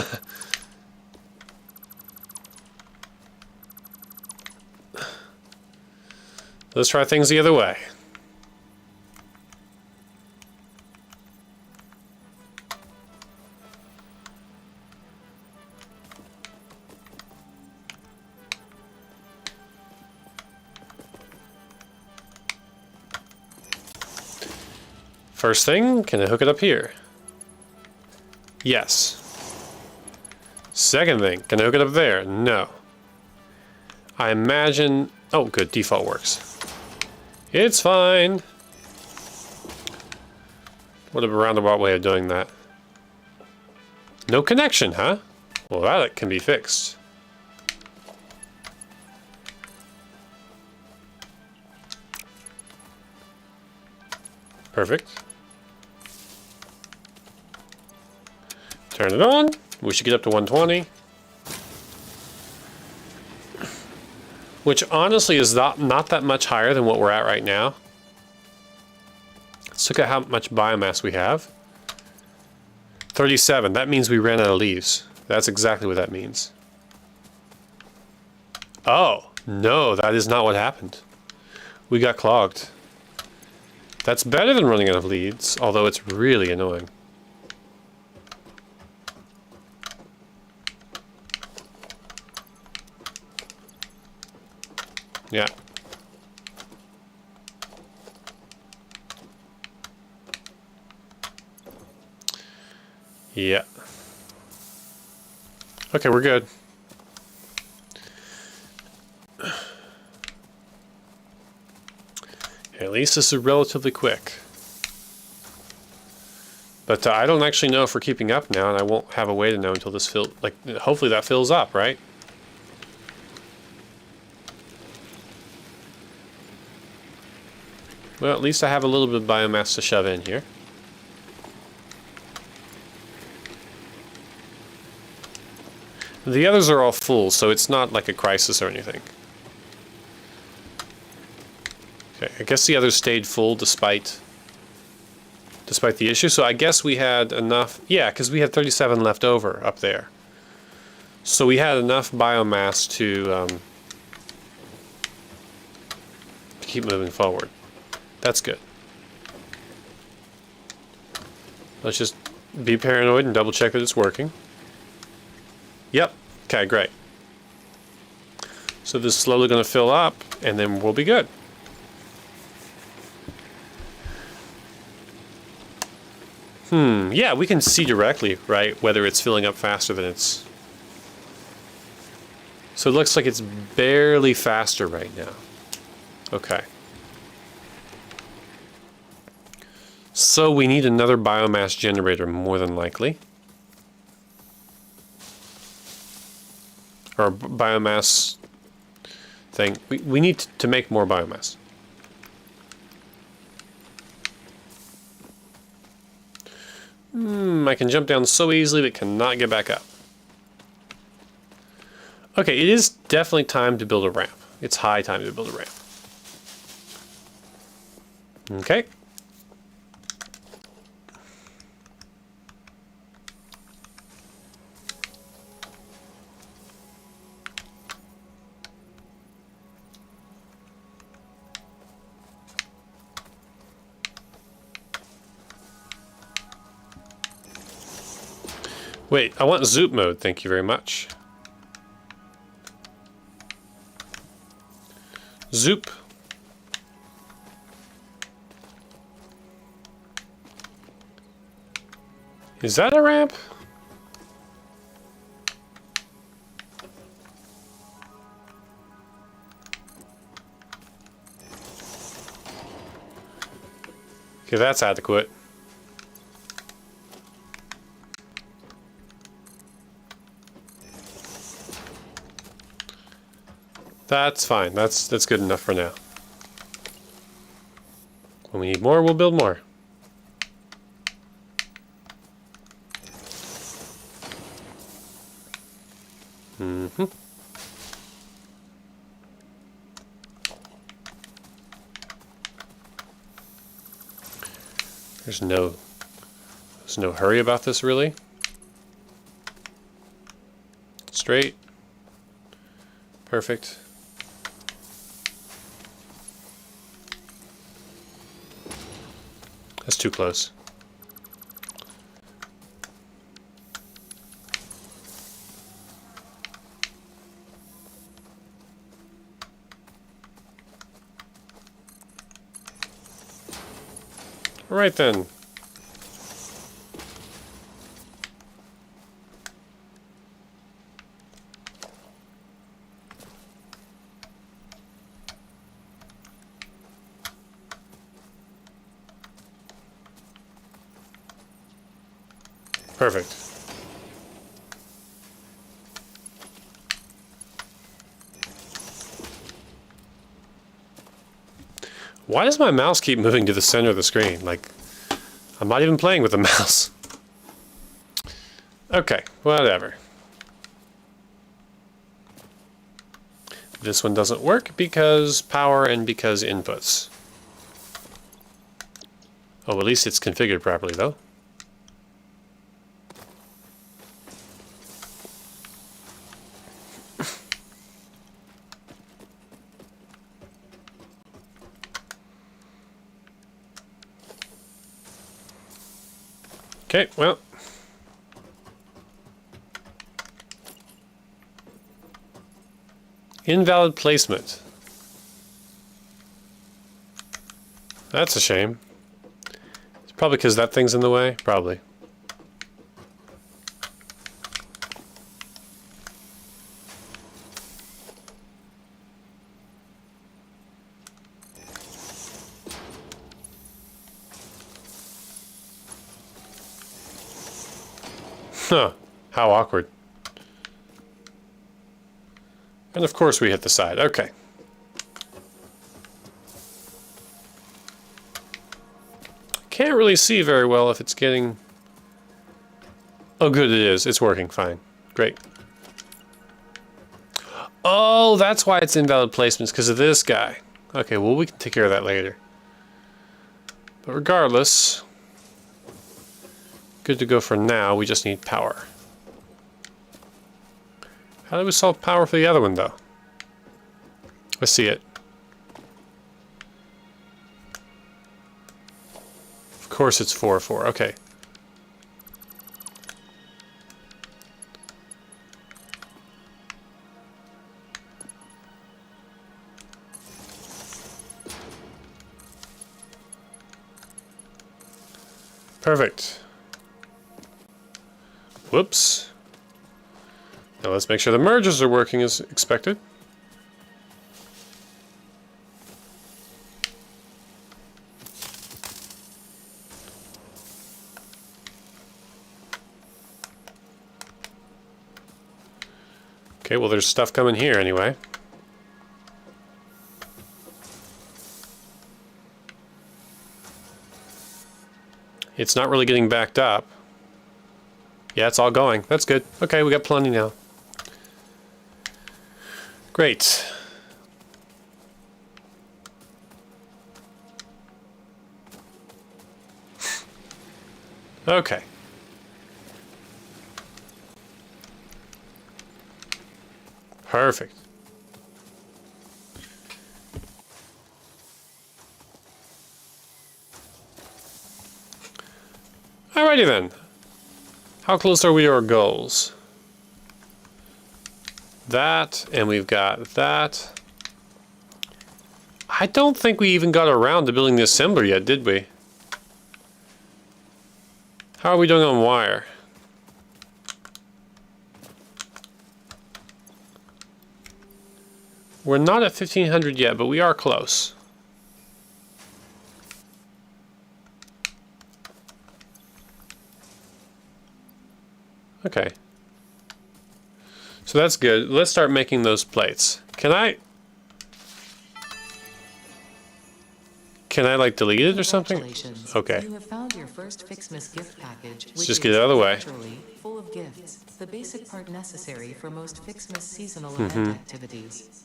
Let's try things the other way. First thing, can I hook it up here? Yes. Second thing, can I hook it up there? No. I imagine... Oh, good, default works. It's fine. What a roundabout way of doing that. No connection, huh? Well, that can be fixed. Perfect. Turn it on. We should get up to 120. Which honestly is not that much higher than what we're at right now. Let's look at how much biomass we have. 37. That means we ran out of leaves. That's exactly what that means. Oh, no, that is not what happened. We got clogged. That's better than running out of leads, although it's really annoying. Yeah. Yeah. Okay, we're good. At least this is relatively quick. But I don't actually know if we're keeping up now, and I won't have a way to know until this fills... Like, hopefully that fills up, right? Well, at least I have a little bit of biomass to shove in here. The others are all full, so it's not like a crisis or anything. Okay, I guess the others stayed full despite the issue, so I guess we had enough... Yeah, because we had 37 left over up there. So we had enough biomass to keep moving forward. That's good. Let's just be paranoid and double check that it's working. Yep. Okay, great. So this is slowly going to fill up, and then we'll be good. Yeah, we can see directly, right, whether it's filling up faster than it's... So it looks like it's barely faster right now. Okay. So we need another biomass generator, more than likely. Or biomass thing. We need to make more biomass. I can jump down so easily but cannot get back up. Okay, it is definitely time to build a ramp. It's high time to build a ramp. Okay. Wait, I want zoop mode, thank you very much. Zoop. Is that a ramp? Okay, that's adequate. That's fine. That's good enough for now. When we need more, we'll build more. Mm-hmm. There's no hurry about this, really. Straight. Perfect. That's too close. All right then. Perfect. Why does my mouse keep moving to the center of the screen? Like, I'm not even playing with the mouse. Okay, whatever. This one doesn't work because power and because inputs. Oh, at least it's configured properly, though. Okay, well. Invalid placement. That's a shame. It's probably because that thing's in the way. Probably. Huh. How awkward. And of course we hit the side. Okay. Can't really see very well if it's getting... Oh, good, it is. It's working fine. Great. Oh, that's why it's invalid placements, because of this guy. Okay, well, we can take care of that later. But regardless... Good to go for now, we just need power. How do we solve power for the other one, though? Let's see it. Of course it's 4-4, okay. Perfect. Whoops. Now let's make sure the mergers are working as expected. Okay, well there's stuff coming here anyway. It's not really getting backed up. Yeah, it's all going. That's good. Okay, we got plenty now. Great. Okay. Perfect. Alrighty then. How close are we to our goals? That, and we've got that. I don't think we even got around to building the assembler yet, did we? How are we doing on wire? We're not at 1500 yet, but we are close. Okay. So that's good. Let's start making those plates. Can I like delete it or something? Congratulations. Okay. You have found your first Fixmas gift package, Let's which just is get it out of the way. literally full of gifts, the basic part necessary for most Fixmas seasonal event activities.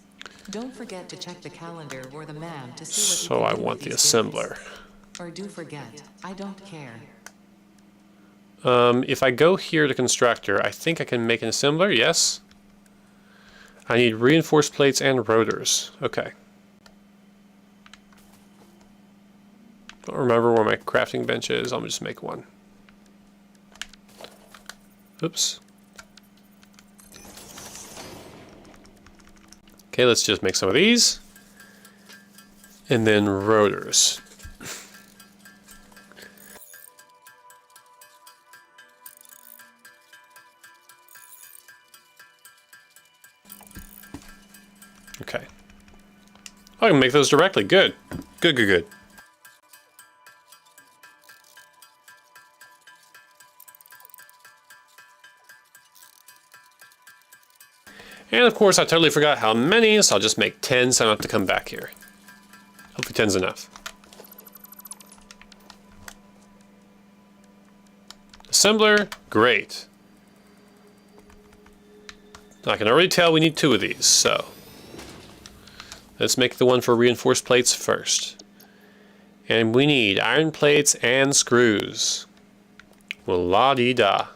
Don't forget to check the calendar or the map to see what So you I can do want with the these assembler. gifts. Or do forget, I don't care. If I go here to constructor, I think I can make an assembler, yes? I need reinforced plates and rotors. Okay. Don't remember where my crafting bench is. I'll just make one. Oops. Okay, let's just make some of these. And then rotors. Okay. Oh, I can make those directly. Good. Good, good, good. And of course, I totally forgot how many, so I'll just make 10 so I don't have to come back here. Hopefully 10's enough. Assembler, great. I can already tell we need 2 of these, so let's make the one for reinforced plates first. And we need iron plates and screws. Well, la-dee-da.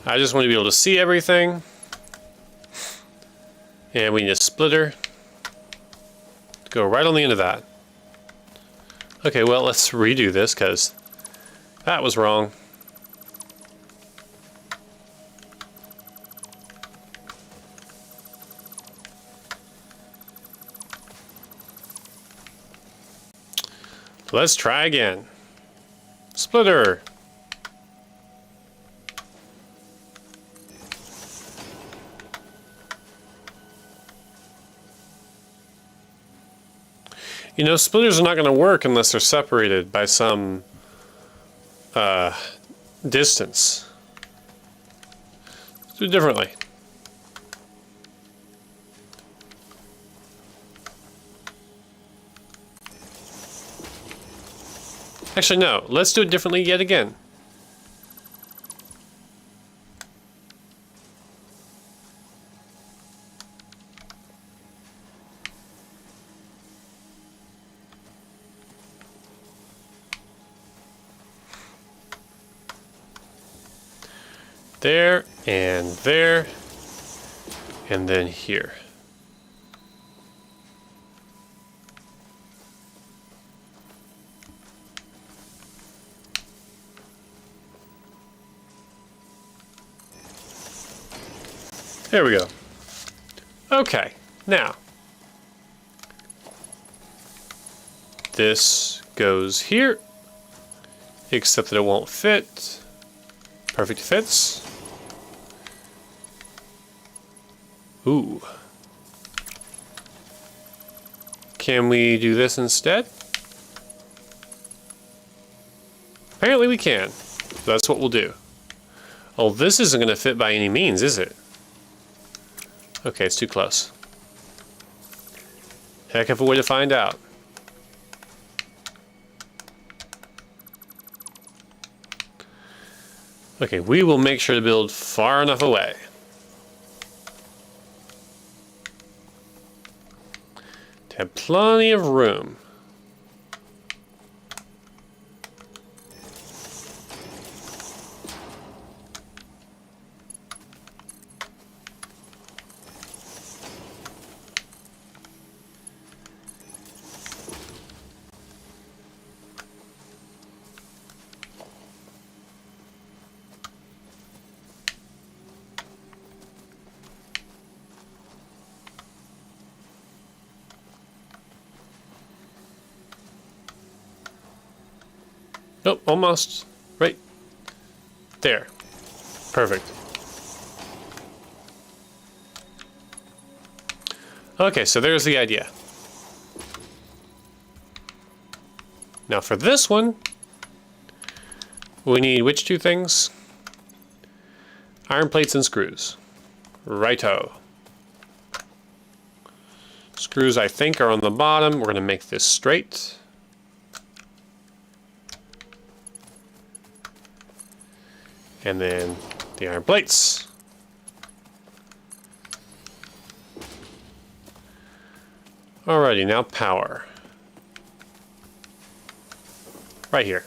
I just want to be able to see everything. And we need a splitter to go right on the end of that. Okay, well, let's redo this because that was wrong. Let's try again. Splitter. You know, splitters are not going to work unless they're separated by some distance. Let's do it differently. Actually, no. Let's do it differently yet again. There, and then here. There we go. Okay, now this goes here, except that it won't fit. Perfect fits. Ooh. Can we do this instead? Apparently we can. So that's what we'll do. Oh, this isn't going to fit by any means, is it? Okay, it's too close. Heck of a way to find out. Okay, we will make sure to build far enough away. To have plenty of room. Nope, almost. Right there. Perfect. Okay, so there's the idea. Now for this one, we need which two things? Iron plates and screws. Righto. Screws, I think, are on the bottom. We're going to make this straight. And then the iron plates. Alrighty, now power. Right here.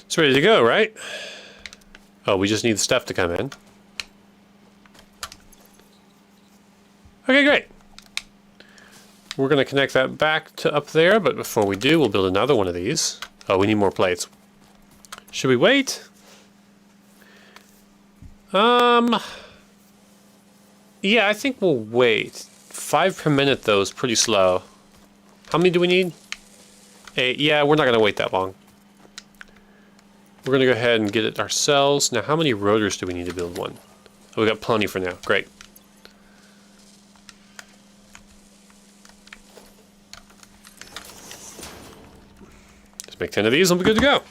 It's ready to go, right? Oh, we just need the stuff to come in. Okay, great. We're going to connect that back to up there, but before we do, we'll build another one of these. Oh, we need more plates. Should we wait? Yeah, I think we'll wait. 5 per minute, though, is pretty slow. How many do we need? 8. Yeah, we're not going to wait that long. We're going to go ahead and get it ourselves. Now, how many rotors do we need to build one? Oh, we got plenty for now. Great. Just make 10 of these and we'll be good to go.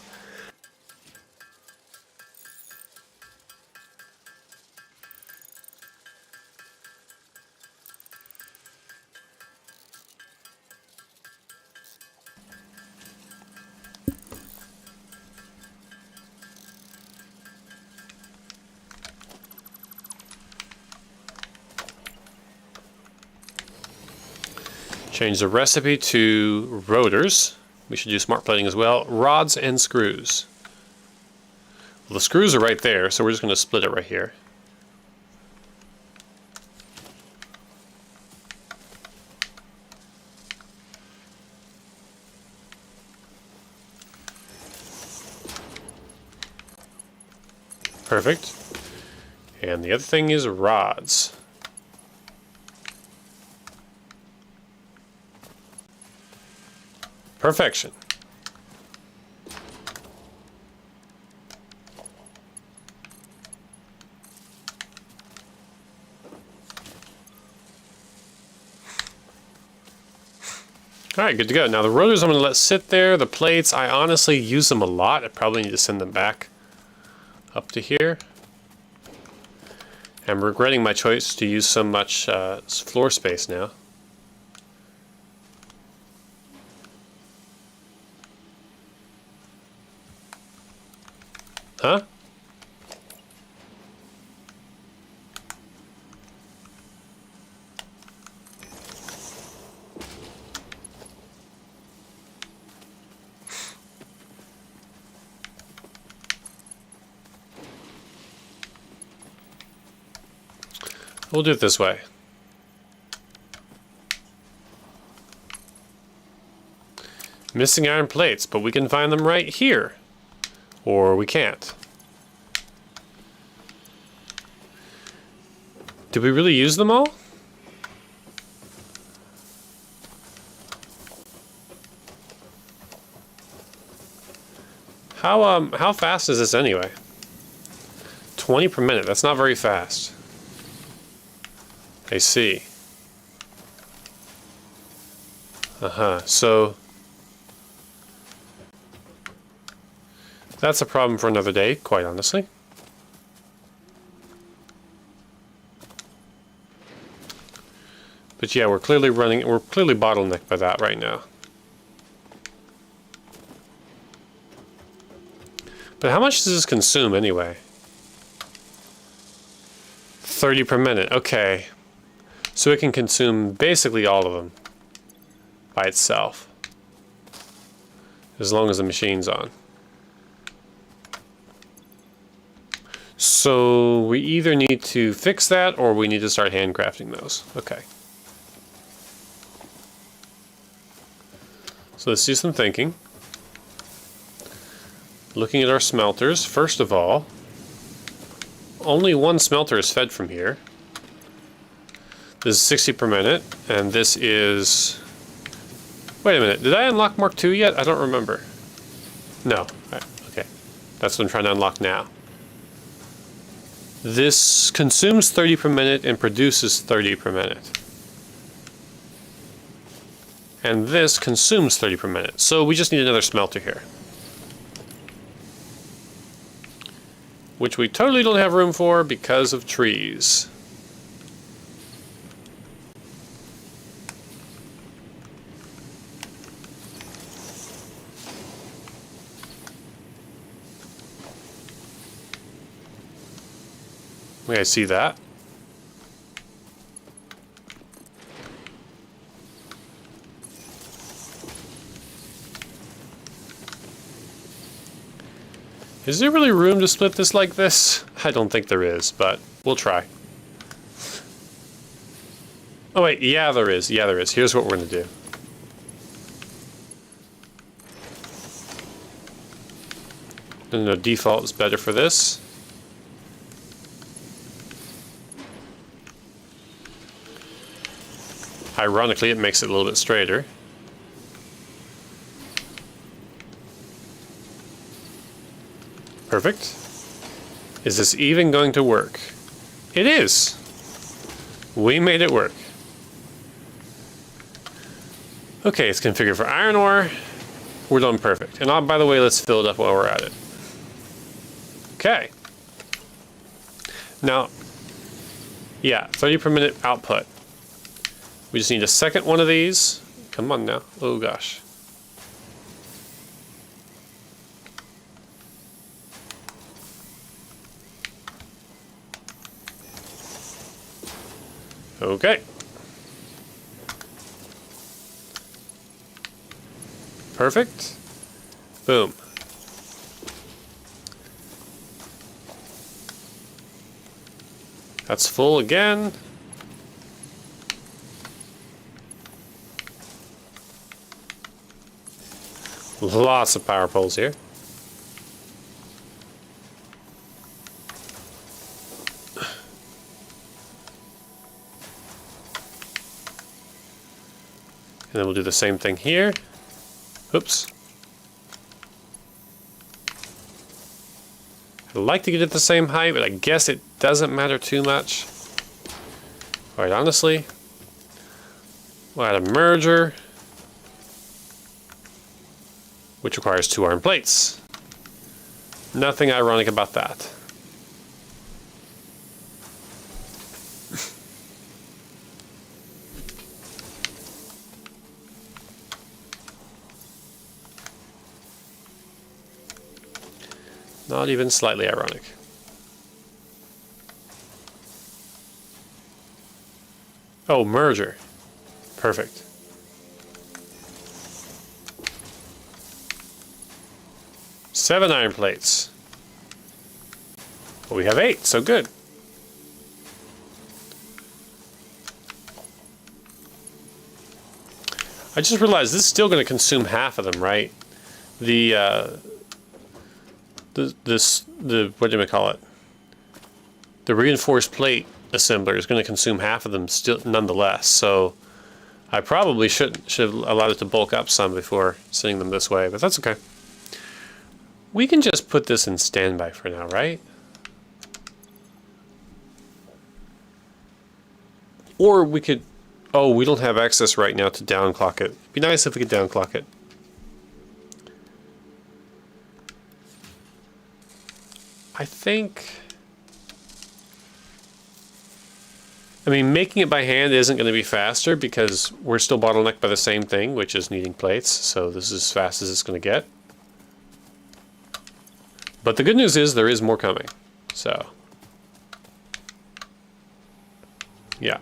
Change the recipe to rotors. We should do smart plating as well. Rods and screws. Well, the screws are right there, so we're just going to split it right here. Perfect. And the other thing is rods. Perfection. Alright, good to go. Now the rotors I'm going to let sit there. The plates, I honestly use them a lot. I probably need to send them back up to here. I'm regretting my choice to use so much floor space now. Huh? We'll do it this way. Missing iron plates, but we can find them right here. Or we can't. Did we really use them all? How fast is this anyway? 20 per minute. That's not very fast. I see. So that's a problem for another day, quite honestly. But yeah, we're clearly bottlenecked by that right now. But how much does this consume anyway? 30 per minute, okay. So it can consume basically all of them by itself, as long as the machine's on. So we either need to fix that or we need to start handcrafting those. Okay. So let's do some thinking. Looking at our smelters, first of all, only one smelter is fed from here. This is 60 per minute, and this is... Wait a minute, did I unlock Mark II yet? I don't remember. No. Okay. That's what I'm trying to unlock now. This consumes 30 per minute and produces 30 per minute. And this consumes 30 per minute. So we just need another smelter here. Which we totally don't have room for because of trees. I see that. Is there really room to split this like this? I don't think there is, but we'll try. Oh wait, yeah there is. Yeah there is. Here's what we're going to do. No, default is better for this. Ironically, it makes it a little bit straighter. Perfect. Is this even going to work? It is. We made it work. Okay, it's configured for iron ore. We're done perfect. And by the way, let's fill it up while we're at it. Okay. Now, yeah, 30 per minute output. We just need a second one of these. Come on now. Oh gosh. Okay. Perfect. Boom. That's full again. Lots of power poles here. And then we'll do the same thing here. Oops. I'd like to get it the same height, but I guess it doesn't matter too much. Quite honestly. We'll add a merger, which requires 2 iron plates. Nothing ironic about that. Not even slightly ironic. Oh, merger. Perfect. Seven iron plates. Well, we have 8, so good. I just realized this is still going to consume half of them, right? The what do we call it? The reinforced plate assembler is going to consume half of them still, nonetheless. So I probably should have allowed it to bulk up some before sending them this way, but that's okay. We can just put this in standby for now, right? Or we could... Oh, we don't have access right now to downclock it. It'd be nice if we could downclock it. I think... I mean, making it by hand isn't going to be faster because we're still bottlenecked by the same thing, which is needing plates. So this is as fast as it's going to get. But the good news is there is more coming. So, yeah.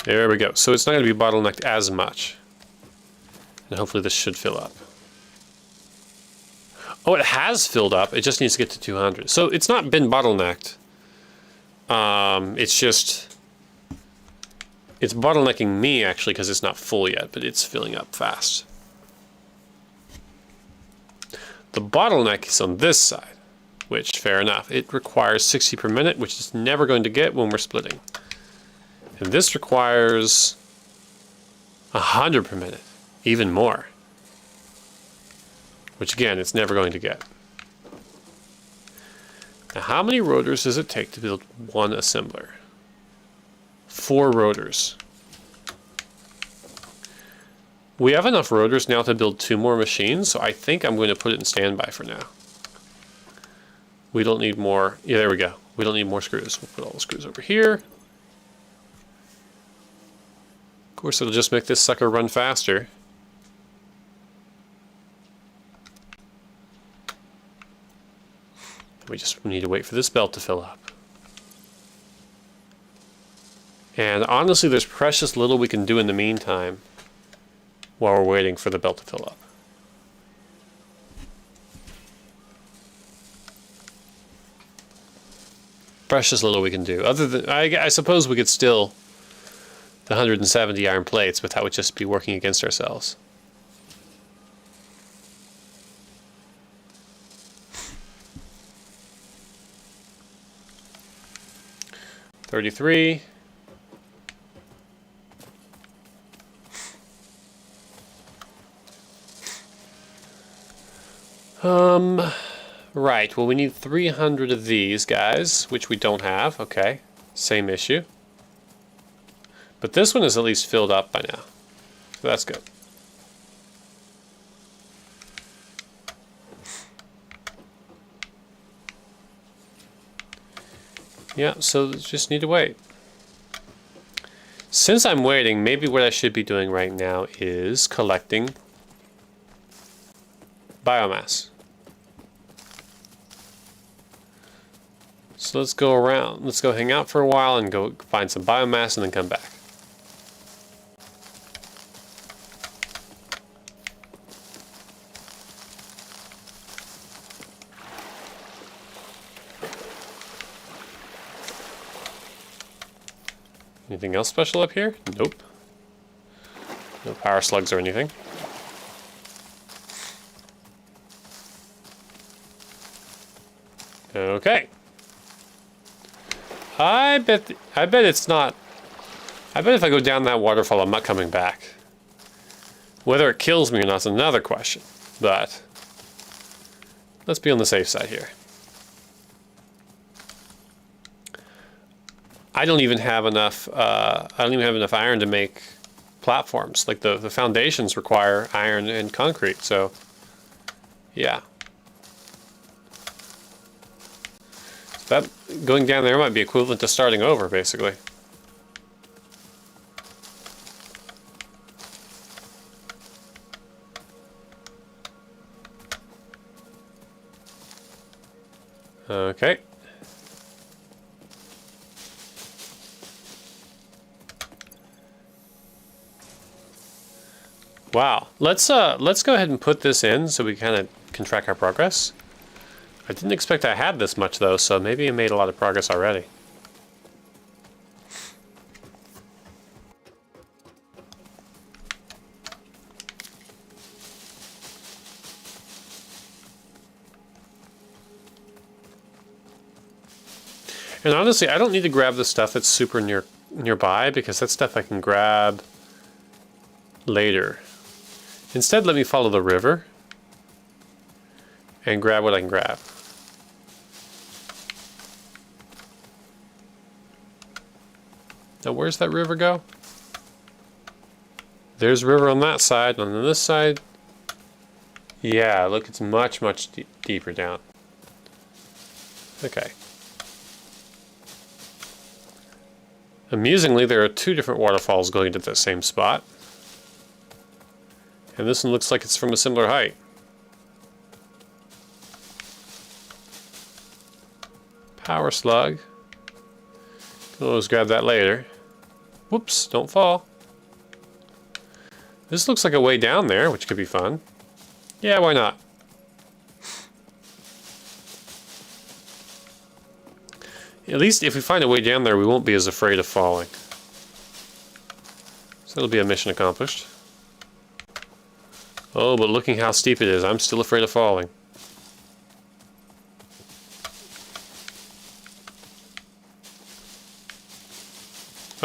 There we go. So it's not going to be bottlenecked as much. And hopefully this should fill up. Oh, it has filled up. It just needs to get to 200. So it's not been bottlenecked. It's just... It's bottlenecking me, actually, because it's not full yet, but it's filling up fast. The bottleneck is on this side, which, fair enough, it requires 60 per minute, which is never going to get when we're splitting. And this requires 100 per minute, even more, which again, it's never going to get. Now, how many rotors does it take to build one assembler? 4 rotors. We have enough rotors now to build 2 more machines, so I think I'm going to put it in standby for now. We don't need more. Yeah, there we go. We don't need more screws. We'll put all the screws over here. Of course, it'll just make this sucker run faster. We just need to wait for this belt to fill up. And honestly, there's precious little we can do in the meantime while we're waiting for the belt to fill up. Precious little we can do. Other than, I suppose we could still the 170 iron plates, but that would just be working against ourselves. $33. Right, well we need 300 of these guys, which we don't have, okay. Same issue. But this one is at least filled up by now, so that's good. Yeah, so just need to wait. Since I'm waiting, maybe what I should be doing right now is collecting biomass. So let's go around, let's go hang out for a while and go find some biomass and then come back. Anything else special up here? Nope. No power slugs or anything. Okay. I bet it's not. I bet if I go down that waterfall, I'm not coming back. Whether it kills me or not is another question. But let's be on the safe side here. I don't even have enough. I don't even have enough iron to make platforms. Like the foundations require iron and concrete. So, yeah. That going down there might be equivalent to starting over, basically. Okay. Wow. Let's go ahead and put this in so we kind of can track our progress. I didn't expect I had this much though, so maybe I made a lot of progress already. And honestly, I don't need to grab the stuff that's super nearby because that stuff I can grab later. Instead, let me follow the river and grab what I can grab. Now, where's that river go? There's a river on that side, and on this side, yeah, look, it's much, much deeper down. Okay. Amusingly, there are 2 different waterfalls going to that same spot. And this one looks like it's from a similar height. Power slug. Can always grab that later. Whoops, don't fall. This looks like a way down there, which could be fun. Yeah, why not? At least if we find a way down there, we won't be as afraid of falling. So it'll be a mission accomplished. Oh, but looking how steep it is, I'm still afraid of falling.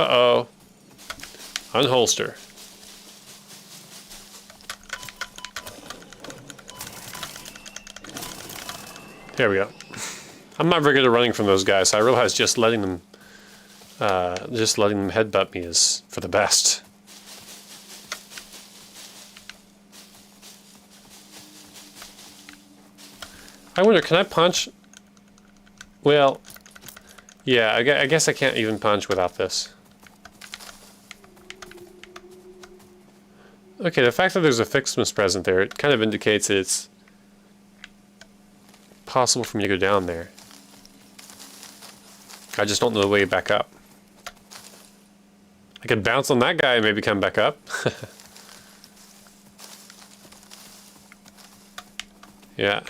Uh-oh. Unholster. There we go. I'm not very good at running from those guys, so I realize just letting them headbutt me is for the best. I wonder, can I punch? Well, yeah, I guess I can't even punch without this. Okay, the fact that there's a Fixmas present there, it kind of indicates that it's possible for me to go down there. I just don't know the way back up. I could bounce on that guy and maybe come back up. Yeah.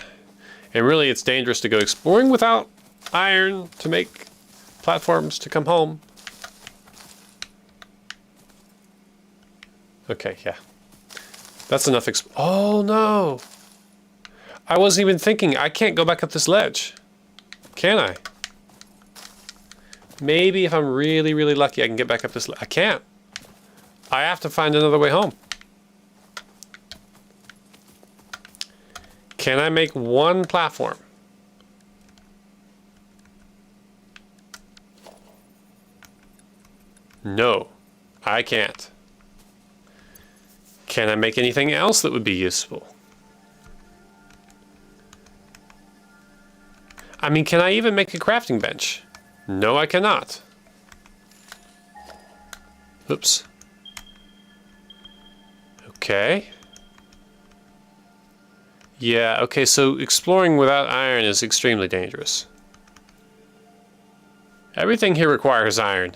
And really it's dangerous to go exploring without iron to make platforms to come home. Okay, yeah. That's enough oh no! I wasn't even thinking, I can't go back up this ledge. Can I? Maybe if I'm really, really lucky I can get back up this ledge. I can't. I have to find another way home. Can I make one platform? No, I can't. Can I make anything else that would be useful? I mean, can I even make a crafting bench? No, I cannot. Oops. Okay. Yeah, okay, so exploring without iron is extremely dangerous. Everything here requires iron.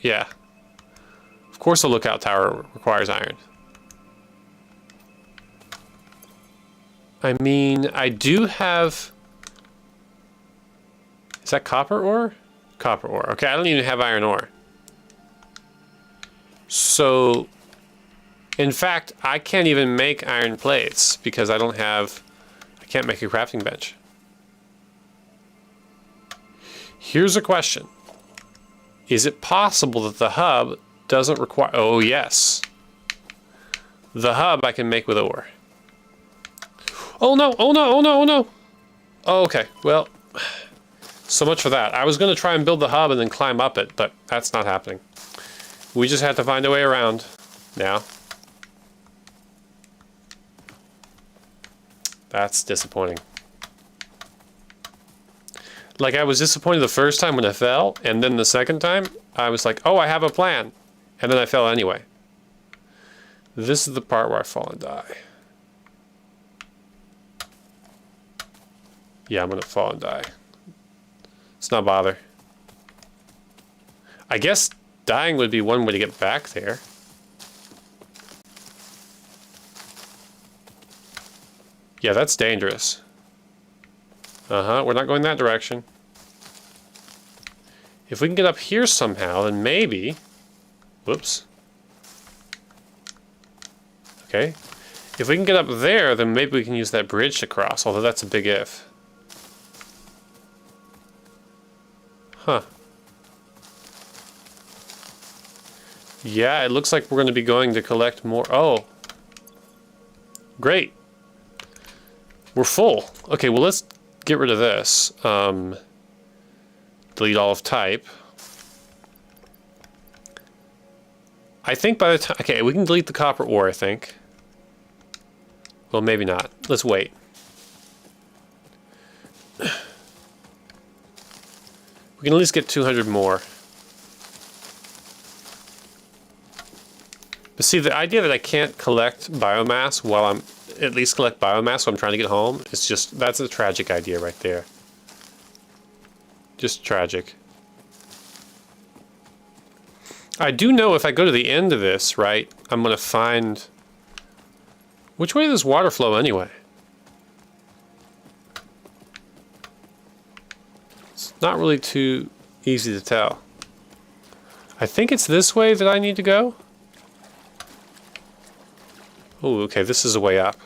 Yeah. Of course a lookout tower requires iron. I mean, I do have... Is that copper ore? Copper ore. Okay, I don't even have iron ore. So, in fact, I can't even make iron plates because I don't have... I can't make a crafting bench. Here's a question. Is it possible that the hub doesn't require... Oh, yes. The hub I can make with ore. Oh, no! Oh, no! Oh, no! Oh, no! Oh, okay. Well, so much for that. I was going to try and build the hub and then climb up it, but that's not happening. We just have to find a way around now. That's disappointing. Like, I was disappointed the first time when I fell, and then the second time, I was like, oh, I have a plan. And then I fell anyway. This is the part where I fall and die. Yeah, I'm gonna fall and die. Let's not bother. I guess dying would be one way to get back there. Yeah, that's dangerous. Uh-huh, we're not going that direction. If we can get up here somehow, then maybe... Whoops. Okay. If we can get up there, then maybe we can use that bridge to cross, although that's a big if. Huh. Yeah, it looks like we're going to be going to collect more... Oh. Great. We're full. Okay, well, let's get rid of this. Delete all of type. I think by the time... Okay, we can delete the copper ore, I think. Well, maybe not. Let's wait. We can at least get 200 more. But see, the idea that I can't collect biomass while I'm... At least collect biomass while I'm trying to get home, it's just... That's a tragic idea right there. Just tragic. I do know if I go to the end of this, right, I'm going to find... Which way does water flow anyway? It's not really too easy to tell. I think it's this way that I need to go. Oh, okay, this is a way up.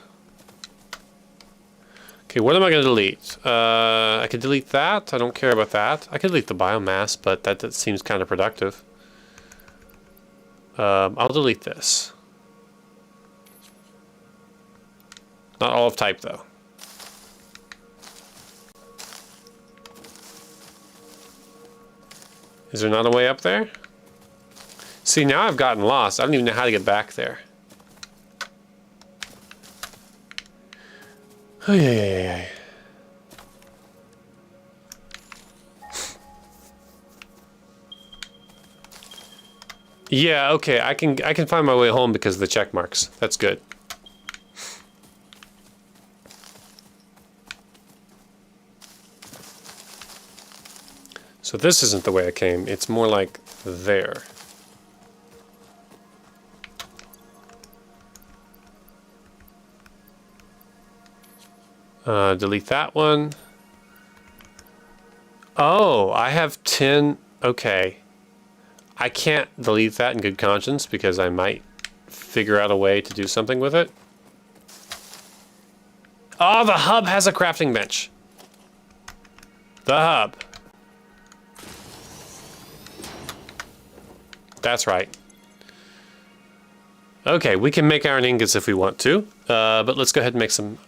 Okay, what am I going to delete? I could delete that. I don't care about that. I could delete the biomass, but that seems kind of productive. I'll delete this. Not all of type, though. Is there not a way up there? See, now I've gotten lost. I don't even know how to get back there. Oh, yeah. Yeah, okay, I can find my way home because of the check marks. That's good. So this isn't the way I came. It's more like there. Delete that one. Oh, I have 10. Okay. I can't delete that in good conscience because I might figure out a way to do something with it. Oh, the hub has a crafting bench. The hub. That's right. Okay, we can make iron ingots if we want to, but let's go ahead and make some.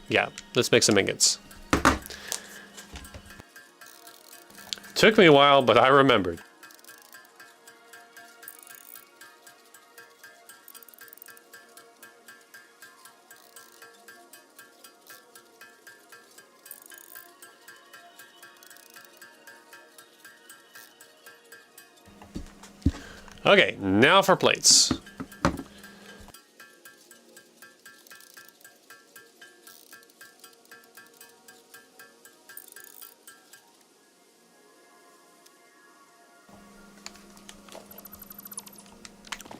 Yeah, let's make some ingots. Took me a while, but I remembered. Okay, now for plates.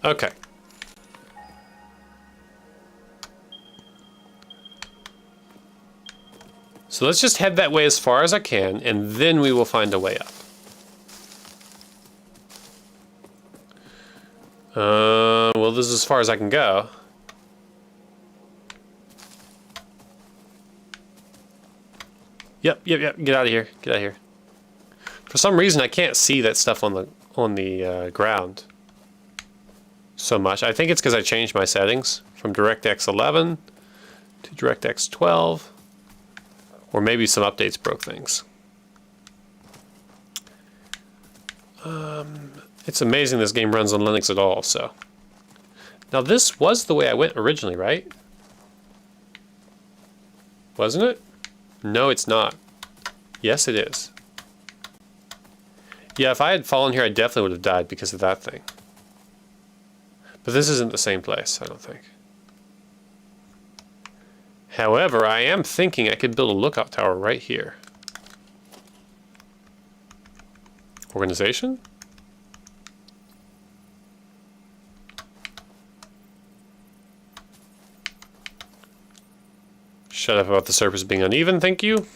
Okay. So let's just head that way as far as I can, and then we will find a way up. Well, this is as far as I can go. Yep. Get out of here. Get out of here. For some reason, I can't see that stuff on the ground so much. I think it's because I changed my settings from DirectX 11 to DirectX 12, or maybe some updates broke things. It's amazing this game runs on Linux at all, so. Now this was the way I went originally, right? Wasn't it? No, it's not. Yes, it is. Yeah, if I had fallen here, I definitely would have died because of that thing. But this isn't the same place, I don't think. However, I am thinking I could build a lookout tower right here. Organization? Shut up about the surface being uneven, thank you.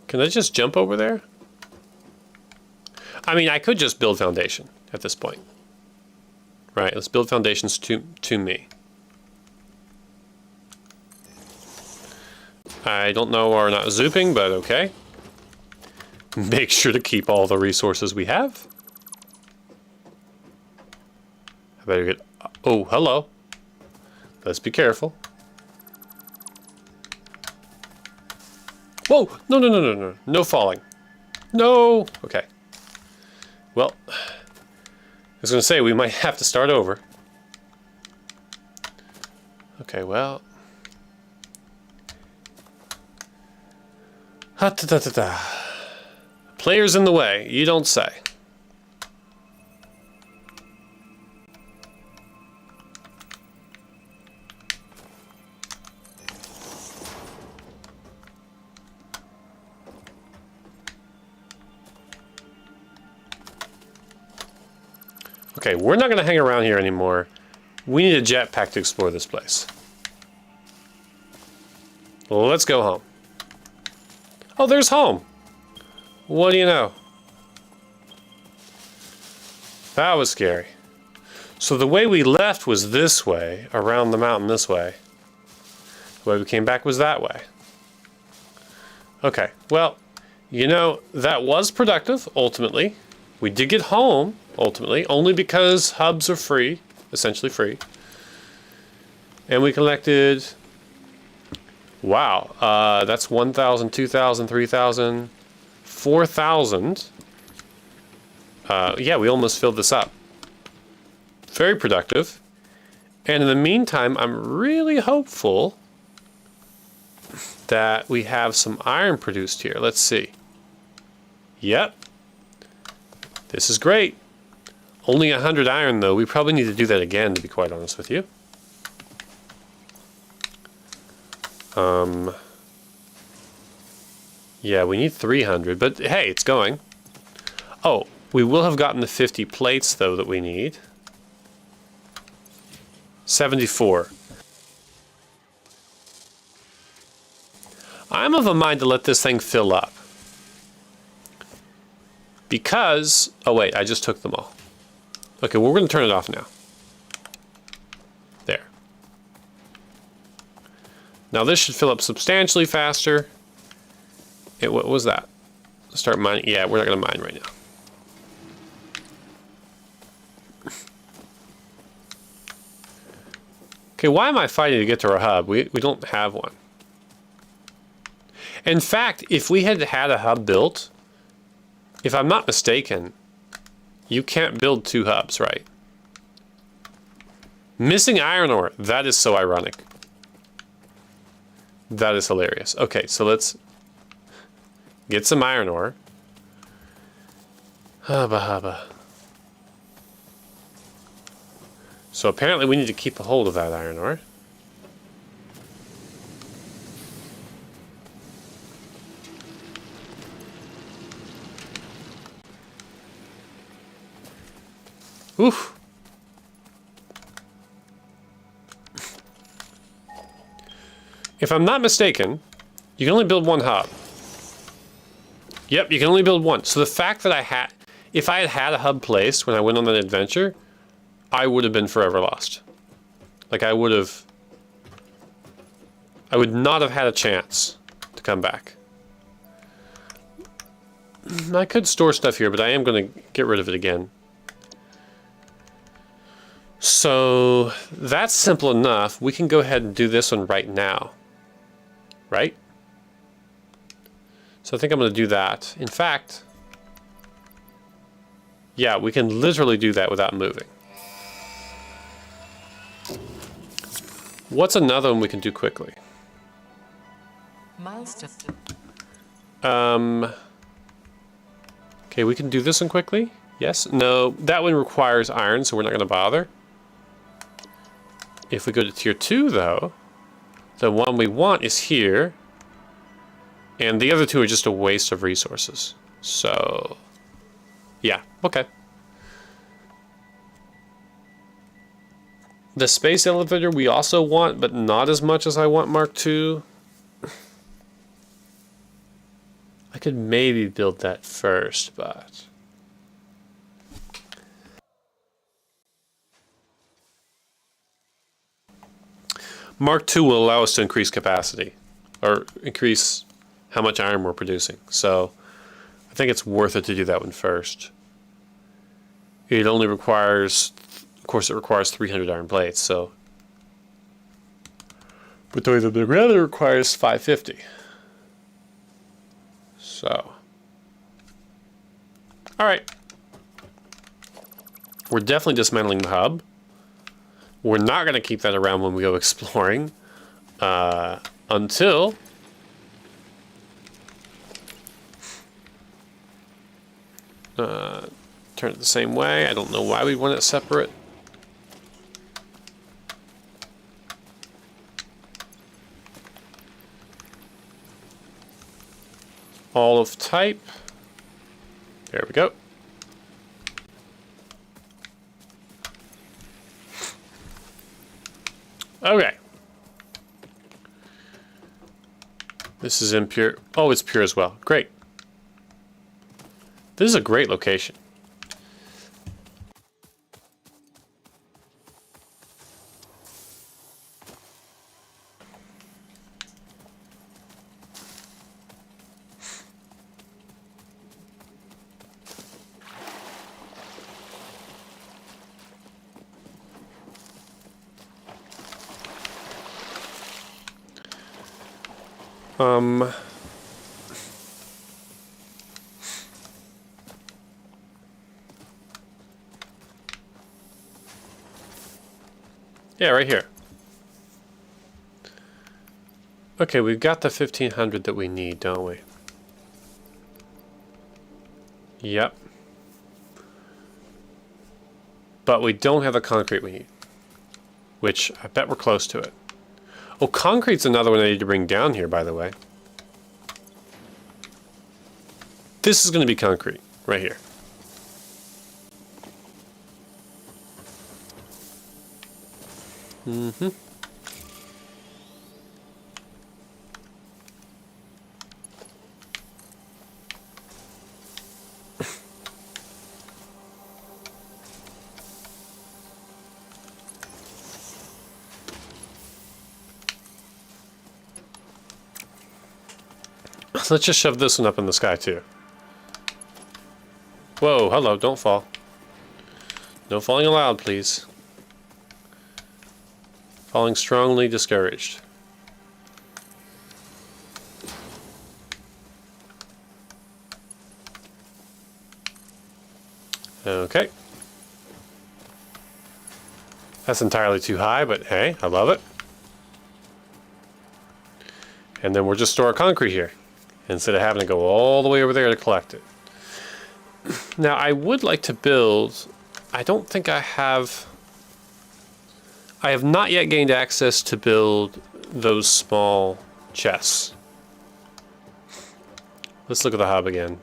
Can I just jump over there? I mean, I could just build foundation at this point. Right, let's build foundations to me. I don't know why we're not zooping, but okay. Make sure to keep all the resources we have. I better get... Oh, hello. Let's be careful. Whoa! No. No falling. No! Okay. Well, I was going to say, we might have to start over. Okay, well... Ha-ta-ta-ta-ta. Players in the way, you don't say. Okay, we're not going to hang around here anymore. We need a jetpack to explore this place. Let's go home. Oh, there's home. What do you know? That was scary. So the way we left was this way, around the mountain this way. The way we came back was that way. Okay, well, you know, that was productive, ultimately. We did get home, ultimately, only because hubs are free, essentially free. And we collected, wow, that's 1,000, 2,000, 3,000, 4,000. Yeah, we almost filled this up. Very productive. And in the meantime, I'm really hopeful that we have some iron produced here. Let's see. Yep. This is great. Only 100 iron, though. We probably need to do that again, to be quite honest with you. Yeah, we need 300, but hey, it's going. Oh, we will have gotten the 50 plates, though, that we need. 74. I'm of a mind to let this thing fill up. Because, oh wait, I just took them all. Okay, well, we're going to turn it off now. There. Now this should fill up substantially faster. What was that? Start mining. Yeah, we're not going to mine right now. Okay, why am I fighting to get to our hub? We don't have one. In fact, if we had had a hub built, if I'm not mistaken, you can't build 2 hubs, right? Missing iron ore. That is so ironic. That is hilarious. Okay, so let's get some iron ore. Hubba hubba. So apparently we need to keep a hold of that iron ore. Oof. If I'm not mistaken, you can only build 1 hub. Yep, you can only build 1. So the fact that if I had had a hub placed when I went on that adventure, I would have been forever lost. Like I would not have had a chance to come back. I could store stuff here, but I am going to get rid of it again. So that's simple enough. We can go ahead and do this one right now. Right? So I think I'm going to do that. In fact, yeah, we can literally do that without moving. What's another one we can do quickly? Milestone. Okay, we can do this one quickly. Yes? No, that one requires iron, so we're not going to bother. If we go to tier 2, though, the one we want is here. And the other 2 are just a waste of resources. So, yeah, okay. The space elevator we also want, but not as much as I want Mark II. I could maybe build that first, but... Mark II will allow us to increase capacity, or increase how much iron we're producing. So I think it's worth it to do that one first. It only requires, of course it requires 300 iron plates, so. But the big rather requires 550. So. Alright. We're definitely dismantling the hub. We're not going to keep that around when we go exploring until turn it the same way. I don't know why we want it separate. All of type. There we go. Okay. This is impure. Oh, it's pure as well. Great. This is a great location. Yeah, right here. Okay, we've got the 1500 that we need, don't we? Yep. But we don't have the concrete we need, which I bet we're close to it. Oh, concrete's another one I need to bring down here, by the way. This is going to be concrete, right here. Mm-hmm. Let's just shove this one up in the sky, too. Whoa, hello, don't fall. No falling allowed, please. Falling strongly discouraged. Okay. That's entirely too high, but hey, I love it. And then we'll just store our concrete here, instead of having to go all the way over there to collect it. Now, I would like to build... I don't think I have not yet gained access to build those small chests. Let's look at the hub again.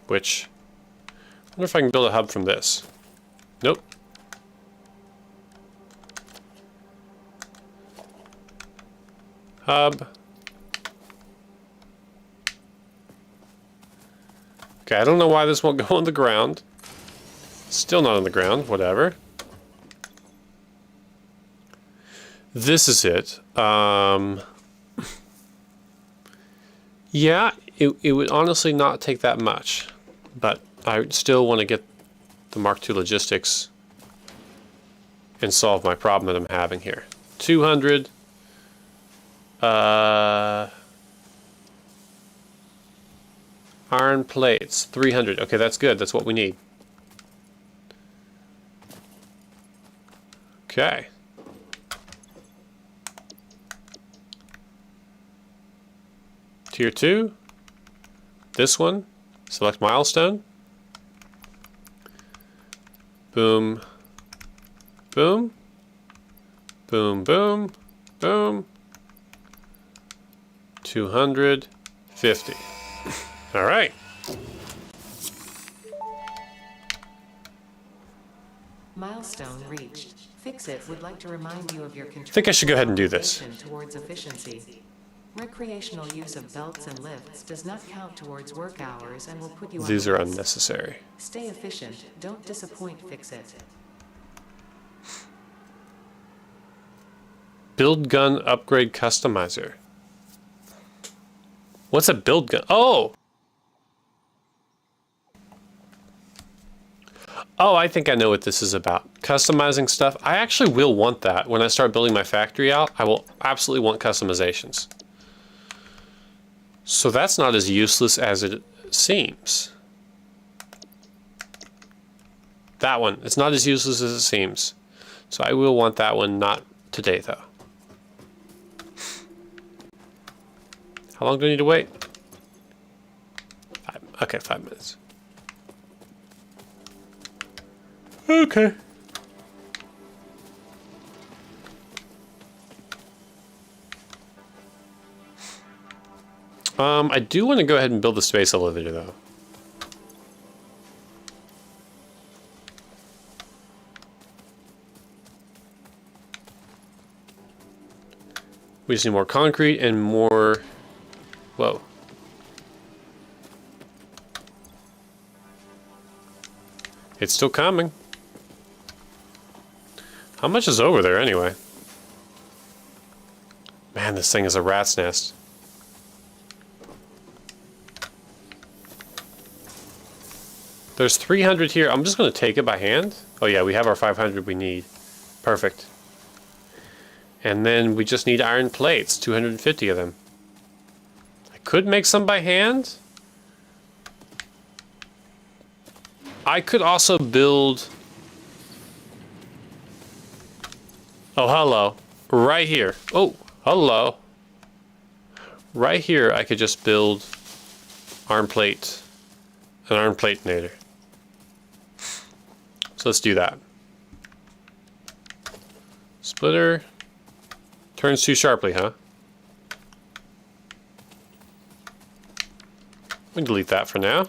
Which... I wonder if I can build a hub from this. Nope. Hub. Okay, I don't know why this won't go on the ground. Still not on the ground, whatever. This is it. Yeah, it would honestly not take that much, but I still want to get the Mark II logistics and solve my problem that I'm having here. 200. Iron plates, 300. Okay, that's good. That's what we need. Okay. Tier 2. This one. Select milestone. Boom. Boom. Boom, boom, boom. 250. All right. Milestone reached. Fix-It would like to remind you of your control. I think I should go ahead and do this. Towards efficiency. Recreational use of belts and lifts does not count towards work hours and will put you on These the are list. unnecessary. Stay efficient. Don't disappoint. Fix-It. Build gun upgrade customizer. What's a build gun? Oh! Oh, I think I know what this is about. Customizing stuff. I actually will want that. When I start building my factory out, I will absolutely want customizations. So that's not as useless as it seems. That one. It's not as useless as it seems. So I will want that one, not today though. How long do I need to wait? Okay, 5 minutes. Okay. I do want to go ahead and build the space elevator though. We just need more concrete and more... Whoa. It's still coming. How much is over there anyway? Man, this thing is a rat's nest. There's 300 here. I'm just going to take it by hand. Oh yeah, we have our 500 we need. Perfect. And then we just need iron plates, 250 of them. I could make some by hand. I could also build... Oh, hello. Right here. Oh, hello. Right here, I could just build an iron platinator. So let's do that. Splitter. Turns too sharply, huh? We can delete that for now.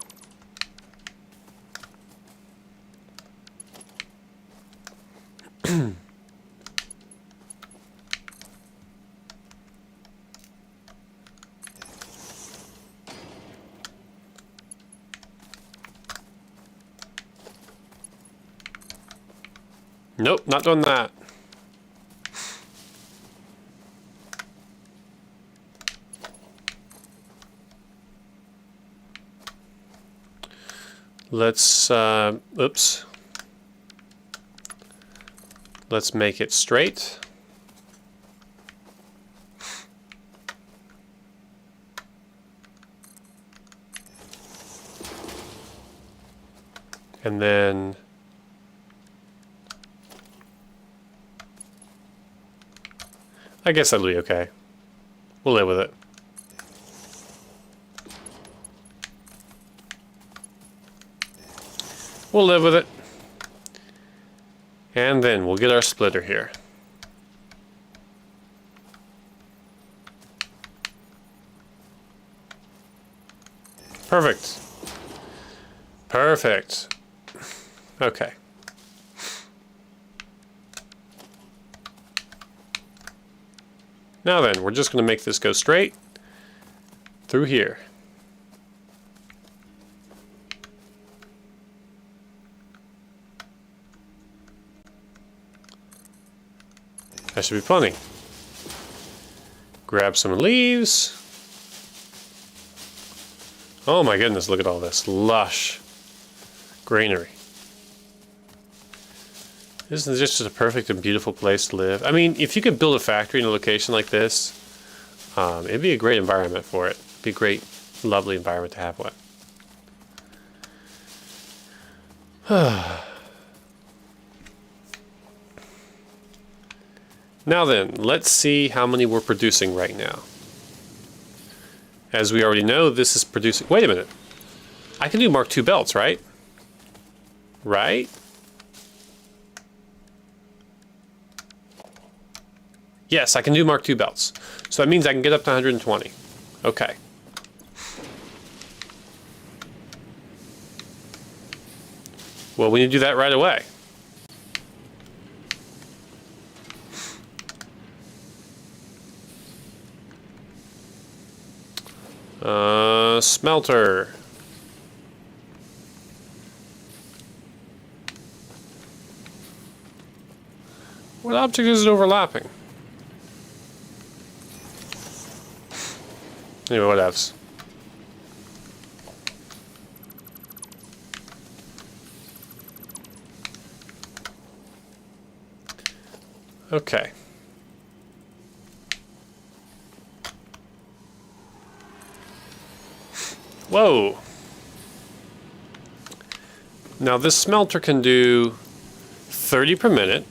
Nope, not doing that. Let's, oops. Let's make it straight. And then I guess that'll be okay. We'll live with it. We'll live with it. And then we'll get our splitter here. Perfect. Perfect. Okay. Now then, we're just going to make this go straight through here. That should be plenty. Grab some leaves. Oh my goodness, look at all this lush greenery. Isn't this just a perfect and beautiful place to live? I mean, if you could build a factory in a location like this, it'd be a great environment for it. It'd be a great, lovely environment to have one. Now then, let's see how many we're producing right now. As we already know, this is producing... Wait a minute. I can do Mark II belts, right? Right? Yes, I can do Mark II belts. So that means I can get up to 120. Okay. Well, we need to do that right away. Smelter. What object is it overlapping? Anyway, whatevs. Okay. Whoa. Now this smelter can do 30 per minute,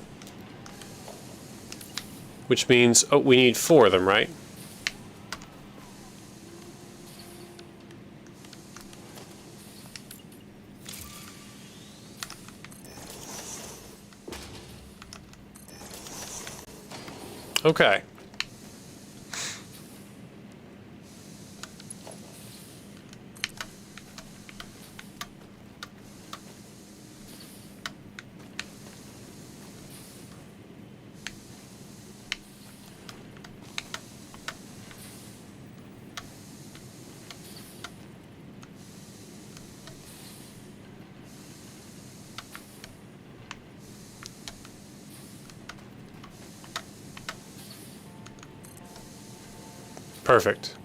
which means, oh, we need 4 of them, right? Okay. Perfect.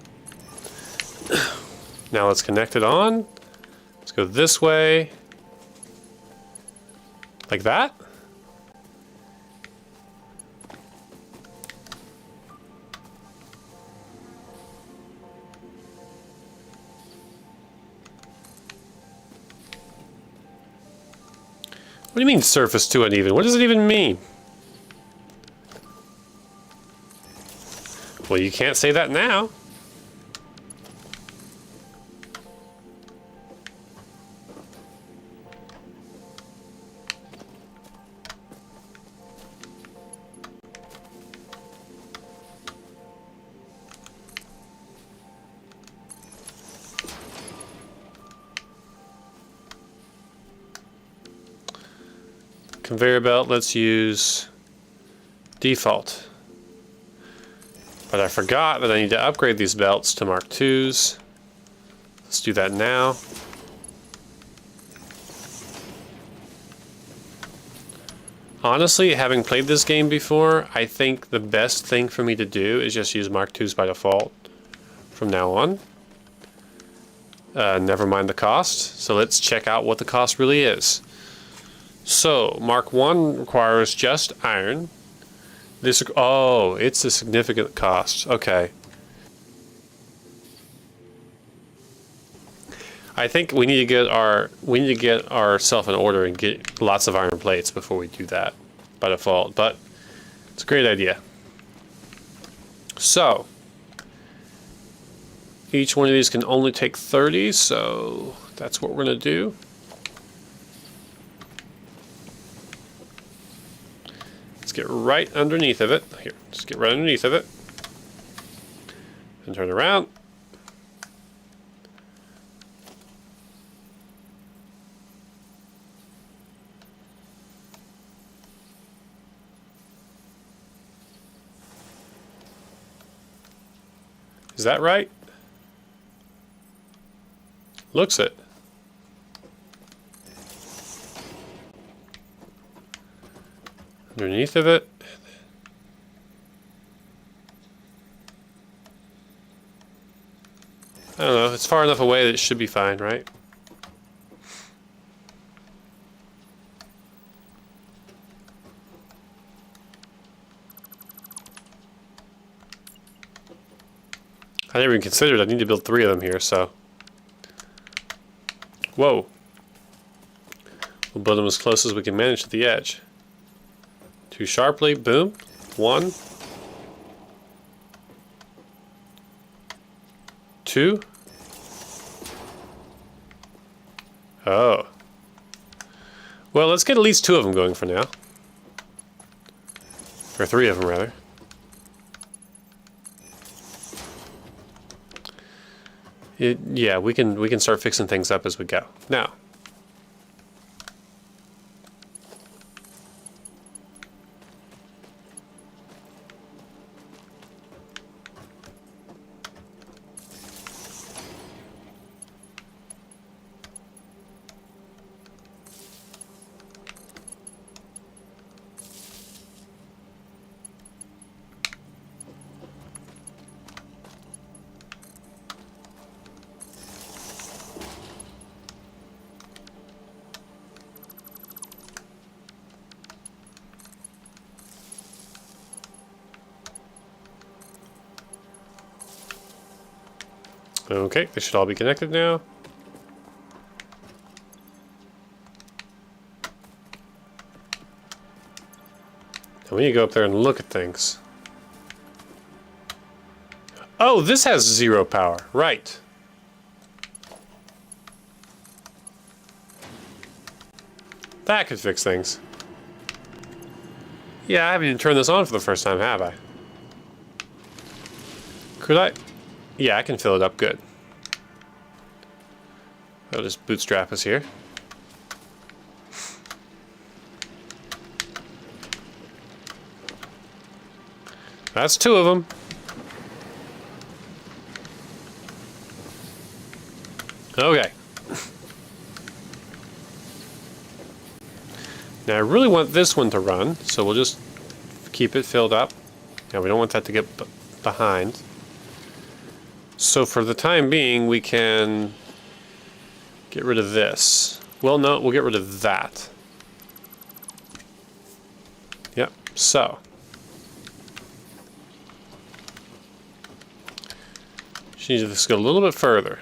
Now let's connect it on. Let's go this way. Like that. do you mean surface too uneven? What does it even mean? Well, you can't say that now. Conveyor belt, let's use default. But I forgot that I need to upgrade these belts to Mark IIs. Let's do that now. Honestly, having played this game before, I think the best thing for me to do is just use Mark IIs by default from now on. Never mind the cost. So let's check out what the cost really is. So, Mark I requires just iron. This, oh, it's a significant cost. Okay. I think we need to get ourselves in order and get lots of iron plates before we do that by default, but it's a great idea. So, each one of these can only take 30, so that's what we're going to do. Get right underneath of it. Here, just get right underneath of it. And turn around. Is that right? Looks it. Underneath of it. I don't know, it's far enough away that it should be fine, right? I never even considered I need to build 3 of them here, so. Whoa. We'll build them as close as we can manage to the edge. Too sharply, boom. 1. 2. Oh. Well, let's get at least 2 of them going for now. Or 3 of them, rather. Yeah, we can start fixing things up as we go. Now. Okay, they should all be connected now. Now we need to go up there and look at things. Oh, this has 0 power. Right. That could fix things. Yeah, I haven't even turned this on for the first time, have I? Could I? Yeah, I can fill it up good. I'll just bootstrap us here. That's 2 of them. Okay. Now I really want this one to run, so we'll just keep it filled up. Now we don't want that to get behind. So for the time being, we can get rid of this. Well, no, we'll get rid of that. Yep, so. She needs to go a little bit further.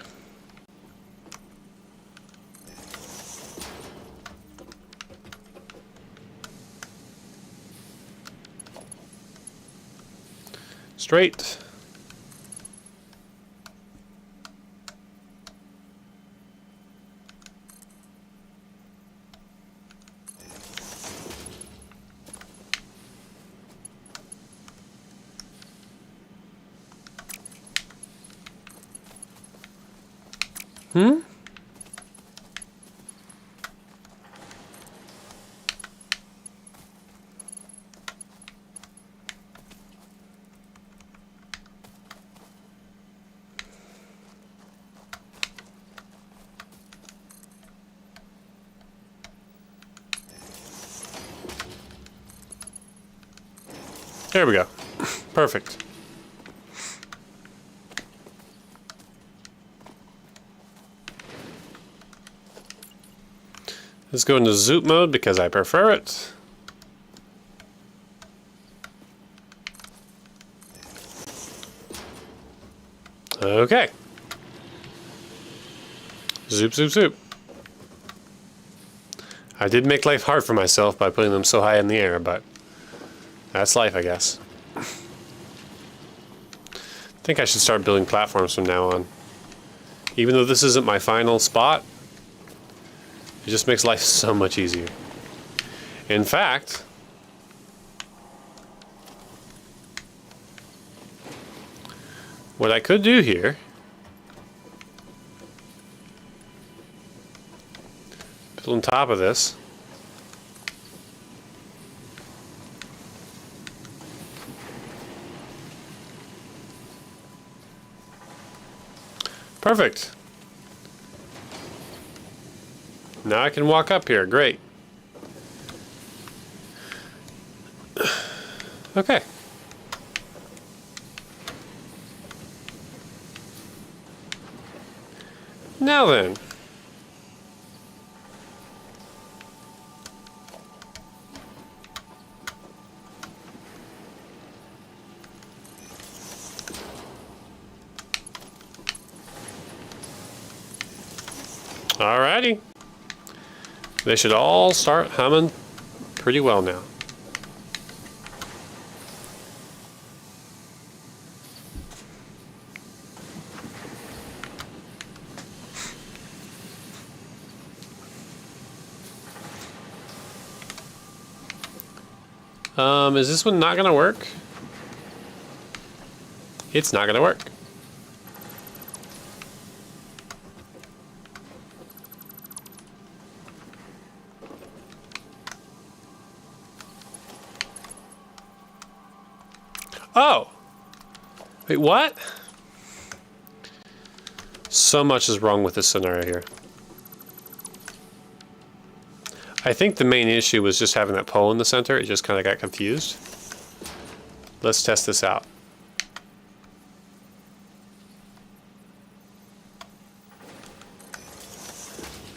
Straight. There we go. Perfect. Let's go into zoop mode because I prefer it. Okay. Zoop, zoop, zoop. I did make life hard for myself by putting them so high in the air, but that's life, I guess. I think I should start building platforms from now on. Even though this isn't my final spot, it just makes life so much easier. In fact, what I could do here, build on top of this, perfect. Now I can walk up here. Great. Okay. Now then. Alrighty. They should all start humming pretty well now. Is this one not gonna work? It's not gonna work. Oh! Wait, what? So much is wrong with this scenario here. I think the main issue was just having that pole in the center. It just kind of got confused. Let's test this out.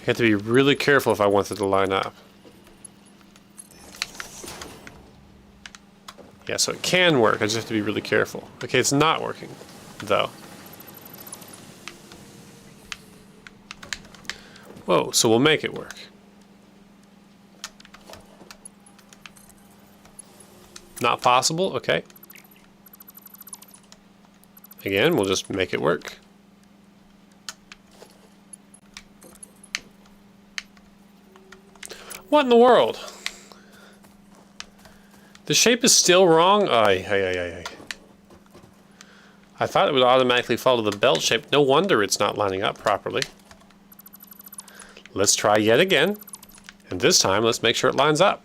I have to be really careful if I want it to line up. Yeah, so it can work. I just have to be really careful. Okay, it's not working, though. Whoa, so we'll make it work. Not possible? Okay. Again, we'll just make it work. What in the world? The shape is still wrong? I thought it would automatically follow the belt shape. No wonder it's not lining up properly. Let's try yet again. And this time, let's make sure it lines up.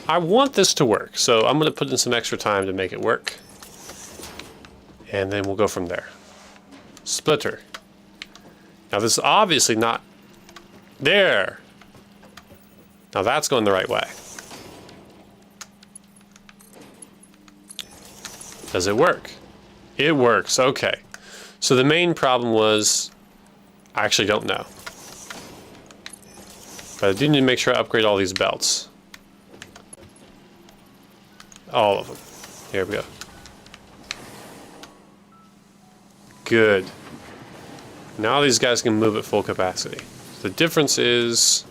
I want this to work, so I'm going to put in some extra time to make it work. And then we'll go from there. Splitter. Now this is obviously not... There! Now that's going the right way. Does it work? It works, okay. So the main problem was I actually don't know. But I do need to make sure I upgrade all these belts. All of them. Here we go. Good. Now these guys can move at full capacity. The difference is...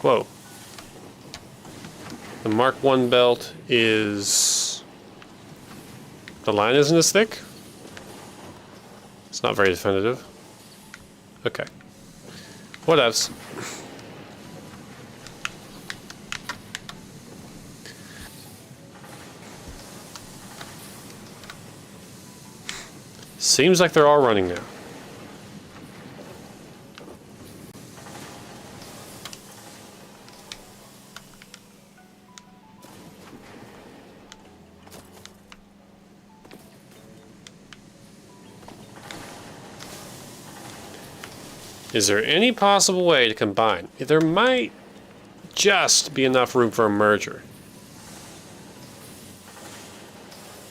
Whoa. The Mark 1 belt is... The line isn't as thick? It's not very definitive. Okay. Whatevs. Seems like they're all running now. Is there any possible way to combine? There might just be enough room for a merger.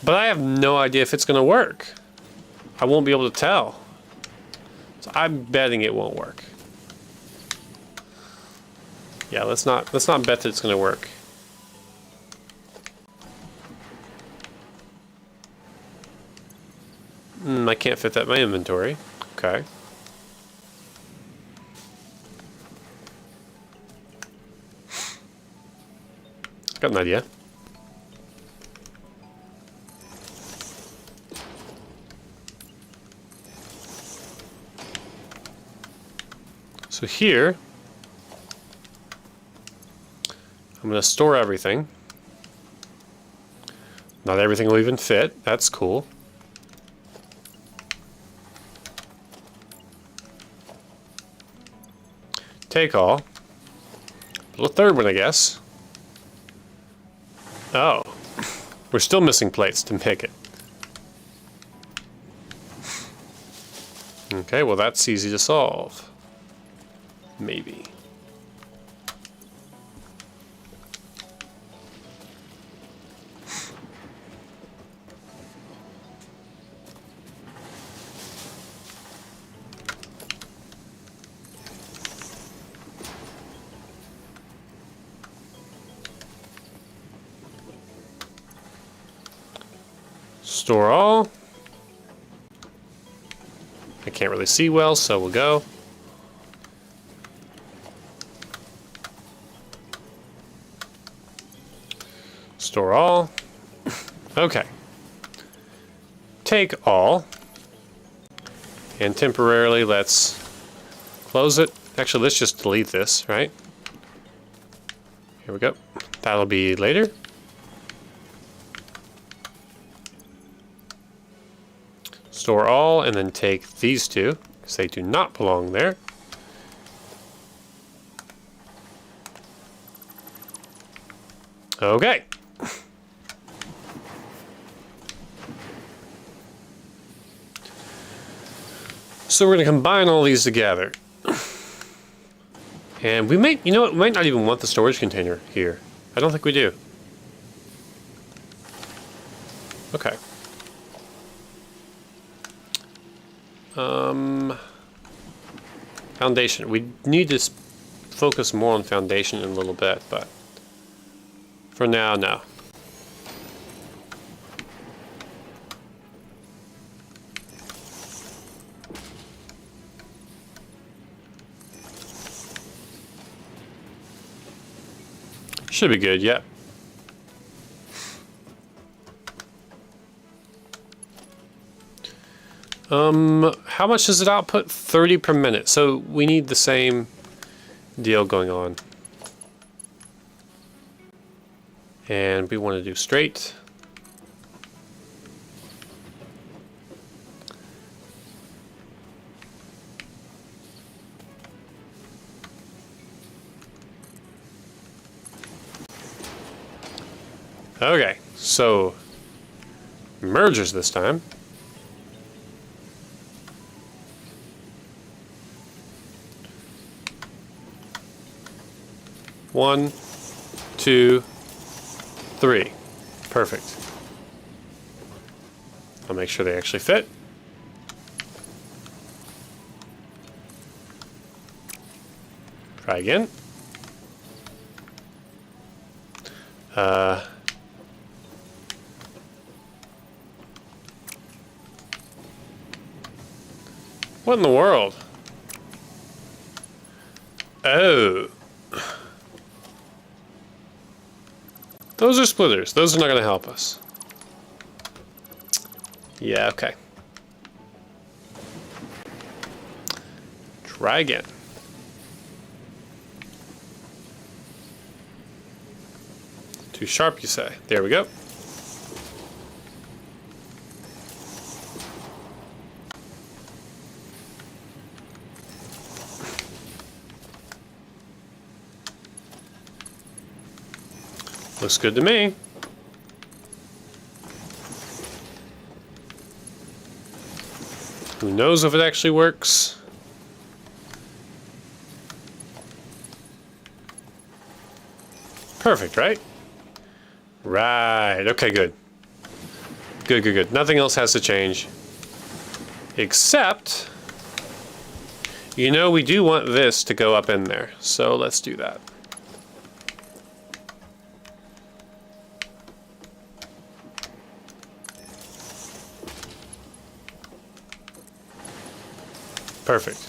But I have no idea if it's going to work. I won't be able to tell. So I'm betting it won't work. Yeah, let's not bet that it's going to work. I can't fit that in my inventory. Okay. Got an idea. So here, I'm going to store everything. Not everything will even fit. That's cool. Take all. A third one, I guess. Oh, we're still missing plates to make it. Okay, well that's easy to solve. Maybe. Store all. I can't really see well, so we'll go. Store all. Okay. Take all. And temporarily, let's close it. Actually, let's just delete this, right? Here we go. That'll be later. Store all, and then take these two, because they do not belong there. Okay. So we're going to combine all these together. And we might, you know what, we might not even want the storage container here. I don't think we do. Okay. Foundation. We need to focus more on foundation in a little bit, but for now, no. Should be good, yep. How much does it output? 30 per minute. So we need the same deal going on. And we want to do straight. Okay, so mergers this time. One, two, three. Perfect. I'll make sure they actually fit. Try again. What in the world? Oh. Those are splitters. Those are not going to help us. Yeah, okay. Try again. Too sharp, you say. There we go. Looks good to me. Who knows if it actually works? Perfect, right? Right, okay, good. Good, good, good. Nothing else has to change. Except, you know, we do want this to go up in there. So let's do that. Perfect.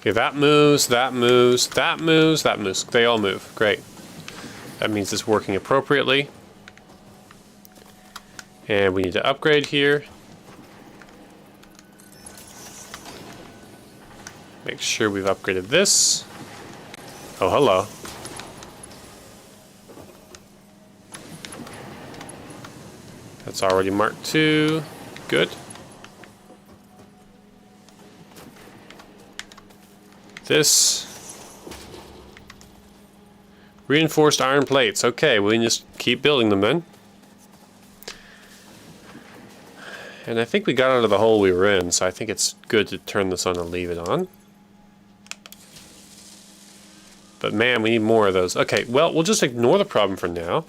Okay, that moves, that moves, that moves, that moves. They all move. Great. That means it's working appropriately. And we need to upgrade here. Make sure we've upgraded this. Oh, hello. That's already marked 2. Good. This. Reinforced iron plates. Okay, we can just keep building them then. And I think we got out of the hole we were in, so I think it's good to turn this on and leave it on. But man, we need more of those. Okay, well, we'll just ignore the problem for now.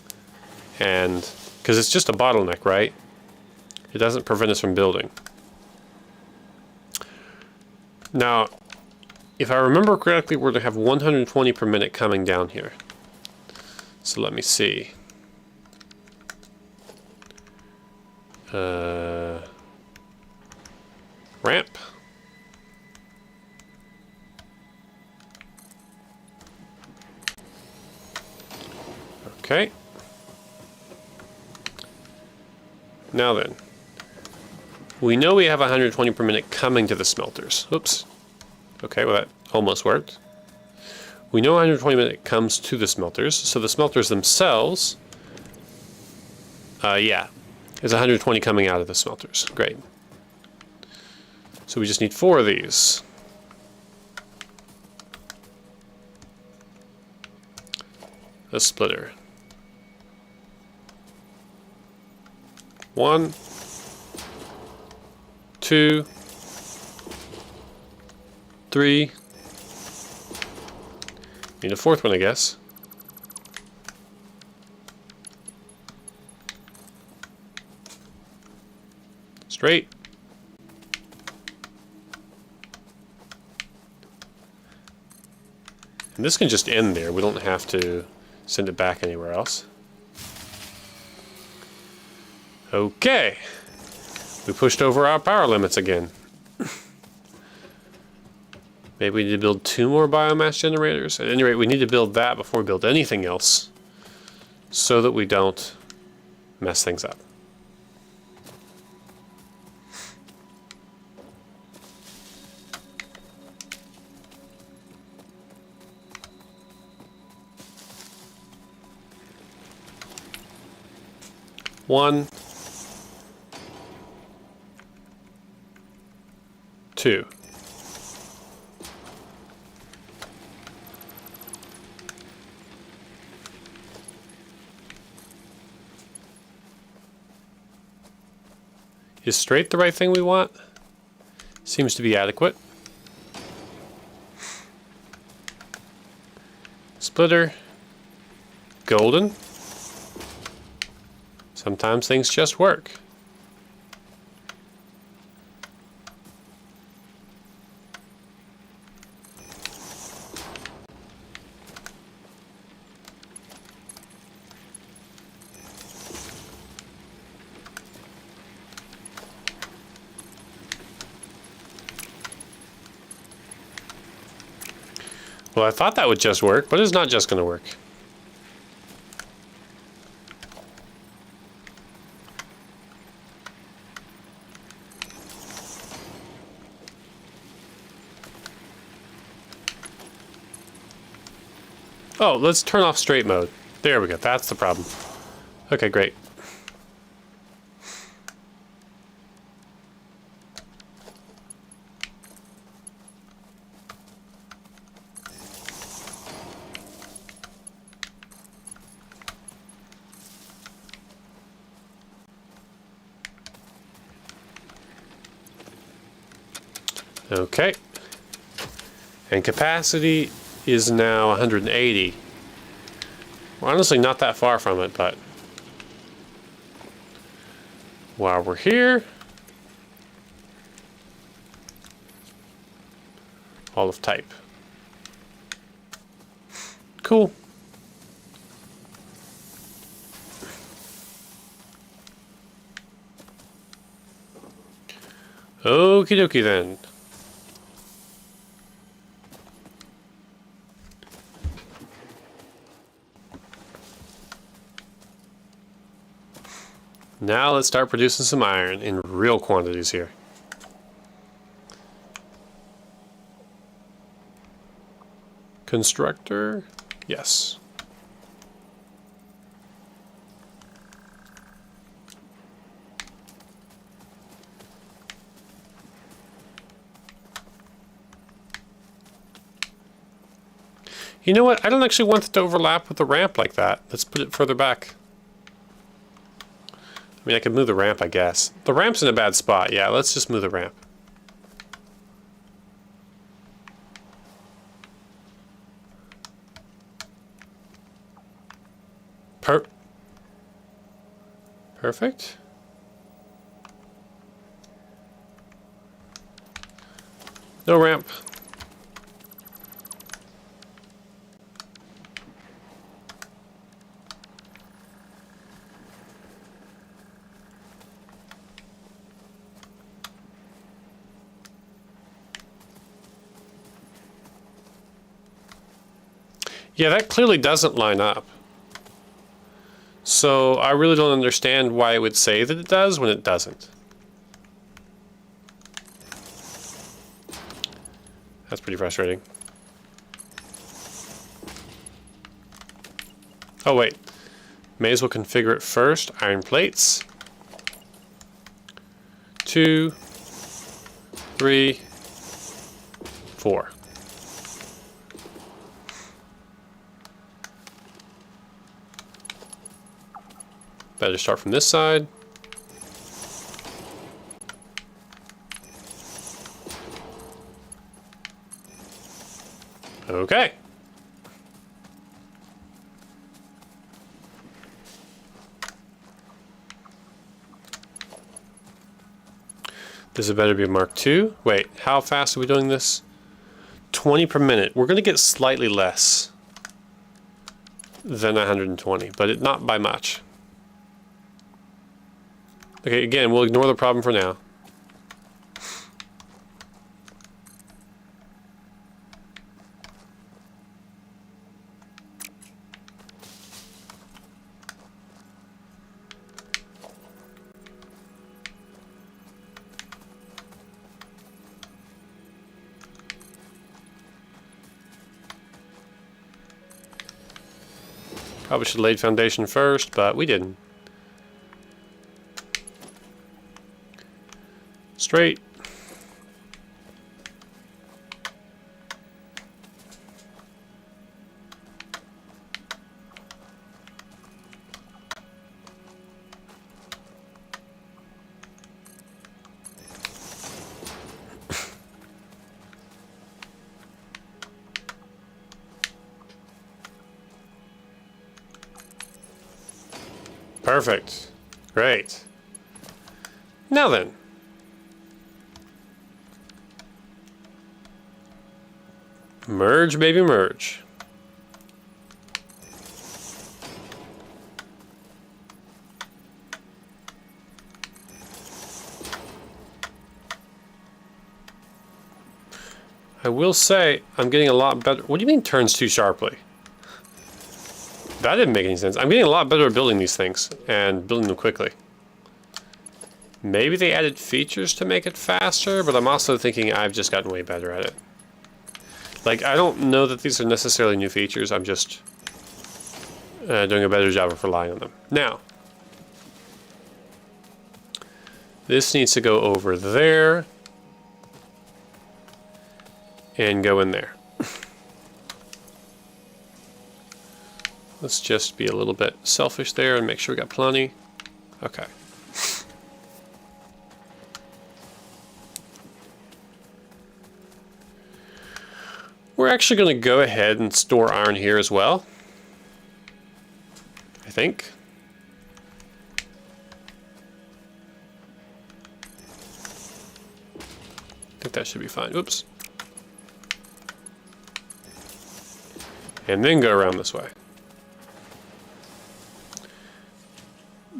And because it's just a bottleneck, right? It doesn't prevent us from building. Now, if I remember correctly, we're to have 120 per minute coming down here. So let me see. Ramp. Okay. Now then, we know we have 120 per minute coming to the smelters. Oops. Okay, well that almost worked. We know 120 per minute comes to the smelters, so the smelters themselves, yeah, is 120 coming out of the smelters. Great. So we just need 4 of these. A splitter. 1, 2, 3. Need a 4th one, I guess. Straight. And this can just end there. We don't have to send it back anywhere else. Okay. We pushed over our power limits again. Maybe we need to build 2 more biomass generators. At any rate, we need to build that before we build anything else so that we don't mess things up. One, 2. Is straight the right thing we want? Seems to be adequate. Splitter. golden. Sometimes things just work. Well, I thought that would just work, but it's not just going to work. Oh, let's turn off straight mode. There we go. That's the problem. Okay, great. Okay. And capacity is now 180. We're honestly not that far from it, but while we're here, all of type. Cool. Okie dokie then. Now let's start producing some iron in real quantities here. Constructor, yes. You know what? I don't actually want it to overlap with the ramp like that. Let's put it further back. I mean, I could move the ramp, I guess. The ramp's in a bad spot. Yeah, let's just move the ramp. Perfect. No ramp. Yeah, that clearly doesn't line up. So I really don't understand why it would say that it does when it doesn't. That's pretty frustrating. Oh wait, may as well configure it first. Iron plates. 2, 3, 4. Better start from this side. Okay. This had better be a Mark II. Wait, how fast are we doing this? 20 per minute. We're going to get slightly less than 120, but not by much. Okay, again, we'll ignore the problem for now. Probably should have laid foundation first, but we didn't. Straight. Perfect. Great. Now then. Merge, baby, merge. I will say, I'm getting a lot better. What do you mean turns too sharply? That didn't make any sense. I'm getting a lot better at building these things and building them quickly. Maybe they added features to make it faster, but I'm also thinking I've just gotten way better at it. Like, I don't know that these are necessarily new features. I'm just doing a better job of relying on them. Now, this needs to go over there and go in there. Let's just be a little bit selfish there and make sure we got plenty. Okay. We're actually going to go ahead and store iron here as well. I think. That should be fine. Oops. And then go around this way.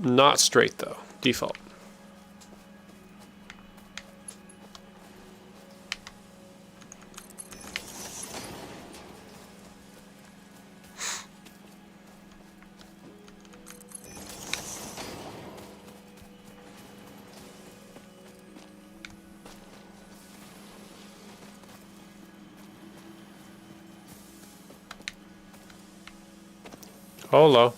Not straight though. Default. Hello.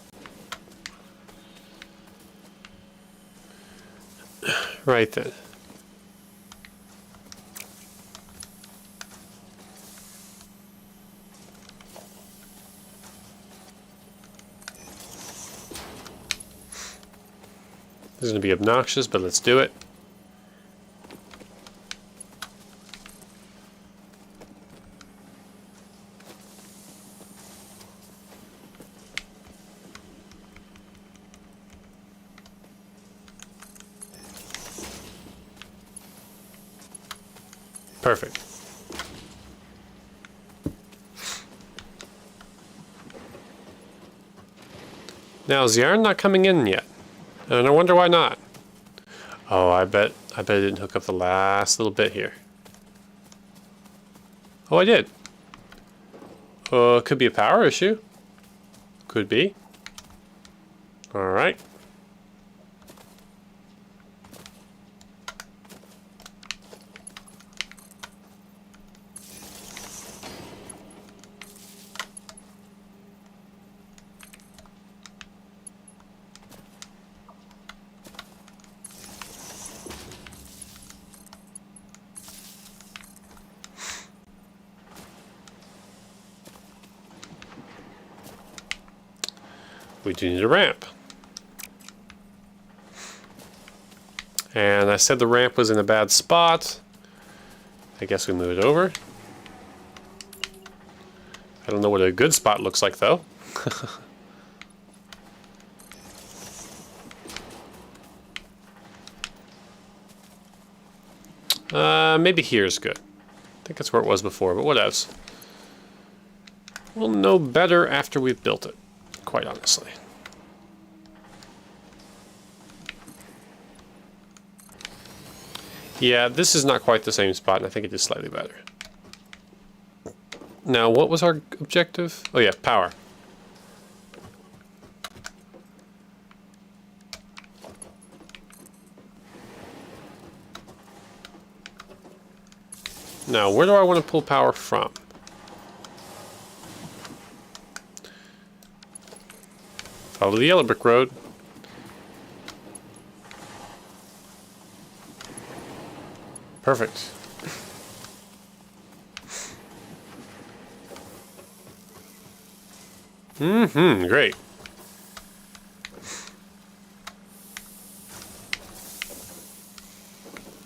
Right then. This is going to be obnoxious, but let's do it. Perfect. Now, is the iron not coming in yet? And I wonder why not. Oh, I bet it didn't hook up the last little bit here. Oh, I did. Could be a power issue. Could be. All right. We do need a ramp. And I said the ramp was in a bad spot. I guess we move it over. I don't know what a good spot looks like though. Maybe here's good. I think that's where it was before, but what else? We'll know better after we've built it, quite honestly. Yeah, this is not quite the same spot, and I think it is slightly better. Now, what was our objective? Oh yeah, power. Now, where do I want to pull power from? Follow the yellow brick road. Perfect. Great.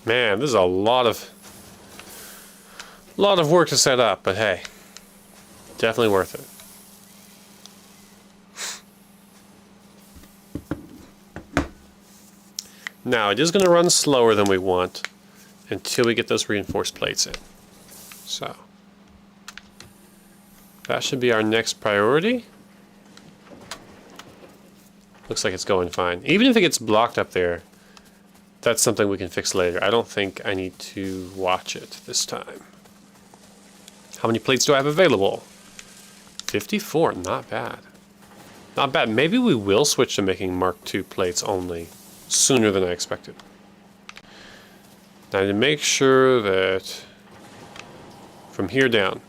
Man, this is a lot of work to set up, but hey, definitely worth it. Now, it is going to run slower than we want until we get those reinforced plates in. So, that should be our next priority. Looks like it's going fine. Even if it gets blocked up there, that's something we can fix later. I don't think I need to watch it this time. How many plates do I have available? 54, not bad. Not bad. Maybe we will switch to making Mark II plates only sooner than I expected. Now to make sure that from here down,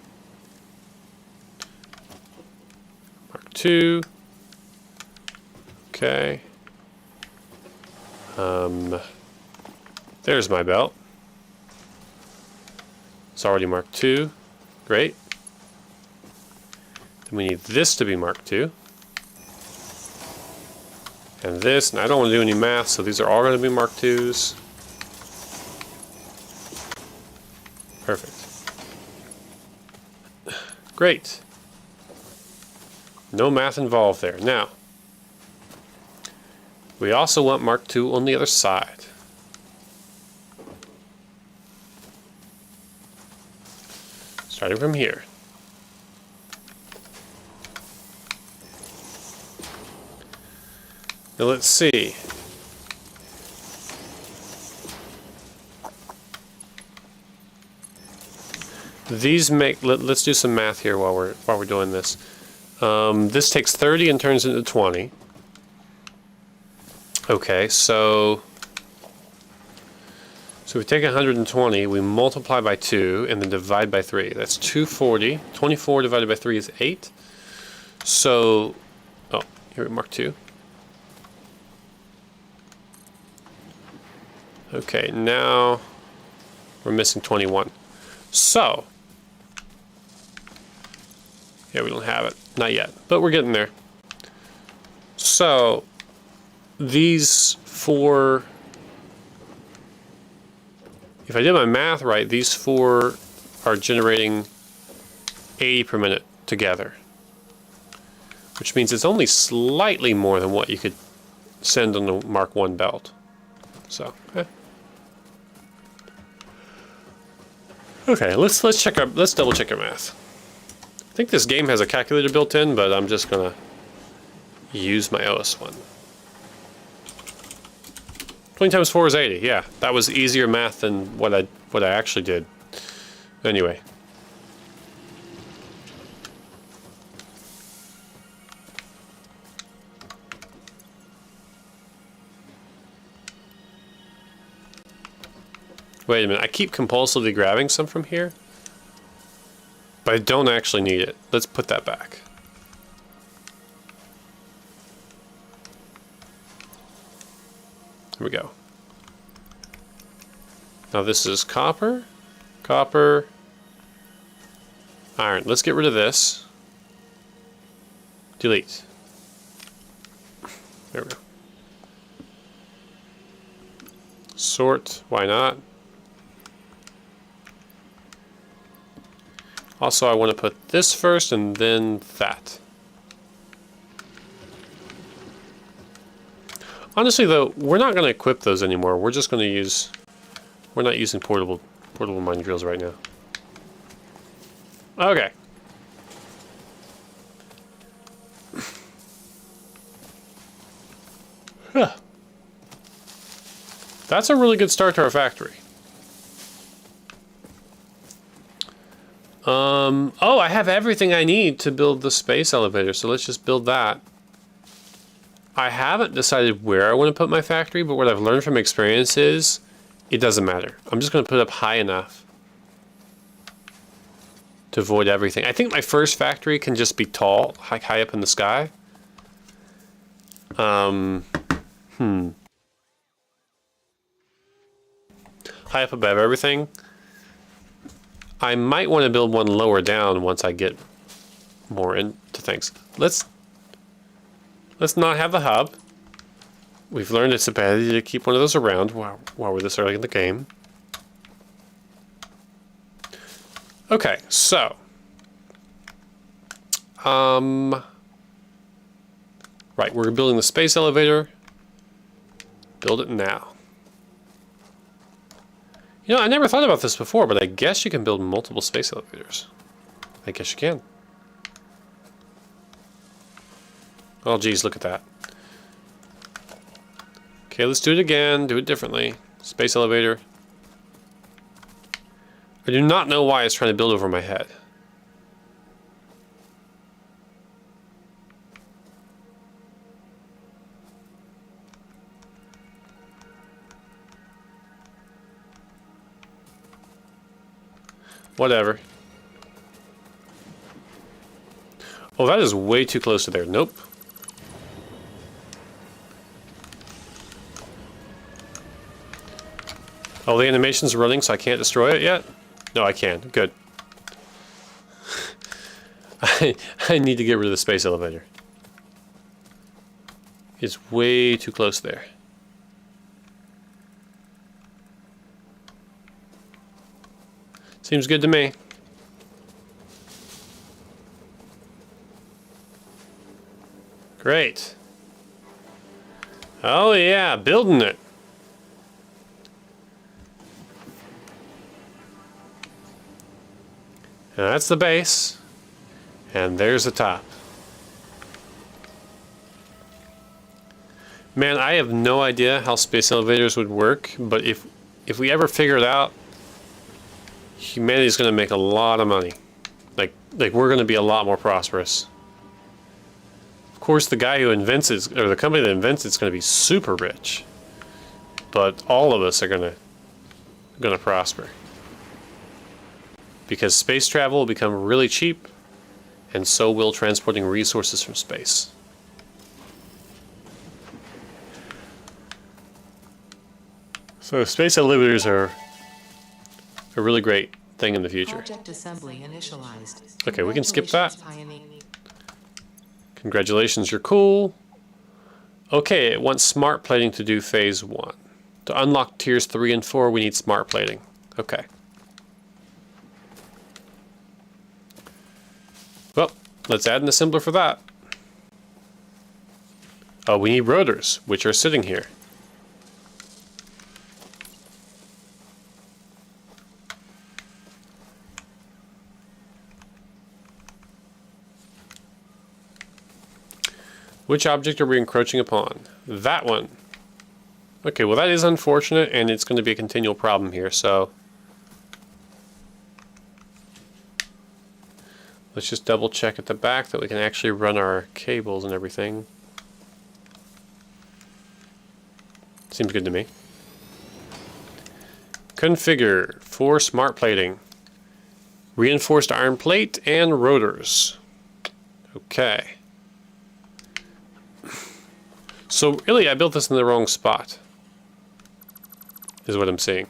Mark II, okay. There's my belt. It's already Mark II. Great. Then we need this to be Mark II. And this, and I don't want to do any math, so these are all going to be Mark IIs. Perfect. Great. No math involved there. Now, we also want Mark II on the other side. Starting from here. Now let's see. These make. Let's do some math here while we're doing this. This takes 30 and turns into 20. Okay, so we take 120, we multiply by 2, and then divide by 3. That's 240. 24 divided by 3 is 8. So, oh, here we mark 2. Okay, now we're missing 21. So, yeah, we don't have it. Not yet, but we're getting there. So, these four, if I did my math right, these four are generating 80 per minute together, which means it's only slightly more than what you could send on the Mark I belt. So, okay, let's double check our math. I think this game has a calculator built in, but I'm just gonna use my OS one. 20 times 4 is 80. Yeah, that was easier math than what I actually did. Anyway. Wait a minute, I keep compulsively grabbing some from here, but I don't actually need it. Let's put that back. Here we go. Now this is copper, copper, iron. Let's get rid of this. Delete. There we go. Sort, why not? Also, I want to put this first and then that. Honestly, though, we're not going to equip those anymore. We're just going to use. We're not using portable mine drills right now. Okay. Huh. That's a really good start to our factory. Oh, I have everything I need to build the space elevator, so let's just build that. I haven't decided where I want to put my factory, but what I've learned from experience is it doesn't matter. I'm just going to put it up high enough to avoid everything. I think my first factory can just be tall, high up in the sky. High up above everything. I might want to build one lower down once I get more into things. Let's not have the hub. We've learned it's a bad idea to keep one of those around while we're this early in the game. Okay, so right, we're building the space elevator. Build it now. You know, I never thought about this before, but I guess you can build multiple space elevators. I guess you can. Oh, geez, look at that. Okay, let's do it again. Do it differently. Space elevator. I do not know why it's trying to build over my head. Whatever. Oh, that is way too close to there. Nope. Oh, the animation's running, so I can't destroy it yet? No, I can. Good. I need to get rid of the space elevator. It's way too close there. Seems good to me. Great. Oh yeah, building it. And that's the base. And there's the top. Man, I have no idea how space elevators would work, but if we ever figure it out, humanity's going to make a lot of money. Like we're going to be a lot more prosperous. Of course, the guy who invents it, or the company that invents it's going to be super rich. But all of us are going to prosper. Because space travel will become really cheap, and so will transporting resources from space. So space elevators are a really great thing in the future. Project assembly initialized. Okay, we can skip that. Congratulations, Congratulations, you're cool. Okay, it wants smart plating to do phase 1. To unlock tiers 3 and 4, we need smart plating. Okay. Well, let's add an assembler for that. Oh, we need rotors, which are sitting here. Which object are we encroaching upon? That one. Okay, well that is unfortunate, and it's going to be a continual problem here, so... Let's just double check at the back that we can actually run our cables and everything. Seems good to me. Configure for smart plating. Reinforced iron plate and rotors. Okay. So really, I built this in the wrong spot, is what I'm seeing.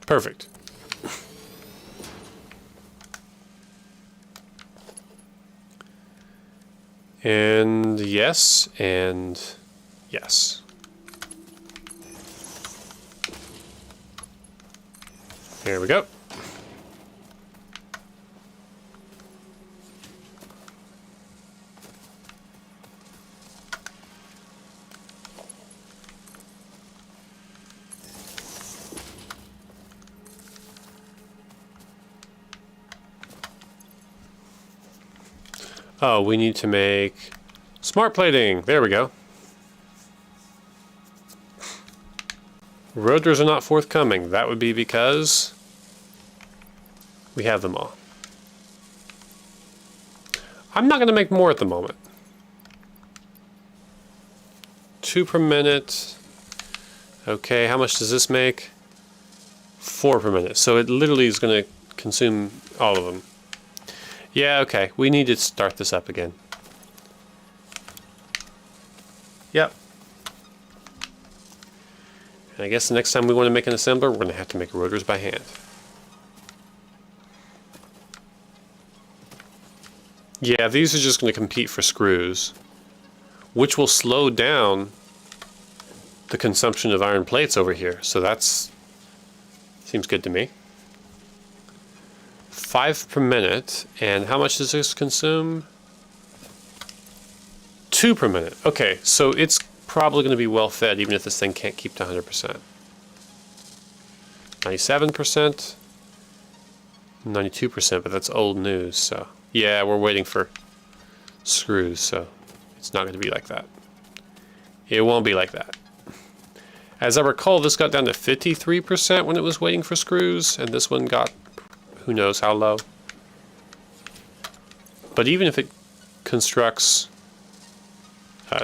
Perfect. And yes, and yes. There we go. Oh, we need to make smart plating. There we go. Rotors are not forthcoming. That would be because we have them all. I'm not going to make more at the moment. 2 per minute. Okay, how much does this make? 4 per minute. So it literally is going to consume all of them. Yeah, okay. We need to start this up again. Yep. And I guess the next time we want to make an assembler, we're going to have to make rotors by hand. Yeah, these are just going to compete for screws, which will slow down the consumption of iron plates over here. So that's seems good to me. 5 per minute. And how much does this consume? 2 per minute. Okay, so it's probably going to be well fed even if this thing can't keep to 100%. 97%. 92%, but that's old news, so. Yeah, we're waiting for screws, so it's not going to be like that. It won't be like that. As I recall, this got down to 53% when it was waiting for screws, and this one got who knows how low. But even if it constructs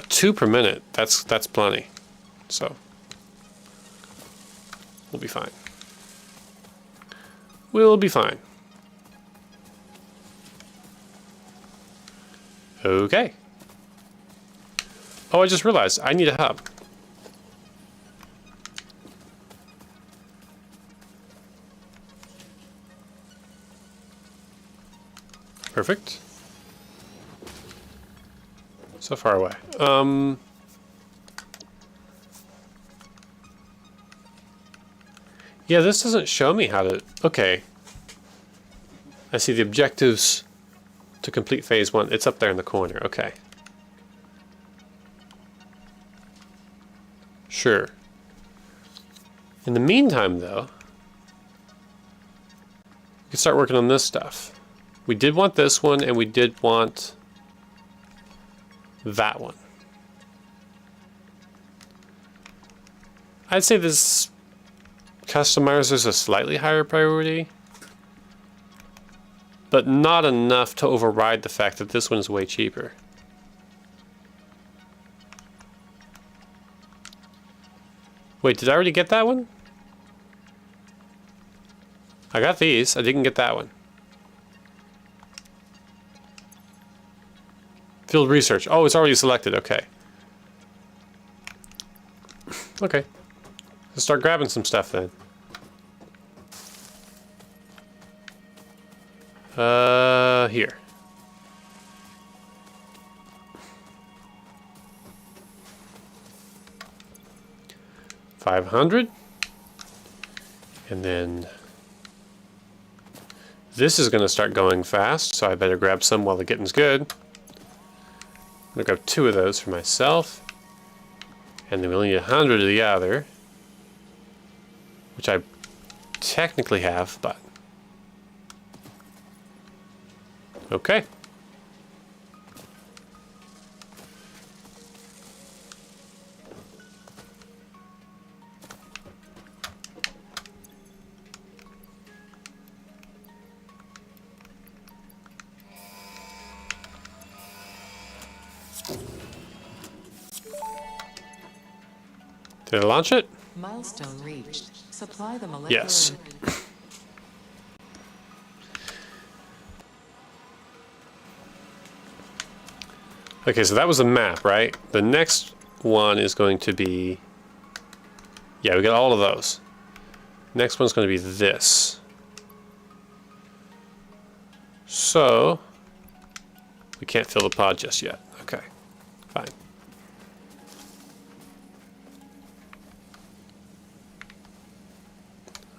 2 per minute, that's plenty. So we'll be fine. We'll be fine. Okay. Oh, I just realized I need a hub. Perfect. So far away. Yeah, this doesn't show me how to... Okay. I see the objectives to complete phase 1. It's up there in the corner. Okay. Sure. In the meantime, though, we can start working on this stuff. We did want this one, and we did want that one. I'd say this customizer is a slightly higher priority, but not enough to override the fact that this one is way cheaper. Wait, did I already get that one? I got these. I didn't get that one. Field research. Oh, it's already selected. Okay. Okay. Let's start grabbing some stuff then. Here. $500. And then this is going to start going fast, so I better grab some while the getting's good. I'm going to grab 2 of those for myself. And then we'll need 100 of the other, which I technically have, but okay. Did I launch it? Milestone reached. Supply the molecular... Yes. Okay, so that was the map, right? The next one is going to be... Yeah, we got all of those. Next one's going to be this. So... we can't fill the pod just yet. Okay, fine.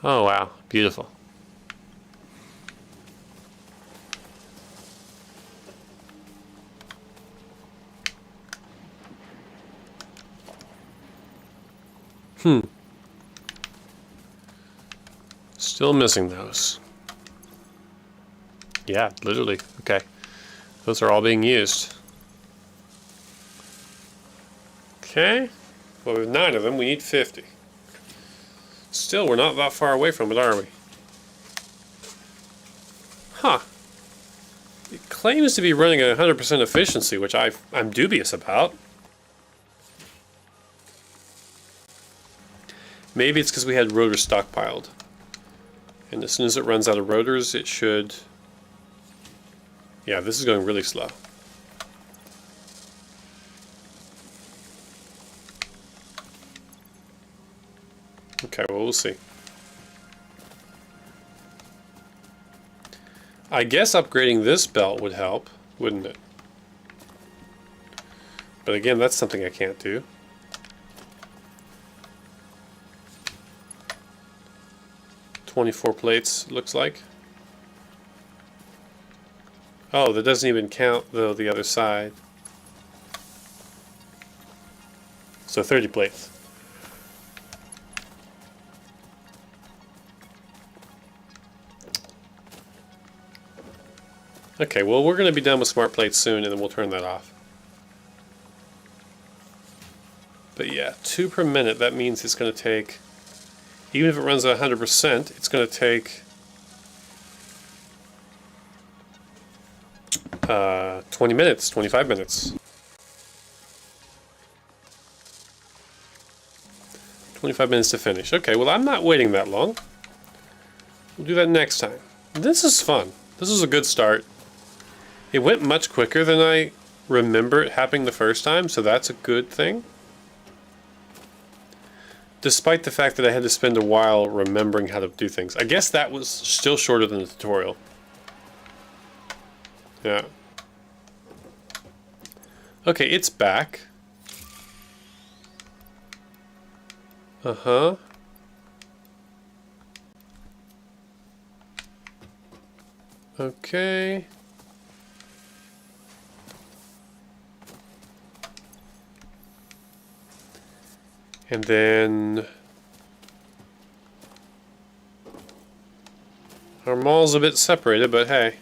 Oh, wow. Beautiful. Still missing those. Yeah, literally. Okay. Those are all being used. Okay. Well, we have 9 of them. We need 50. Still, we're not that far away from it, are we? Huh. It claims to be running at 100% efficiency, which I'm dubious about. Maybe it's because we had rotors stockpiled. And as soon as it runs out of rotors, it should... Yeah, this is going really slow. Okay, well, we'll see. I guess upgrading this belt would help, wouldn't it? But again, that's something I can't do. $24 plates, looks like. Oh, that doesn't even count, though, the other side. So 30 plates. Okay, well, we're going to be done with smart plates soon, and then we'll turn that off. But yeah, 2 per minute, that means it's going to take, even if it runs at 100%, it's going to take 20 minutes, 25 minutes. 25 minutes to finish. Okay, well, I'm not waiting that long. We'll do that next time. This is fun. This is a good start. It went much quicker than I remember it happening the first time, so that's a good thing. Despite the fact that I had to spend a while remembering how to do things. I guess that was still shorter than the tutorial. Yeah. Okay, it's back. Uh-huh. Okay. And then our mall's a bit separated, but hey.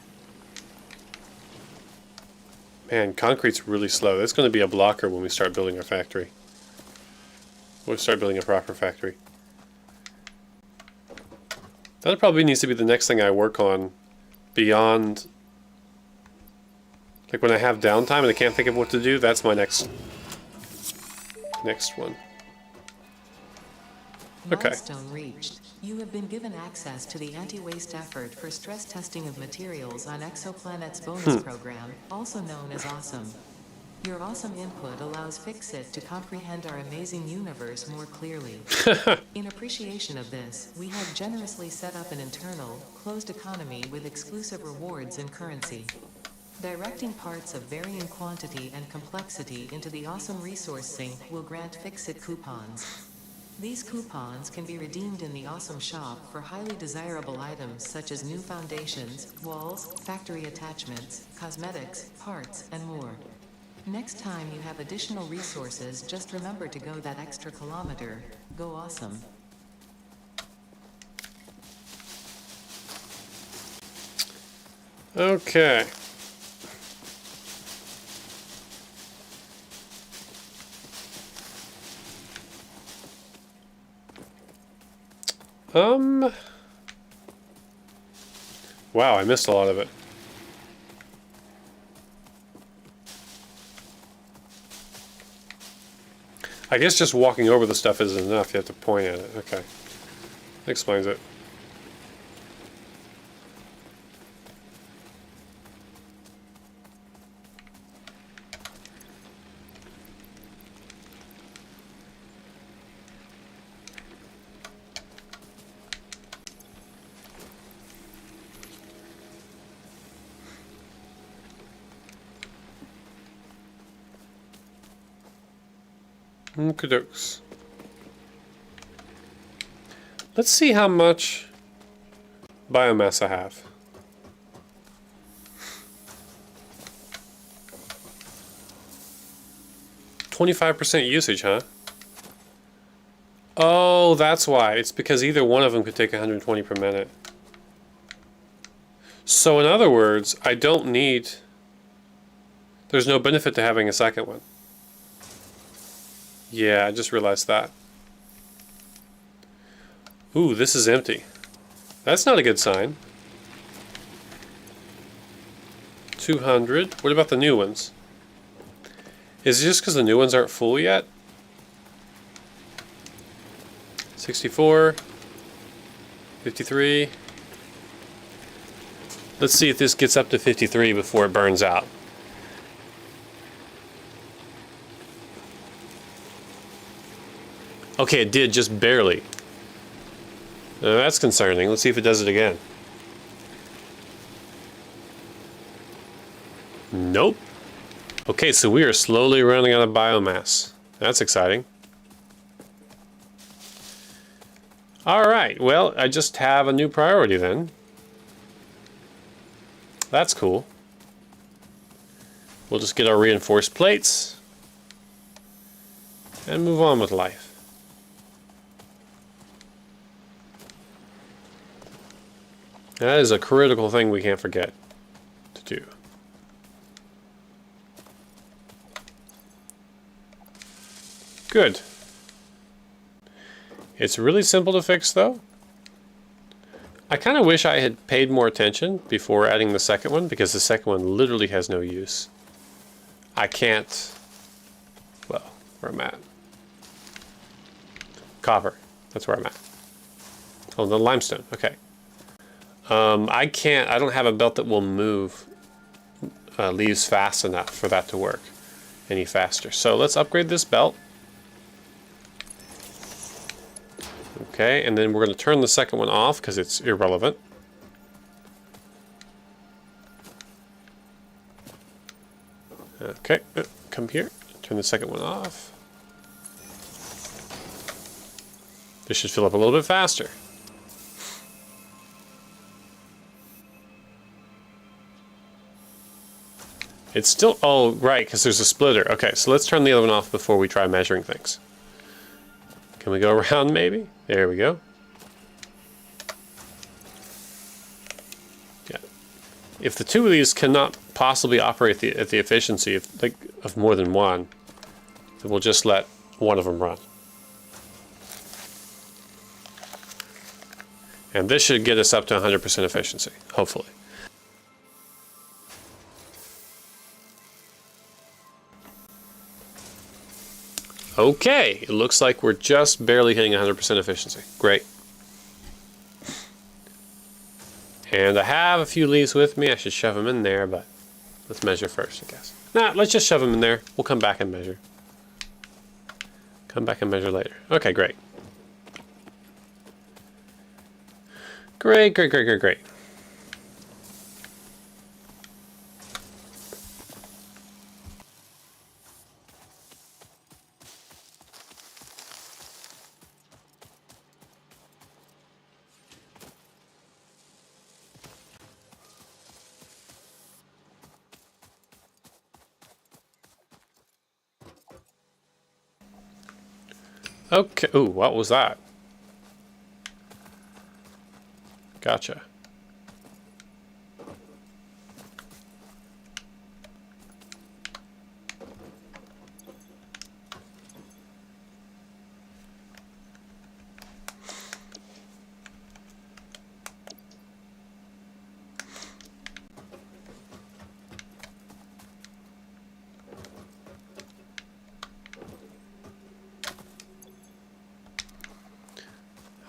Man, concrete's really slow. That's going to be a blocker when we start building our factory. We'll start building a proper factory. That probably needs to be the next thing I work on beyond... Like when I have downtime and I can't think of what to do, that's my next one. Okay. Milestone reached. You have been given access to the anti-waste effort for stress testing of materials on Exoplanet's bonus program, also known as AWESOME. Your awesome input allows Fixit to comprehend our amazing universe more clearly. In appreciation of this, we have generously set up an internal, closed economy with exclusive rewards and currency. Directing parts of varying quantity and complexity into the awesome resource sink will grant Fixit coupons. These coupons can be redeemed in the Awesome Shop for highly desirable items such as new foundations, walls, factory attachments, cosmetics, parts, and more. Next time you have additional resources, just remember to go that extra kilometer. Go awesome. Okay. Wow, I missed a lot of it. I guess just walking over the stuff isn't enough. You have to point at it. Okay. That explains it. Okey-dokes. Let's see how much biomass I have. %25 usage, huh? Oh, that's why. It's because either one of them could take 120 per minute. So in other words, I don't need... There's no benefit to having a second one. Yeah, I just realized that. Ooh, this is empty. That's not a good sign. 200. What about the new ones? Is it just because the new ones aren't full yet? 64. 53. Let's see if this gets up to 53 before it burns out. Okay, it did just barely. That's concerning. Let's see if it does it again. Nope. Okay, so we are slowly running out of biomass. That's exciting. Alright, well, I just have a new priority then. That's cool. We'll just get our reinforced plates and move on with life. That is a critical thing we can't forget to do. Good. It's really simple to fix though. I kind of wish I had paid more attention before adding the second one, because the second one literally has no use. I can't, well, where I'm at. Copper, that's where I'm at. Oh, the limestone, okay. I don't have a belt that will move leaves fast enough for that to work any faster. So let's upgrade this belt. Okay, and then we're going to turn the second one off because it's irrelevant. Okay, come here, turn the second one off. This should fill up a little bit faster. It's still, oh, right, because there's a splitter. Okay, so let's turn the other one off before we try measuring things. Can we go around maybe? There we go. Yeah. If the two of these cannot possibly operate at the efficiency of more than one, then we'll just let one of them run. And this should get us up to 100% efficiency, hopefully. Okay, it looks like we're just barely hitting 100% efficiency. Great. And I have a few leaves with me. I should shove them in there, but let's measure first, I guess. Nah, let's just shove them in there. We'll come back and measure. Come back and measure later. Okay, great. Great, great, great, great, great. Okay, ooh, what was that? Gotcha.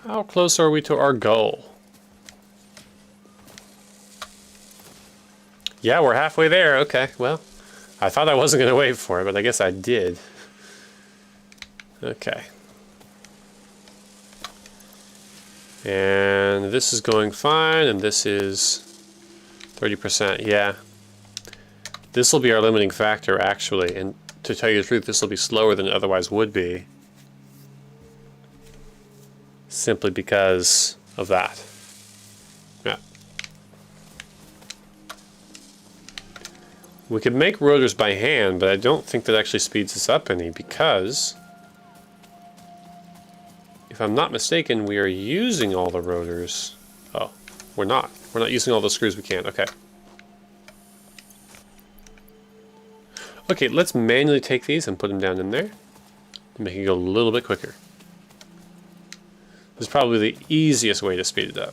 How close are we to our goal? Yeah, we're halfway there. Okay, well, I thought I wasn't going to wait for it, but I guess I did. Okay. And this is going fine, and this is 30%. Yeah. This will be our limiting factor, actually, and to tell you the truth, this will be slower than it otherwise would be. Simply because of that. Yeah. We could make rotors by hand, but I don't think that actually speeds us up any, because if I'm not mistaken, we are using all the rotors. Oh, we're not. We're not using all the screws we can. Okay. Okay, let's manually take these and put them down in there to make it go a little bit quicker. This is probably the easiest way to speed it up.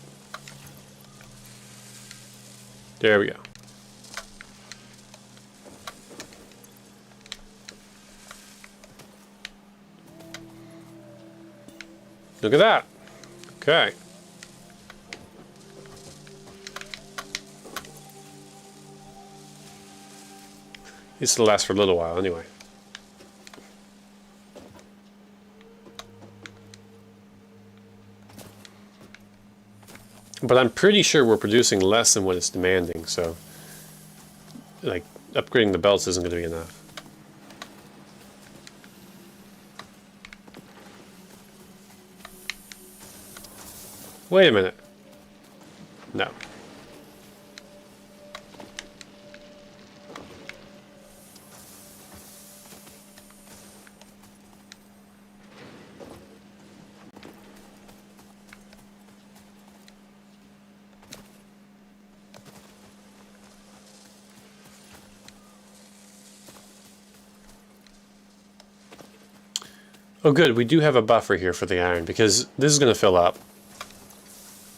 There we go. Look at that. Okay. This will last for a little while anyway. But I'm pretty sure we're producing less than what it's demanding, so like upgrading the belts isn't going to be enough. Wait a minute. No. Oh good, we do have a buffer here for the iron, because this is going to fill up.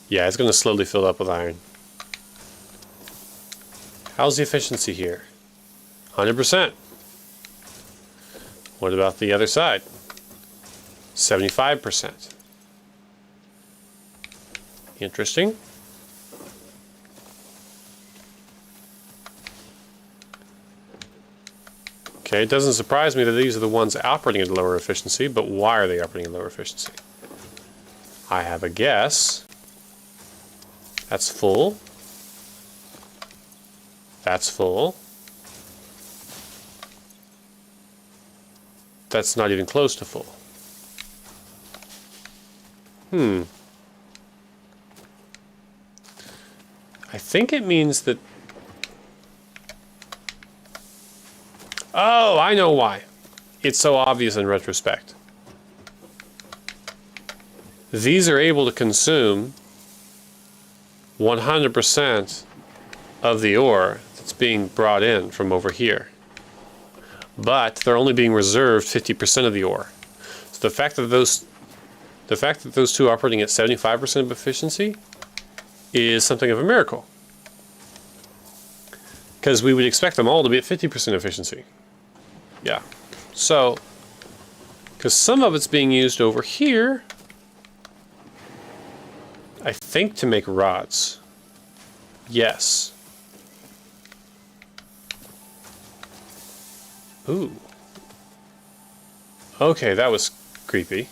Yeah, it's going to slowly fill up with iron. How's the efficiency here? 100%. What about the other side? 75%. Interesting. Okay, it doesn't surprise me that these are the ones operating at lower efficiency, but why are they operating at lower efficiency? I have a guess. That's full. That's full. That's not even close to full. I think it means that... Oh, I know why. It's so obvious in retrospect. These are able to consume 100% of the ore that's being brought in from over here. But they're only being reserved 50% of the ore. So the fact that those two are operating at 75% of efficiency is something of a miracle. Because we would expect them all to be at 50% efficiency. Yeah. So, because some of it's being used over here, I think to make rods. Yes. Ooh. Okay, that was creepy.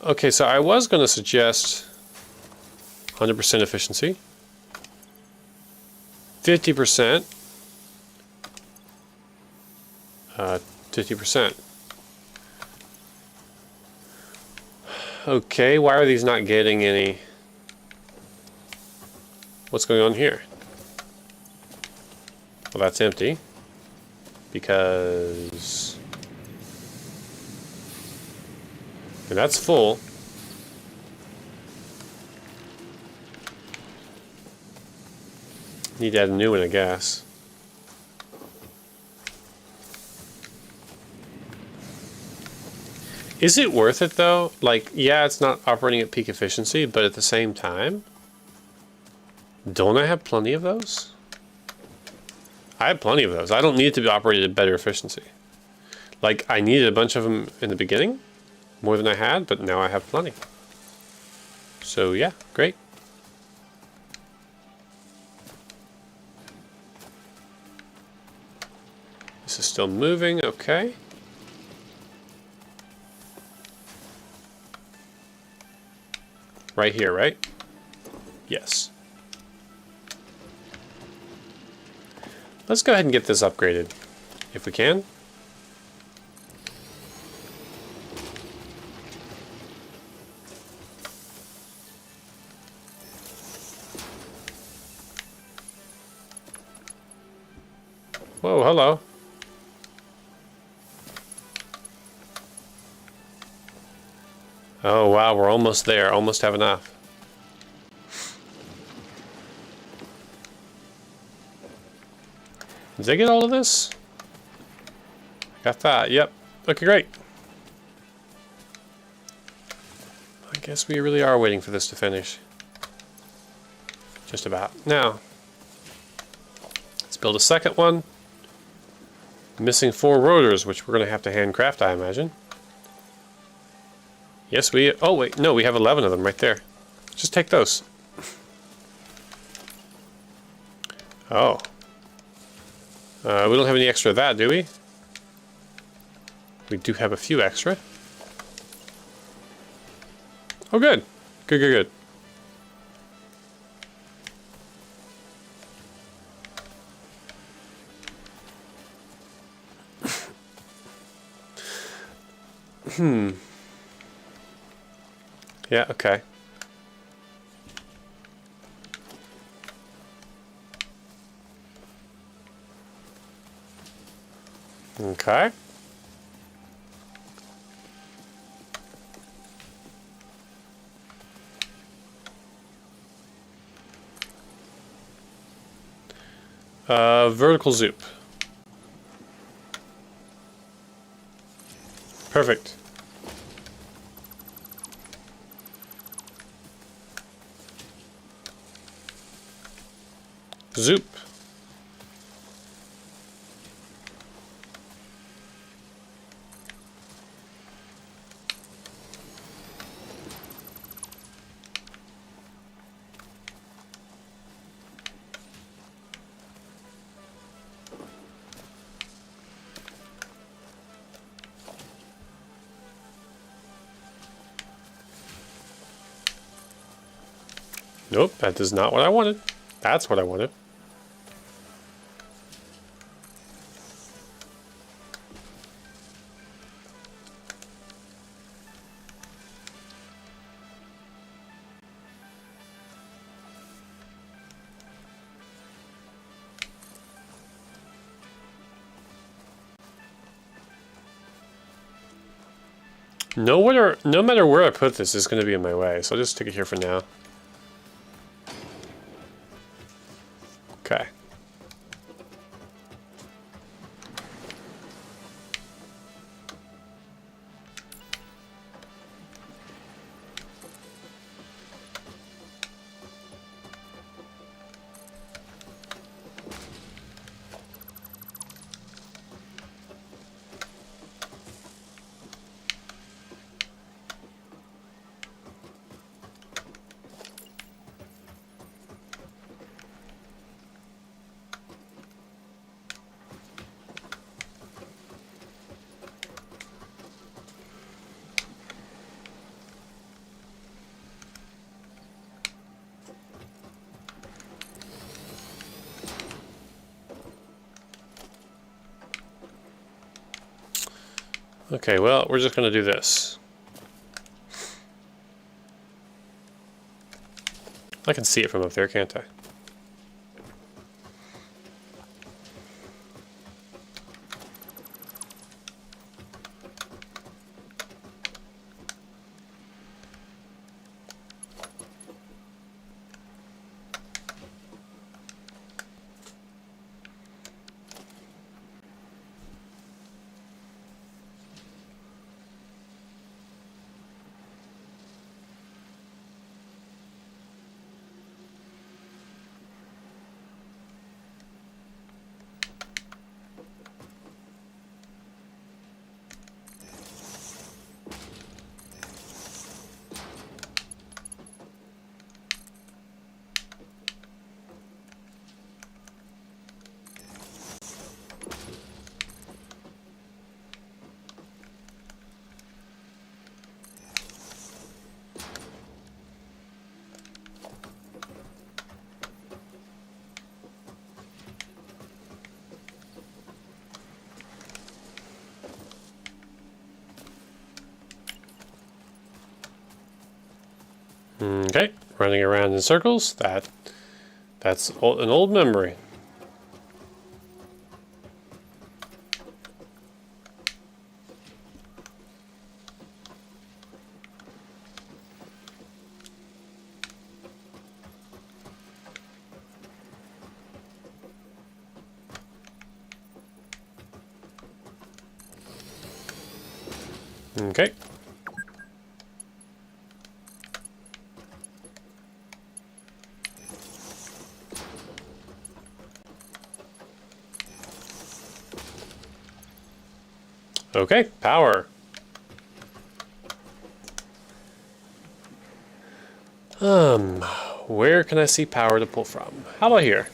Okay, so I was going to suggest 100% efficiency, 50%, 50%. Okay, why are these not getting any? What's going on here? Well, that's empty because, and that's full. Need to add a new one, I guess. Is it worth it though? Like, yeah, it's not operating at peak efficiency, but at the same time, don't I have plenty of those? I have plenty of those. I don't need to be operated at better efficiency. Like, I needed a bunch of them in the beginning, more than I had, but now I have plenty. So yeah, great. This is still moving, okay. Right here, right? Yes. Let's go ahead and get this upgraded, if we can. Whoa, hello. Oh wow, we're almost there, almost have enough. Did I get all of this? Got that, yep. Okay, great. I guess we really are waiting for this to finish. Just about. Now, let's build a second one. Missing 4 rotors, which we're going to have to handcraft, I imagine. Yes, we... Oh, wait. No, we have 11 of them right there. Just take those. Oh. We don't have any extra of that, do we? We do have a few extra. Oh, good. Good, good, good. Yeah, okay. Okay. Vertical zoop. Perfect. Zoop. Nope, that is not what I wanted. That's what I wanted. No matter where I put this, it's going to be in my way, so I'll just stick it here for now. Okay. Okay, well, we're just going to do this. I can see it from up there, can't I? Okay, running around in circles. That's an old memory. Okay. Okay, power. Where can I see power to pull from? How about here?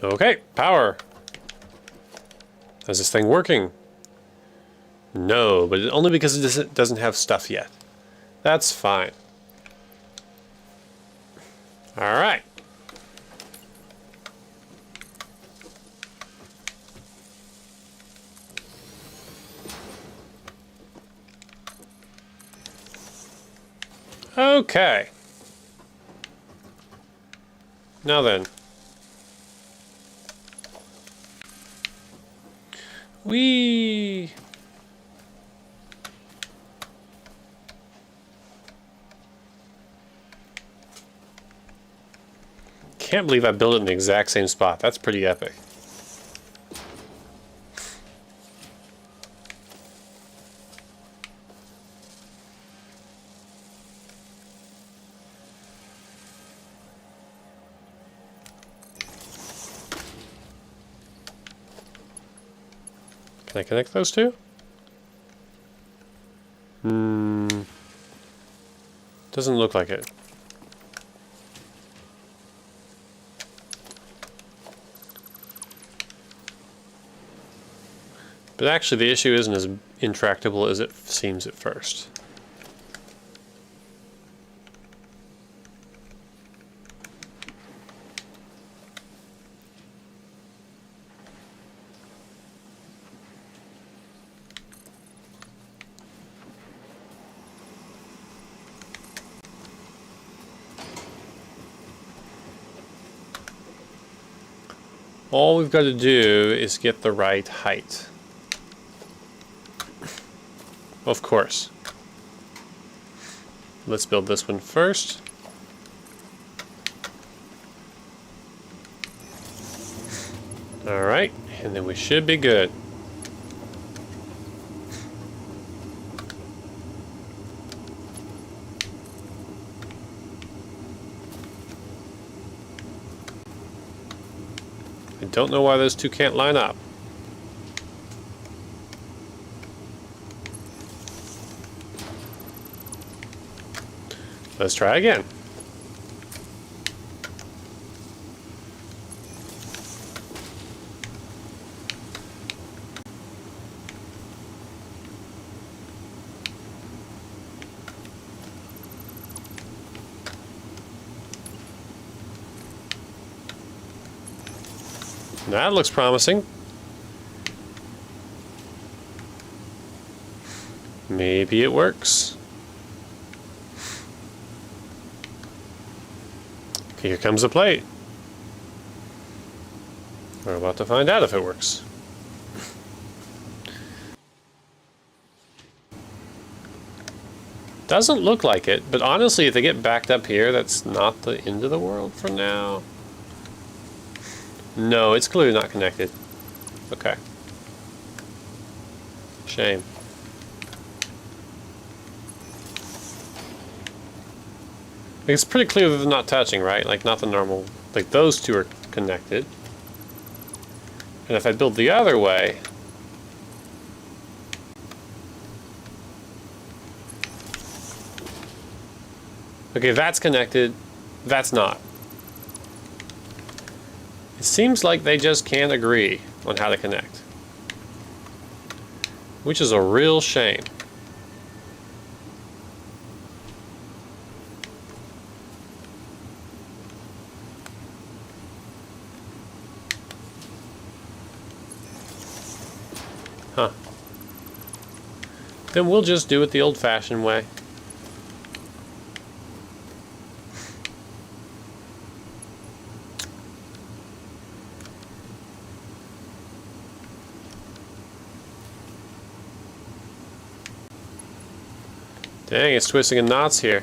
Okay, power. Is this thing working? No, but only because it doesn't have stuff yet. That's fine. All right. Okay. Now then. can't believe I built it in the exact same spot. That's pretty epic. Can I connect those two? Doesn't look like it. But actually the issue isn't as intractable as it seems at first. All we've got to do is get the right height. Of course. Let's build this one first. Alright, and then we should be good. I don't know why those two can't line up. Let's try again. That looks promising. Maybe it works. Okay, here comes the plate. We're about to find out if it works. Doesn't look like it, but honestly, if they get backed up here, that's not the end of the world for now. No, it's clearly not connected. Okay. Shame. It's pretty clear that they're not touching, right? Like, not the normal... Like, those two are connected. And if I build the other way... Okay, that's connected. That's not. It seems like they just can't agree on how to connect. Which is a real shame. Huh. Then we'll just do it the old-fashioned way. Dang, it's twisting in knots here.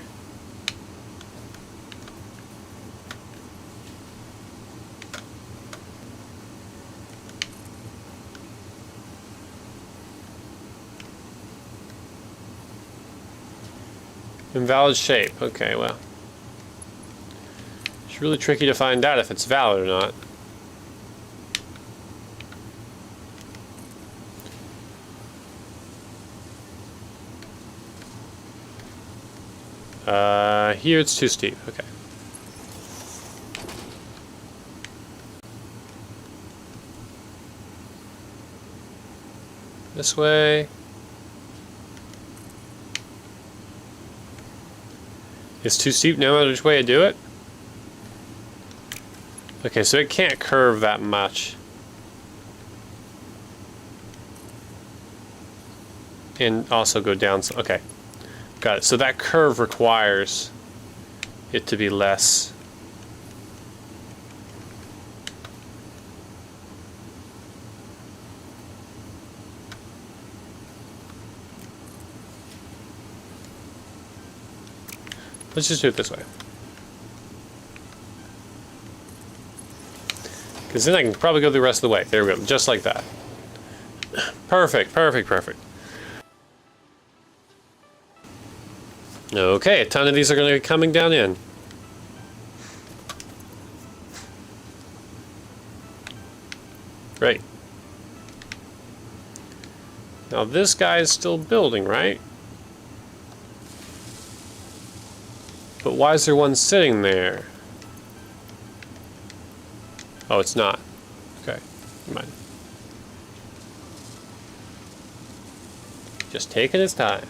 Invalid shape. Okay, well. It's really tricky to find out if it's valid or not. Here it's too steep. Okay. This way. It's too steep no matter which way I do it? Okay, so it can't curve that much. And also go down. Okay. Got it. So that curve requires it to be less. Let's just do it this way. Because then I can probably go the rest of the way. There we go, just like that. Perfect, perfect, perfect. Okay, a ton of these are going to be coming down in. Great. Now this guy is still building, right? But why is there one sitting there? Oh, it's not. Okay, never mind. Just taking its time.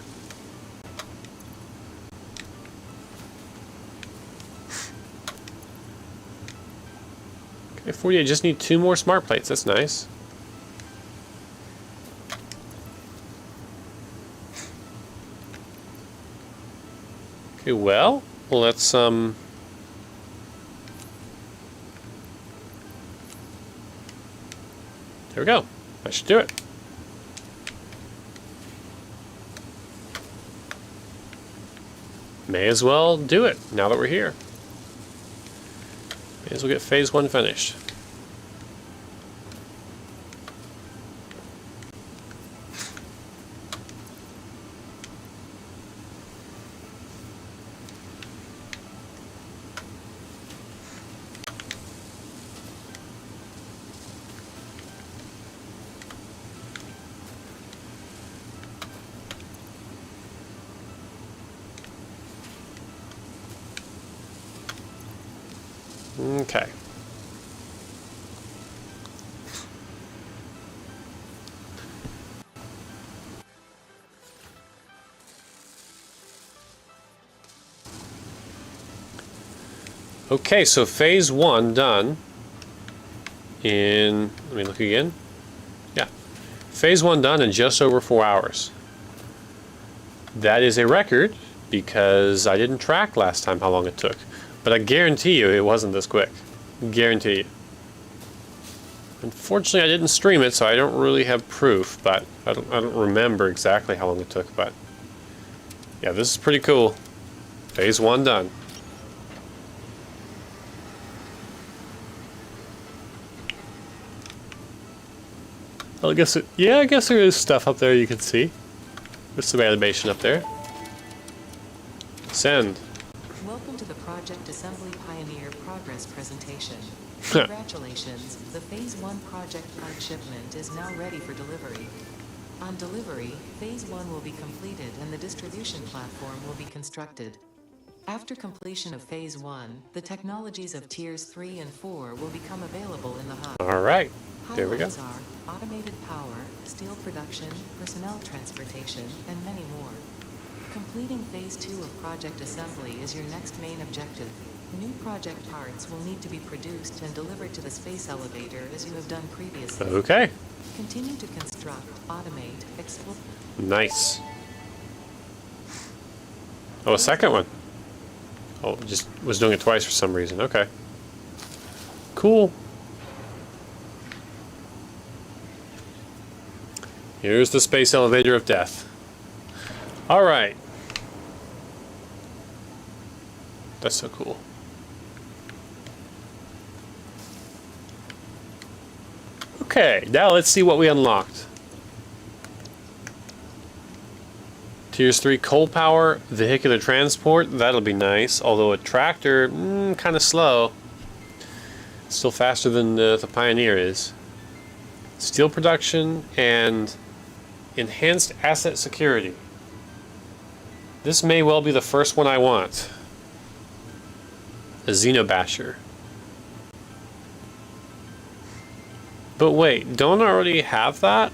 Okay, 48, just need 2 more smart plates, that's nice. Okay, well, let's, there we go. That should do it. May as well do it now that we're here. May as well get phase 1 finished. Okay. Okay, so phase 1 done in, let me look again. Yeah. Phase 1 done in just over 4 hours. That is a record because I didn't track last time how long it took. But I guarantee you it wasn't this quick. Guarantee you. Unfortunately, I didn't stream it, so I don't really have proof, but I don't remember exactly how long it took, but yeah, this is pretty cool. Phase 1 done. Well, I guess I guess there is stuff up there you can see. There's some animation up there. Send. Welcome to the Project Assembly Pioneer Progress presentation. Congratulations, the Phase 1 project part shipment is now ready for delivery. On delivery, Phase 1 will be completed and the distribution platform will be constructed. After completion of Phase 1, the technologies of Tiers 3 and 4 will become available in the hub. All right, there we go. Highlights are automated power, steel production, personnel transportation, and many more. Completing Phase 2 of Project Assembly is your next main objective. New project parts will need to be produced and delivered to the space elevator as you have done previously. Okay. Continue to construct, automate, explore. Nice. Oh, a second one. Oh, just was doing it twice for some reason. Okay. Cool. Here's the space elevator of death. All right. That's so cool. Okay, now let's see what we unlocked. Tiers 3 coal power, vehicular transport, that'll be nice. Although a tractor, kind of slow. Still faster than the Pioneer is. Steel production and enhanced asset security. This may well be the first one I want. A Xenobasher. But wait, don't I already have that?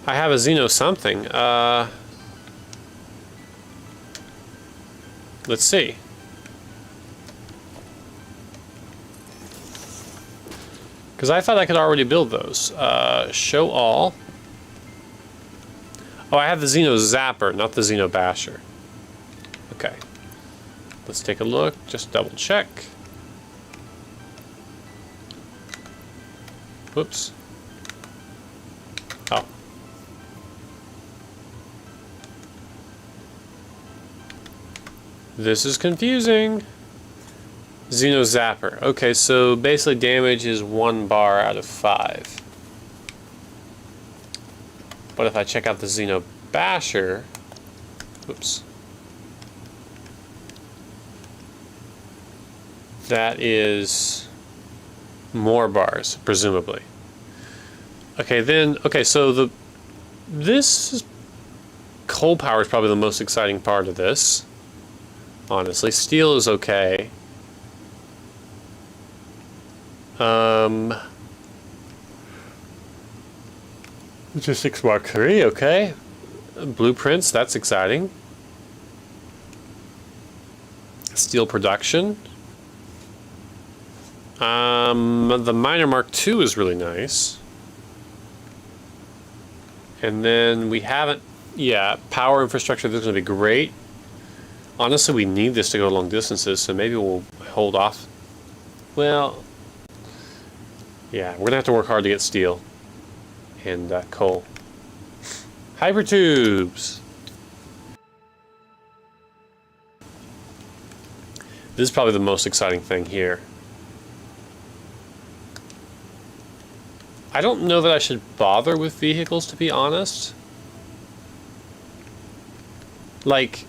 I have a Xeno something. Let's see. Because I thought I could already build those. Show all. Oh, I have the Xeno Zapper, not the Xeno Basher. Okay. Let's take a look, just double check. Whoops. Oh. This is confusing. Xeno Zapper. Okay, so basically damage is 1 bar out of 5. But if I check out the Xeno Basher, oops, that is more bars, presumably. Okay, then, okay, so this coal power is probably the most exciting part of this. Honestly, steel is okay. Logistics Mark 3, okay. Blueprints, that's exciting. Steel production. The Miner Mark 2 is really nice. And then we haven't, yeah, power infrastructure, this is going to be great. Honestly, we need this to go long distances, so maybe we'll hold off. Well, yeah, we're going to have to work hard to get steel and coal. Hypertubes! This is probably the most exciting thing here. I don't know that I should bother with vehicles, to be honest. Like,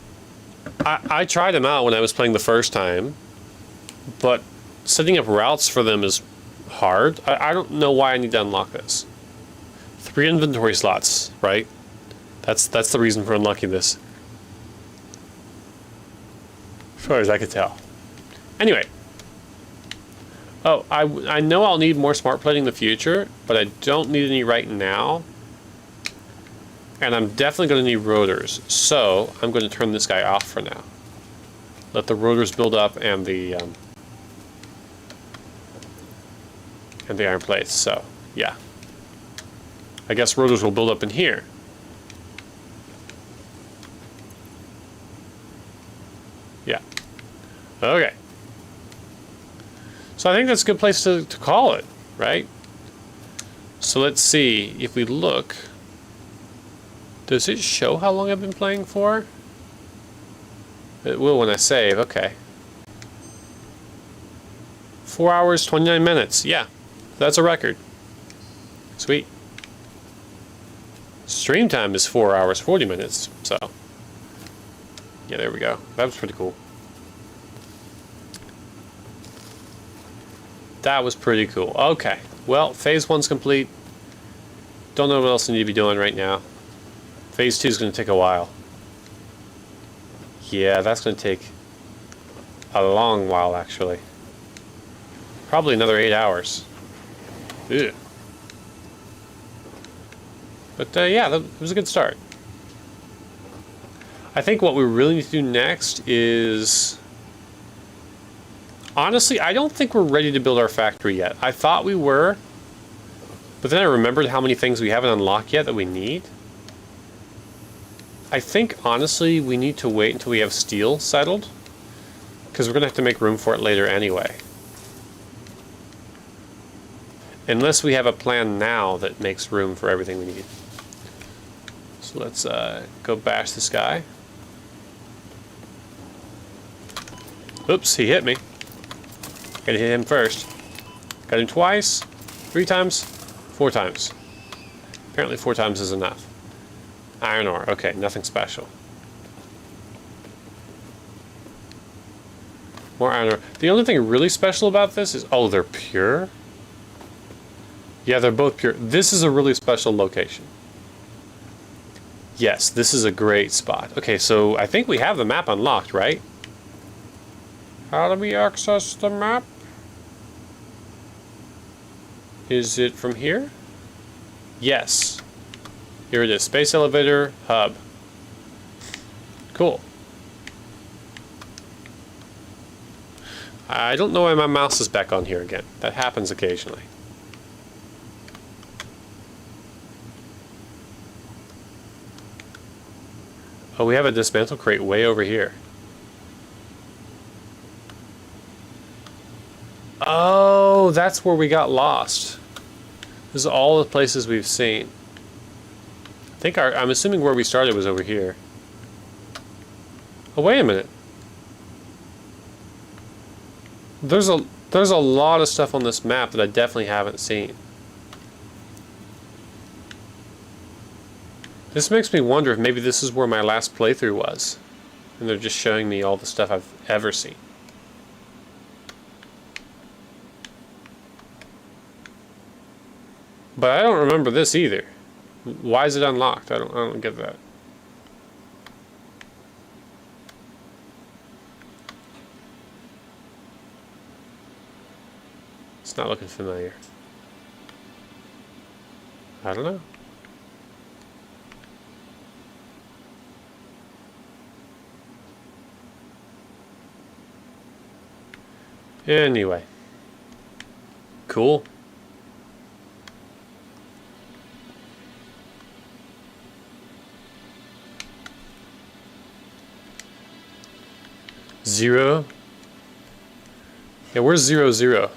I tried them out when I was playing the first time, but setting up routes for them is hard. I don't know why I need to unlock this. 3 inventory slots, right? That's the reason for unlocking this. As far as I could tell. Anyway. Oh, I know I'll need more smart plating in the future, but I don't need any right now. And I'm definitely going to need rotors, so I'm going to turn this guy off for now. Let the rotors build up and the iron plates, so yeah. I guess rotors will build up in here. Yeah. Okay. So I think that's a good place to call it, right? So let's see, if we look, does it show how long I've been playing for? It will when I save, okay. 4 hours, 29 minutes, yeah, that's a record. Sweet. Stream time is 4 hours, 40 minutes, so. Yeah, there we go, that was pretty cool. That was pretty cool. Okay, well, phase 1's complete. Don't know what else I need to be doing right now. Phase 2 is going to take a while. Yeah, that's going to take a long while, actually. Probably another 8 hours. Ugh. But yeah, that was a good start. I think what we really need to do next is... Honestly, I don't think we're ready to build our factory yet. I thought we were, but then I remembered how many things we haven't unlocked yet that we need. I think, honestly, we need to wait until we have steel settled, because we're going to have to make room for it later anyway. Unless we have a plan now that makes room for everything we need. So let's go bash this guy. Oops, he hit me. Gotta hit him first. Got him twice, 3 times, 4 times. Apparently 4 times is enough. Iron ore, okay, nothing special. More iron ore. The only thing really special about this is, oh, they're pure? Yeah, they're both pure. This is a really special location. Yes, this is a great spot. Okay, so I think we have the map unlocked, right? How do we access the map? Is it from here? Yes. Here it is. Space elevator hub. Cool. I don't know why my mouse is back on here again. That happens occasionally. Oh, we have a dismantle crate way over here. Oh, that's where we got lost. This is all the places we've seen. I think I'm assuming where we started was over here. Oh, wait a minute. There's a lot of stuff on this map that I definitely haven't seen. This makes me wonder if maybe this is where my last playthrough was. And they're just showing me all the stuff I've ever seen. But I don't remember this either. Why is it unlocked? I don't get that. It's not looking familiar. I don't know. Anyway. Cool. Zero. Yeah, where's 0, 0?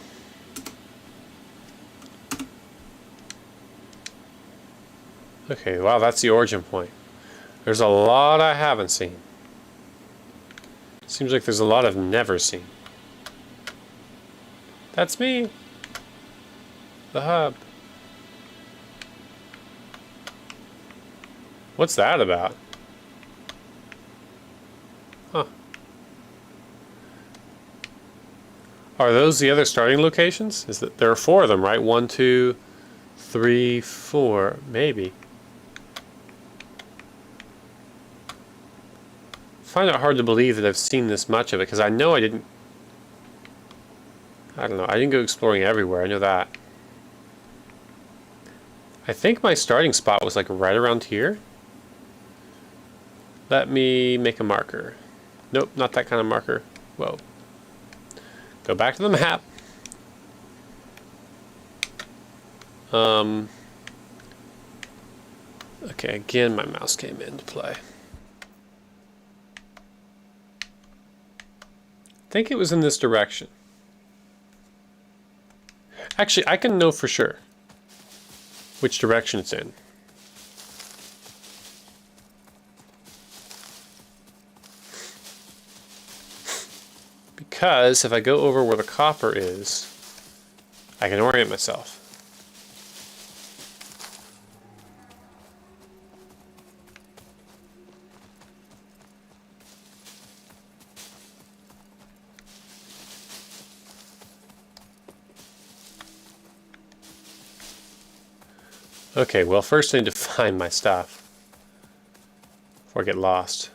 Okay, wow, that's the origin point. There's a lot I haven't seen. Seems like there's a lot I've never seen. That's me. The hub. What's that about? Huh. Are those the other starting locations? Is that there are 4 of them, right? 1, 2, 3, 4, maybe. I find it hard to believe that I've seen this much of it, because I know I didn't. I don't know. I didn't go exploring everywhere. I know that. I think my starting spot was like right around here. Let me make a marker. Nope, not that kind of marker. Whoa. Go back to the map. Okay, again my mouse came into play. I think it was in this direction. Actually, I can know for sure which direction it's in. Because if I go over where the copper is, I can orient myself. Okay, well, first I need to find my stuff before I get lost.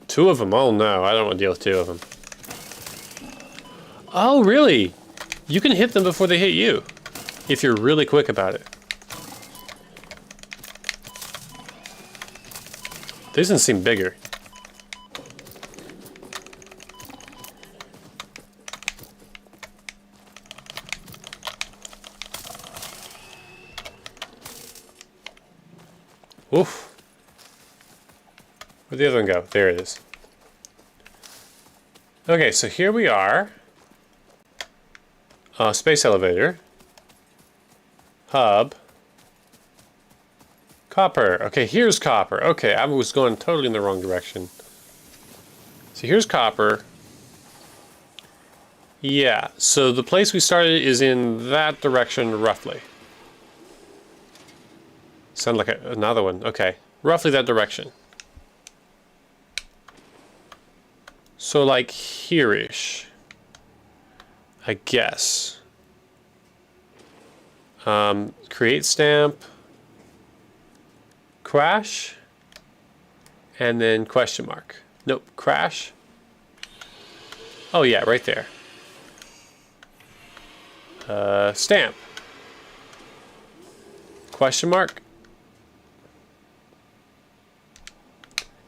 Two of them? Oh no, I don't want to deal with 2 of them. Oh, really? You can hit them before they hit you, if you're really quick about it. These ones seem bigger. Oof. Where'd the other one go? There it is. Okay, so here we are. Space elevator. Hub. Copper. Okay, here's copper. Okay, I was going totally in the wrong direction. So here's copper. Yeah, so the place we started is in that direction, roughly. Sound like another one. Okay, roughly that direction. So like here-ish, I guess. Create stamp, crash, and then question mark. Nope, crash. Oh yeah, right there. Stamp. Question mark.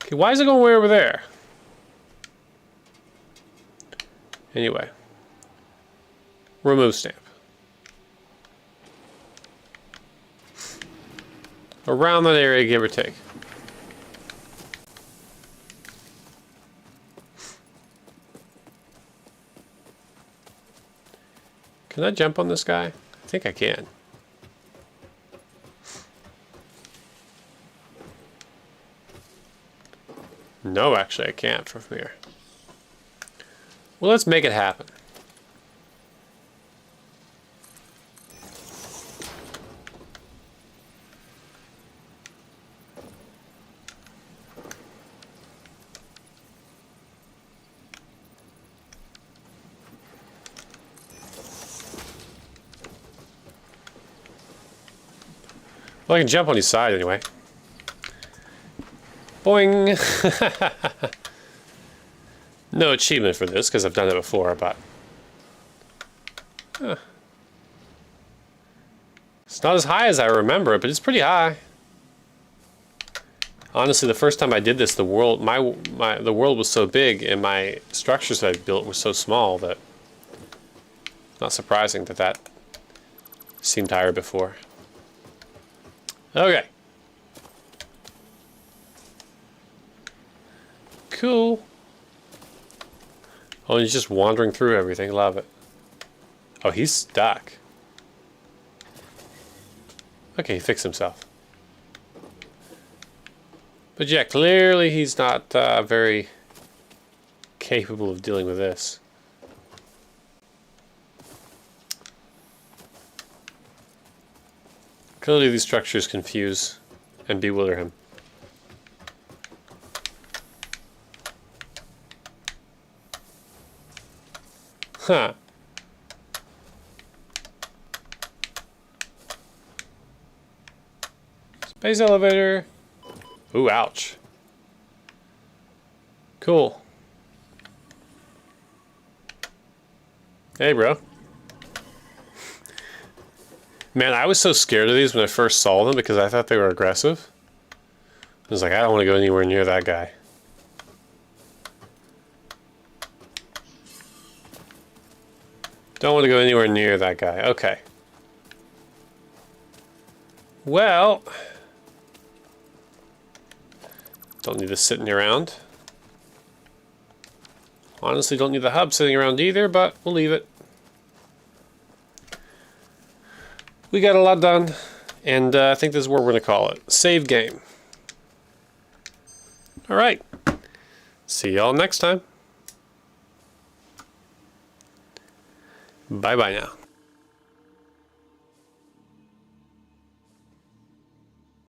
Okay, why is it going way over there? Anyway. Remove stamp. Around that area, give or take. Can I jump on this guy? I think I can. No, actually, I can't from here. Well, let's make it happen. Well, I can jump on his side anyway. Boing! No achievement for this, because I've done it before, but... It's not as high as I remember it, but it's pretty high. Honestly, the first time I did this, the world was so big, and my structures that I built were so small that... Not surprising that that seemed higher before. Okay. Cool. Oh, he's just wandering through everything. Love it. Oh, he's stuck. Okay, he fixed himself. But yeah, clearly he's not very capable of dealing with this. Clearly these structures confuse and bewilder him. Huh. Space elevator. Ooh, ouch. Cool. Hey, bro. Man, I was so scared of these when I first saw them because I thought they were aggressive. I was like, I don't want to go anywhere near that guy. Don't want to go anywhere near that guy. Okay. Well, don't need this sitting around. Honestly, don't need the hub sitting around either, but we'll leave it. We got a lot done, and I think this is what we're going to call it. Save game. All right. See y'all next time. Bye-bye now.